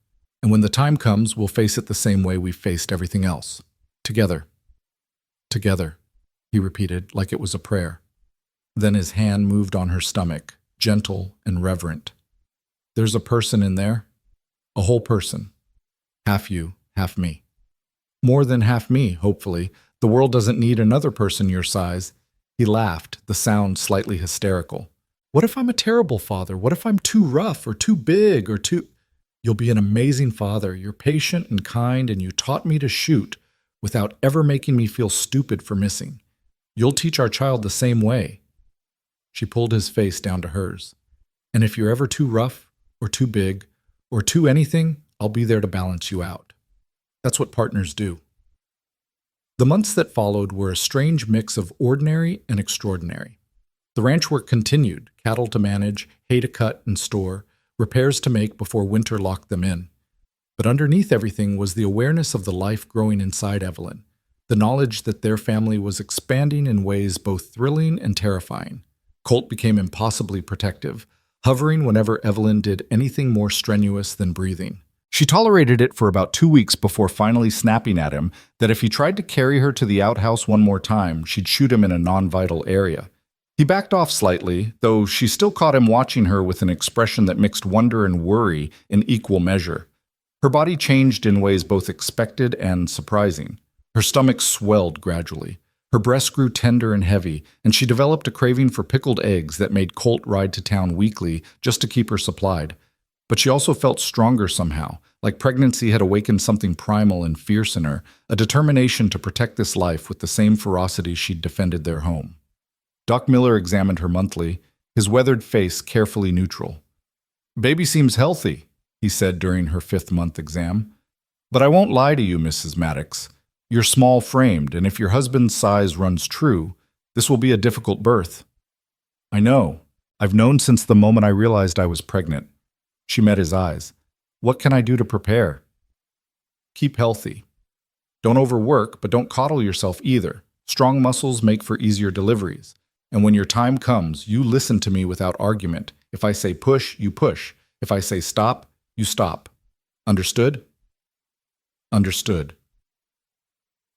Speaker 1: And when the time comes, we'll face it the same way we've faced everything else. Together. Together, he repeated like it was a prayer. Then his hand moved on her stomach, gentle and reverent. There's a person in there. A whole person. Half you, half me. More than half me, hopefully. The world doesn't need another person your size. He laughed, the sound slightly hysterical. What if I'm a terrible father? What if I'm too rough or too big or too... You'll be an amazing father. You're patient and kind, and you taught me to shoot without ever making me feel stupid for missing. You'll teach our child the same way. She pulled his face down to hers. And if you're ever too rough or too big or too anything, I'll be there to balance you out. That's what partners do. The months that followed were a strange mix of ordinary and extraordinary. The ranch work continued, cattle to manage, hay to cut and store, repairs to make before winter locked them in. But underneath everything was the awareness of the life growing inside Evelyn, the knowledge that their family was expanding in ways both thrilling and terrifying. Colt became impossibly protective, hovering whenever Evelyn did anything more strenuous than breathing. She tolerated it for about 2 weeks before finally snapping at him that if he tried to carry her to the outhouse one more time, she'd shoot him in a non-vital area. He backed off slightly, though she still caught him watching her with an expression that mixed wonder and worry in equal measure. Her body changed in ways both expected and surprising. Her stomach swelled gradually. Her breasts grew tender and heavy, and she developed a craving for pickled eggs that made Colt ride to town weekly just to keep her supplied. But she also felt stronger somehow, like pregnancy had awakened something primal and fierce in her, a determination to protect this life with the same ferocity she'd defended their home. Doc Miller examined her monthly, his weathered face carefully neutral. "Baby seems healthy," he said during her 5th-month exam. "But I won't lie to you, Mrs. Maddox. You're small-framed, and if your husband's size runs true, this will be a difficult birth." "I know. I've known since the moment I realized I was pregnant." She met his eyes. "What can I do to prepare?" "Keep healthy. Don't overwork, but don't coddle yourself either. Strong muscles make for easier deliveries. And when your time comes, you listen to me without argument. If I say push, you push. If I say stop, you stop. Understood?" Understood.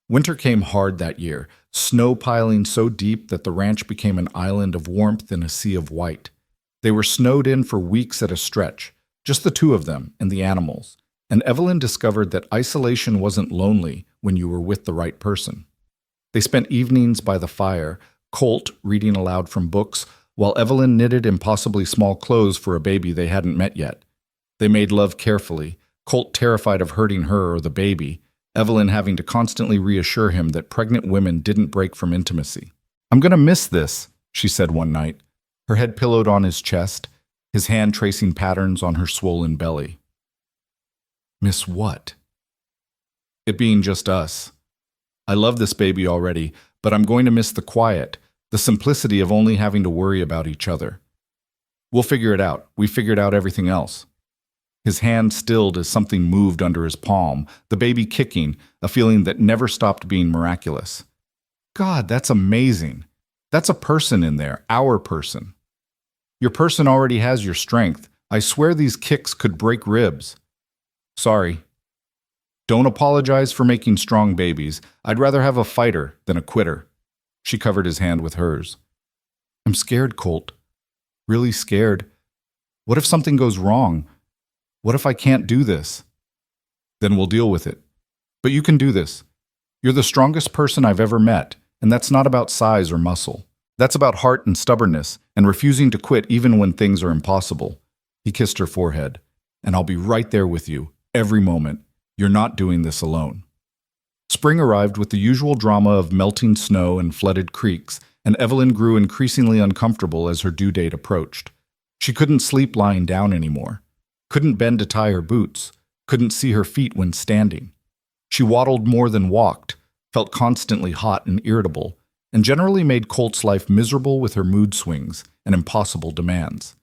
Speaker 1: Winter came hard that year, snow piling so deep that the ranch became an island of warmth in a sea of white. They were snowed in for weeks at a stretch, just the two of them and the animals, and Evelyn discovered that isolation wasn't lonely when you were with the right person. They spent evenings by the fire, Colt reading aloud from books, while Evelyn knitted impossibly small clothes for a baby they hadn't met yet. They made love carefully, Colt terrified of hurting her or the baby, Evelyn having to constantly reassure him that pregnant women didn't break from intimacy. "I'm going to miss this," she said one night, her head pillowed on his chest, his hand tracing patterns on her swollen belly. "Miss what?" "It being just us. I love this baby already, but I'm going to miss the quiet, the simplicity of only having to worry about each other. We'll figure it out. We figured out everything else." His hand stilled as something moved under his palm, the baby kicking, a feeling that never stopped being miraculous. "God, that's amazing. That's a person in there, our person. Your person already has your strength. I swear these kicks could break ribs." "Sorry. Don't apologize for making strong babies. I'd rather have a fighter than a quitter." She covered his hand with hers. "I'm scared, Colt. Really scared. What if something goes wrong? What if I can't do this?" "Then we'll deal with it. But you can do this. You're the strongest person I've ever met, and that's not about size or muscle. That's about heart and stubbornness, and refusing to quit even when things are impossible. He kissed her forehead. And I'll be right there with you, every moment. You're not doing this alone. Spring arrived with the usual drama of melting snow and flooded creeks, and Evelyn grew increasingly uncomfortable as her due date approached. She couldn't sleep lying down anymore, couldn't bend to tie her boots, couldn't see her feet when standing. She waddled more than walked, felt constantly hot and irritable, and generally made Colt's life miserable with her mood swings and impossible demands.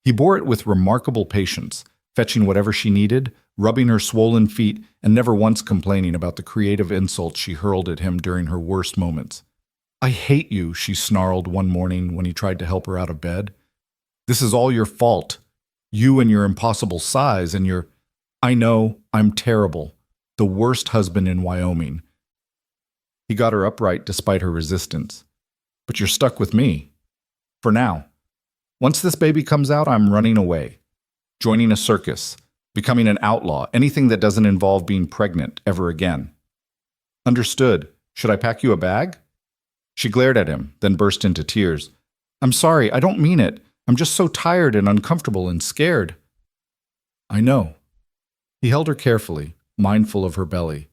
Speaker 1: He bore it with remarkable patience, fetching whatever she needed, rubbing her swollen feet, and never once complaining about the creative insults she hurled at him during her worst moments. "I hate you," she snarled one morning when he tried to help her out of bed. "This is all your fault. You and your impossible size and your... I know, I'm terrible. The worst husband in Wyoming." He got her upright despite her resistance. "But you're stuck with me. For now. Once this baby comes out, I'm running away. Joining a circus. Becoming an outlaw. Anything that doesn't involve being pregnant ever again." "Understood. Should I pack you a bag?" She glared at him, then burst into tears. "I'm sorry, I don't mean it. I'm just so tired and uncomfortable and scared." "I know." He held her carefully, mindful of her belly.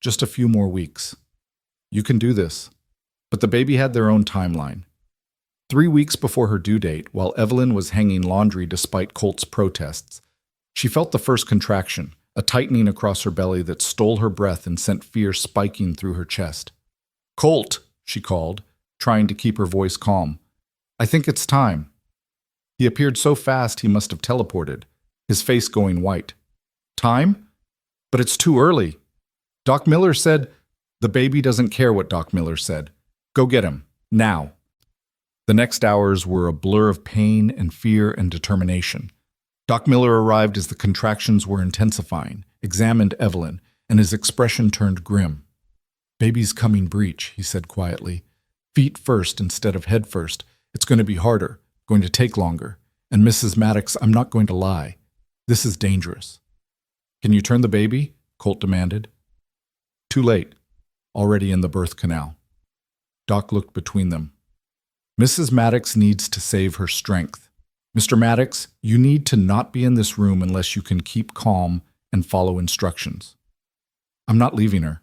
Speaker 1: "Just a few more weeks. You can do this." But the baby had their own timeline. 3 weeks before her due date, while Evelyn was hanging laundry despite Colt's protests, she felt the first contraction, a tightening across her belly that stole her breath and sent fear spiking through her chest. "Colt," she called, trying to keep her voice calm. "I think it's time." He appeared so fast he must have teleported, his face going white. "Time? But it's too early. Doc Miller said..." "The baby doesn't care what Doc Miller said. Go get him. Now." The next hours were a blur of pain and fear and determination. Doc Miller arrived as the contractions were intensifying, examined Evelyn, and his expression turned grim. "Baby's coming breech," he said quietly. "Feet first instead of head first. It's going to be harder, going to take longer. And Mrs. Maddox, I'm not going to lie. This is dangerous." "Can you turn the baby?" Colt demanded. Too late. Already in the birth canal. Doc looked between them. "Mrs. Maddox needs to save her strength. Mr. Maddox, you need to not be in this room unless you can keep calm and follow instructions." "I'm not leaving her."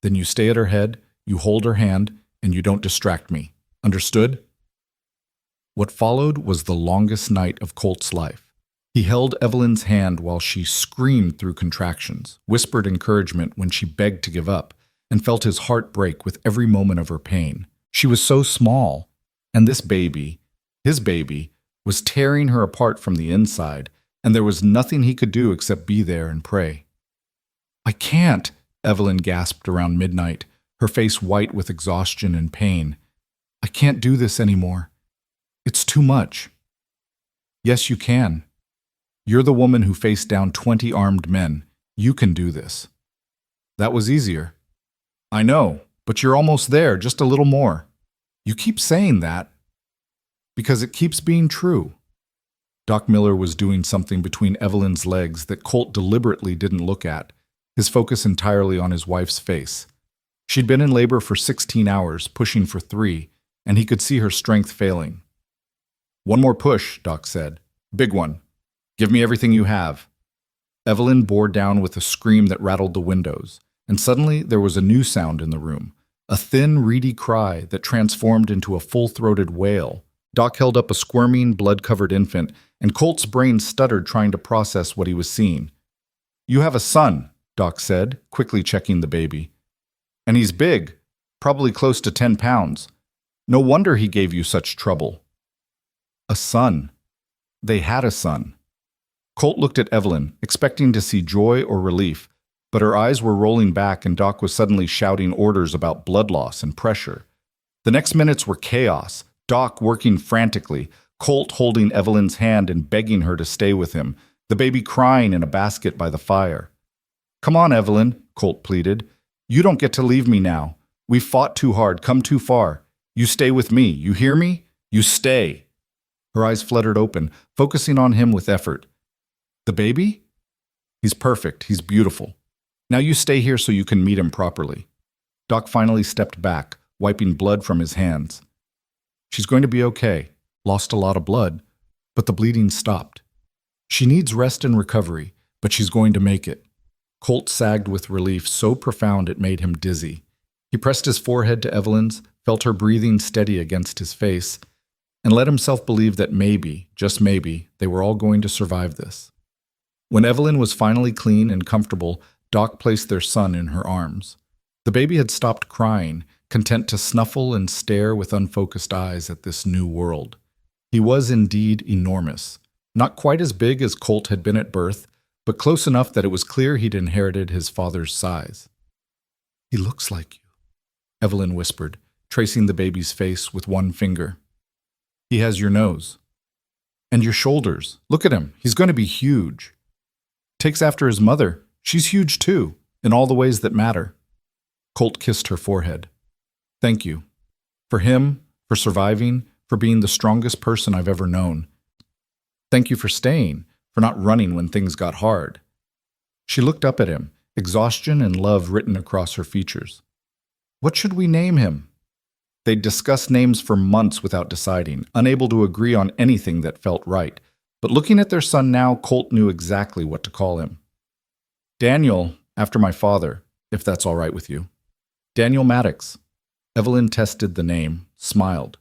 Speaker 1: "Then you stay at her head, you hold her hand, and you don't distract me. Understood?" What followed was the longest night of Colt's life. He held Evelyn's hand while she screamed through contractions, whispered encouragement when she begged to give up, and felt his heart break with every moment of her pain. She was so small, and this baby, his baby, was tearing her apart from the inside, and there was nothing he could do except be there and pray. "I can't," Evelyn gasped around midnight, her face white with exhaustion and pain. "I can't do this anymore. It's too much." "Yes, you can. You're the woman who faced down 20 armed men. You can do this." "That was easier." "I know, but you're almost there, just a little more." "You keep saying that." "Because it keeps being true." Doc Miller was doing something between Evelyn's legs that Colt deliberately didn't look at, his focus entirely on his wife's face. She'd been in labor for 16 hours, pushing for 3, and he could see her strength failing. "One more push," Doc said. "Big one. Give me everything you have." Evelyn bore down with a scream that rattled the windows, and suddenly there was a new sound in the room, a thin, reedy cry that transformed into a full-throated wail. Doc held up a squirming, blood-covered infant, and Colt's brain stuttered trying to process what he was seeing. "You have a son," Doc said, quickly checking the baby. "And he's big, probably close to 10 pounds. No wonder he gave you such trouble." A son. They had a son. Colt looked at Evelyn, expecting to see joy or relief, but her eyes were rolling back and Doc was suddenly shouting orders about blood loss and pressure. The next minutes were chaos, Doc working frantically, Colt holding Evelyn's hand and begging her to stay with him, the baby crying in a basket by the fire. "Come on, Evelyn," Colt pleaded. "You don't get to leave me now. We've fought too hard, come too far. You stay with me, you hear me? You stay." Her eyes fluttered open, focusing on him with effort. "The baby? He's perfect, he's beautiful. Now you stay here so you can meet him properly. Doc finally stepped back, wiping blood from his hands. She's going to be okay. Lost a lot of blood, but the bleeding stopped. She needs rest and recovery, but she's going to make it. Colt sagged with relief so profound it made him dizzy. He pressed his forehead to Evelyn's, felt her breathing steady against his face, and let himself believe that maybe, just maybe, they were all going to survive this. When Evelyn was finally clean and comfortable, Doc placed their son in her arms. The baby had stopped crying, content to snuffle and stare with unfocused eyes at this new world. He was indeed enormous. Not quite as big as Colt had been at birth, but close enough that it was clear he'd inherited his father's size. "He looks like you," Evelyn whispered, tracing the baby's face with one finger. "He has your nose. And your shoulders. Look at him. He's going to be huge. Takes after his mother. She's huge too, in all the ways that matter." Colt kissed her forehead. "Thank you. For him, for surviving, for being the strongest person I've ever known. Thank you for staying, for not running when things got hard." She looked up at him, exhaustion and love written across her features. "What should we name him?" They'd discussed names for months without deciding, unable to agree on anything that felt right. But looking at their son now, Colt knew exactly what to call him. "Daniel, after my father, if that's all right with you. Daniel Maddox." Evelyn tested the name, smiled.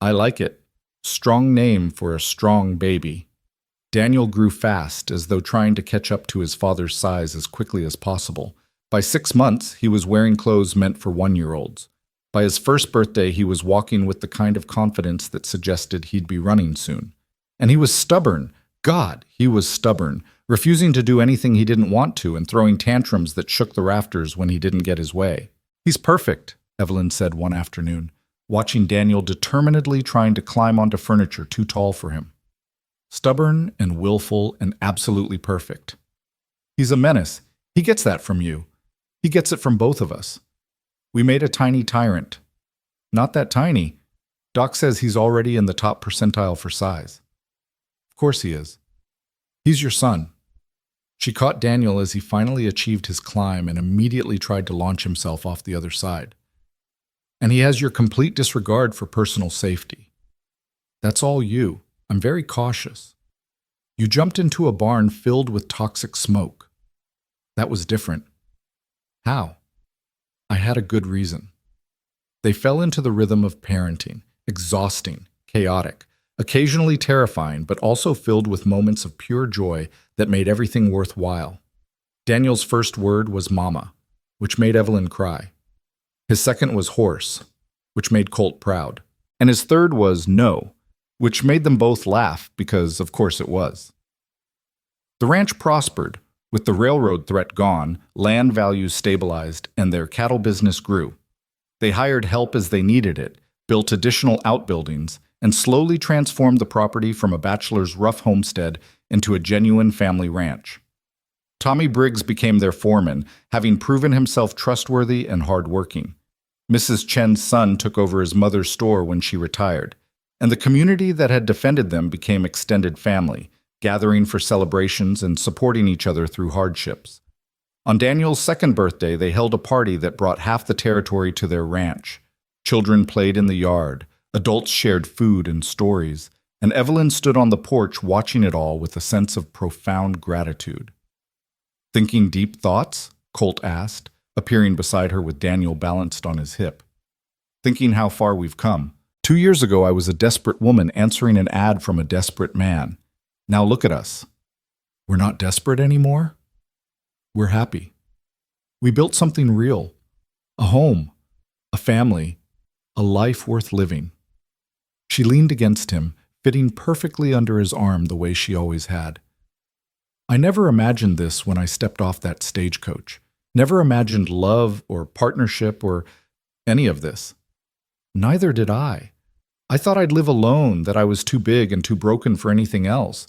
Speaker 1: "I like it. Strong name for a strong baby." Daniel grew fast, as though trying to catch up to his father's size as quickly as possible. By 6 months, he was wearing clothes meant for 1-year-olds. By his first birthday, he was walking with the kind of confidence that suggested he'd be running soon. And he was stubborn. God, he was stubborn, refusing to do anything he didn't want to and throwing tantrums that shook the rafters when he didn't get his way. "He's perfect," Evelyn said one afternoon, watching Daniel determinedly trying to climb onto furniture too tall for him. "Stubborn and willful and absolutely perfect. He's a menace. He gets that from you. He gets it from both of us. We made a tiny tyrant. Not that tiny. Doc says he's already in the top percentile for size." "Of course he is. He's your son." She caught Daniel as he finally achieved his climb and immediately tried to launch himself off the other side. "And he has your complete disregard for personal safety. That's all you. I'm very cautious. You jumped into a barn filled with toxic smoke. That was different." "How?" "I had a good reason." They fell into the rhythm of parenting, exhausting, chaotic, occasionally terrifying, but also filled with moments of pure joy that made everything worthwhile. Daniel's first word was mama, which made Evelyn cry. His second was horse, which made Colt proud. And his third was no, which made them both laugh because, of course, it was. The ranch prospered. With the railroad threat gone, land values stabilized, and their cattle business grew. They hired help as they needed it, built additional outbuildings, and slowly transformed the property from a bachelor's rough homestead into a genuine family ranch. Tommy Briggs became their foreman, having proven himself trustworthy and hardworking. Mrs. Chen's son took over his mother's store when she retired, and the community that had defended them became extended family, gathering for celebrations and supporting each other through hardships. On Daniel's second birthday, they held a party that brought half the territory to their ranch. Children played in the yard, adults shared food and stories, and Evelyn stood on the porch watching it all with a sense of profound gratitude. "Thinking deep thoughts?" Colt asked, appearing beside her with Daniel balanced on his hip. "Thinking how far we've come. 2 years ago, I was a desperate woman answering an ad from a desperate man. Now look at us. We're not desperate anymore. We're happy. We built something real. A home, a family, a life worth living." She leaned against him, fitting perfectly under his arm the way she always had. "I never imagined this when I stepped off that stagecoach. Never imagined love or partnership or any of this. Neither did I. I thought I'd live alone, that I was too big and too broken for anything else.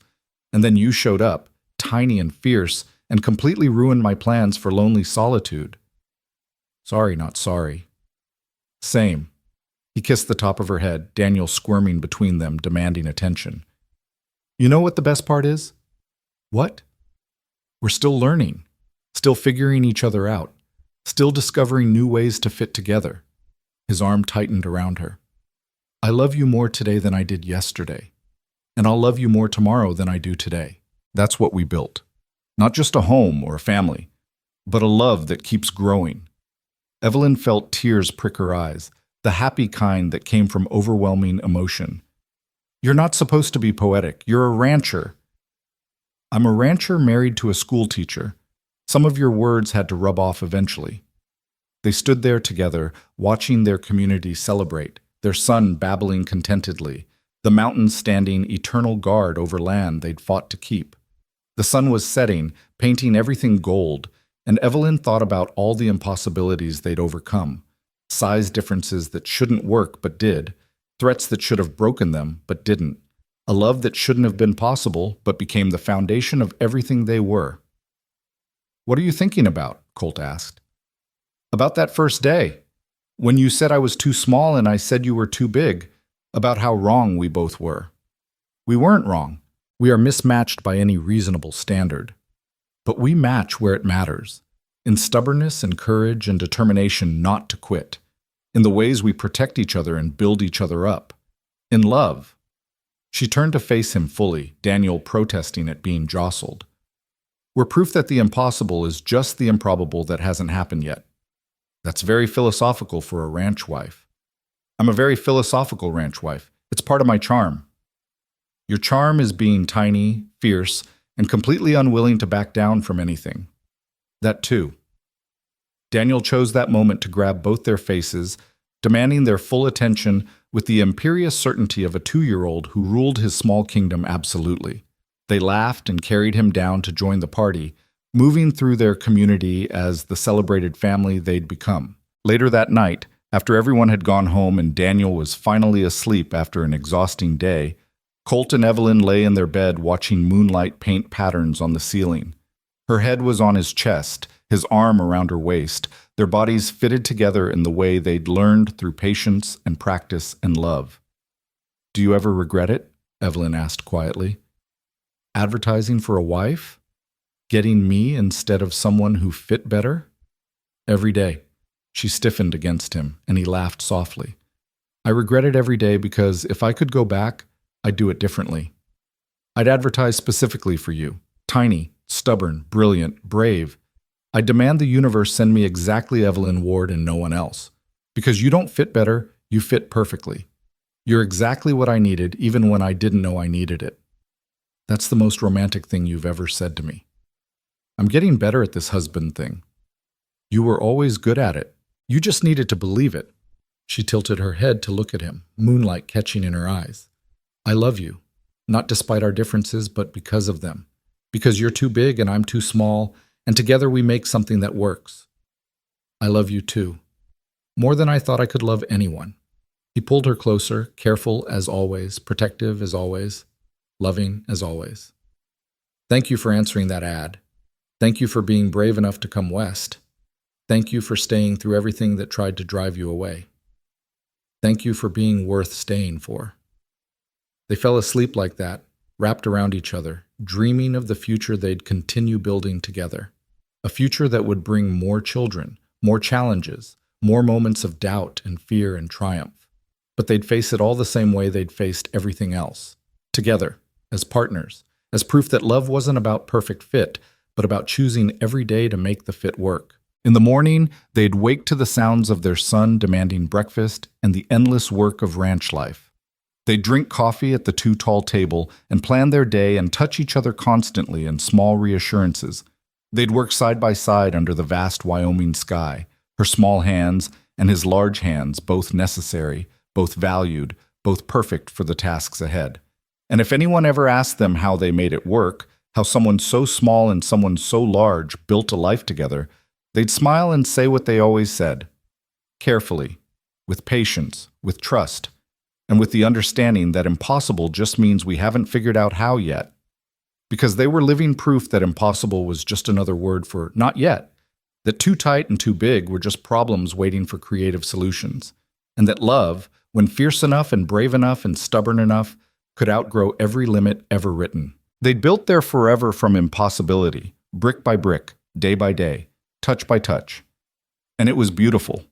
Speaker 1: And then you showed up, tiny and fierce, and completely ruined my plans for lonely solitude." "Sorry, not sorry." "Same." He kissed the top of her head, Daniel squirming between them, demanding attention. "You know what the best part is?" "What?" "We're still learning. still figuring each other out, still discovering new ways to fit together. His arm tightened around her. I love you more today than I did yesterday, and I'll love you more tomorrow than I do today. That's what we built. Not just a home or a family, but a love that keeps growing. Evelyn felt tears prick her eyes, the happy kind that came from overwhelming emotion. You're not supposed to be poetic. You're a rancher. I'm a rancher married to a school teacher. Some of your words had to rub off eventually. They stood there together, watching their community celebrate, their son babbling contentedly, the mountains standing eternal guard over land they'd fought to keep. The sun was setting, painting everything gold, and Evelyn thought about all the impossibilities they'd overcome. Size differences that shouldn't work but did, threats that should have broken them but didn't, a love that shouldn't have been possible but became the foundation of everything they were. What are you thinking about? Colt asked. About that first day, when you said I was too small and I said you were too big, about how wrong we both were. We weren't wrong. We are mismatched by any reasonable standard. But we match where it matters, in stubbornness and courage and determination not to quit, in the ways we protect each other and build each other up, in love. She turned to face him fully, Daniel protesting at being jostled. We're proof that the impossible is just the improbable that hasn't happened yet. That's very philosophical for a ranch wife. I'm a very philosophical ranch wife. It's part of my charm. Your charm is being tiny, fierce, and completely unwilling to back down from anything. That too. Daniel chose that moment to grab both their faces, demanding their full attention with the imperious certainty of a 2-year-old who ruled his small kingdom absolutely. They laughed and carried him down to join the party, moving through their community as the celebrated family they'd become. Later that night, after everyone had gone home and Daniel was finally asleep after an exhausting day, Colt and Evelyn lay in their bed watching moonlight paint patterns on the ceiling. Her head was on his chest, his arm around her waist, their bodies fitted together in the way they'd learned through patience and practice and love. Do you ever regret it? Evelyn asked quietly. Advertising for a wife? Getting me instead of someone who fit better? Every day. She stiffened against him, and he laughed softly. I regret it every day because if I could go back, I'd do it differently. I'd advertise specifically for you. Tiny, stubborn, brilliant, brave. I demand the universe send me exactly Evelyn Ward and no one else. Because you don't fit better, you fit perfectly. You're exactly what I needed, even when I didn't know I needed it. That's the most romantic thing you've ever said to me. I'm getting better at this husband thing. You were always good at it. You just needed to believe it. She tilted her head to look at him, moonlight catching in her eyes. I love you, not despite our differences, but because of them. Because you're too big and I'm too small, and together we make something that works. I love you too. More than I thought I could love anyone. He pulled her closer, careful as always, protective as always, loving as always. Thank you for answering that ad. Thank you for being brave enough to come west. Thank you for staying through everything that tried to drive you away. Thank you for being worth staying for. They fell asleep like that, wrapped around each other, dreaming of the future they'd continue building together. A future that would bring more children, more challenges, more moments of doubt and fear and triumph. But they'd face it all the same way they'd faced everything else. Together, as partners, as proof that love wasn't about perfect fit, but about choosing every day to make the fit work. In the morning, they'd wake to the sounds of their son demanding breakfast and the endless work of ranch life. They'd drink coffee at the too-tall table and plan their day and touch each other constantly in small reassurances. They'd work side by side under the vast Wyoming sky, her small hands and his large hands, both necessary, both valued, both perfect for the tasks ahead. And if anyone ever asked them how they made it work, how someone so small and someone so large built a life together, they'd smile and say what they always said. Carefully, with patience, with trust, and with the understanding that impossible just means we haven't figured out how yet. Because they were living proof that impossible was just another word for not yet, that too tight and too big were just problems waiting for creative solutions, and that love, when fierce enough and brave enough and stubborn enough, could outgrow every limit ever written. They'd built their forever from impossibility, brick by brick, day by day, touch by touch. And it was beautiful.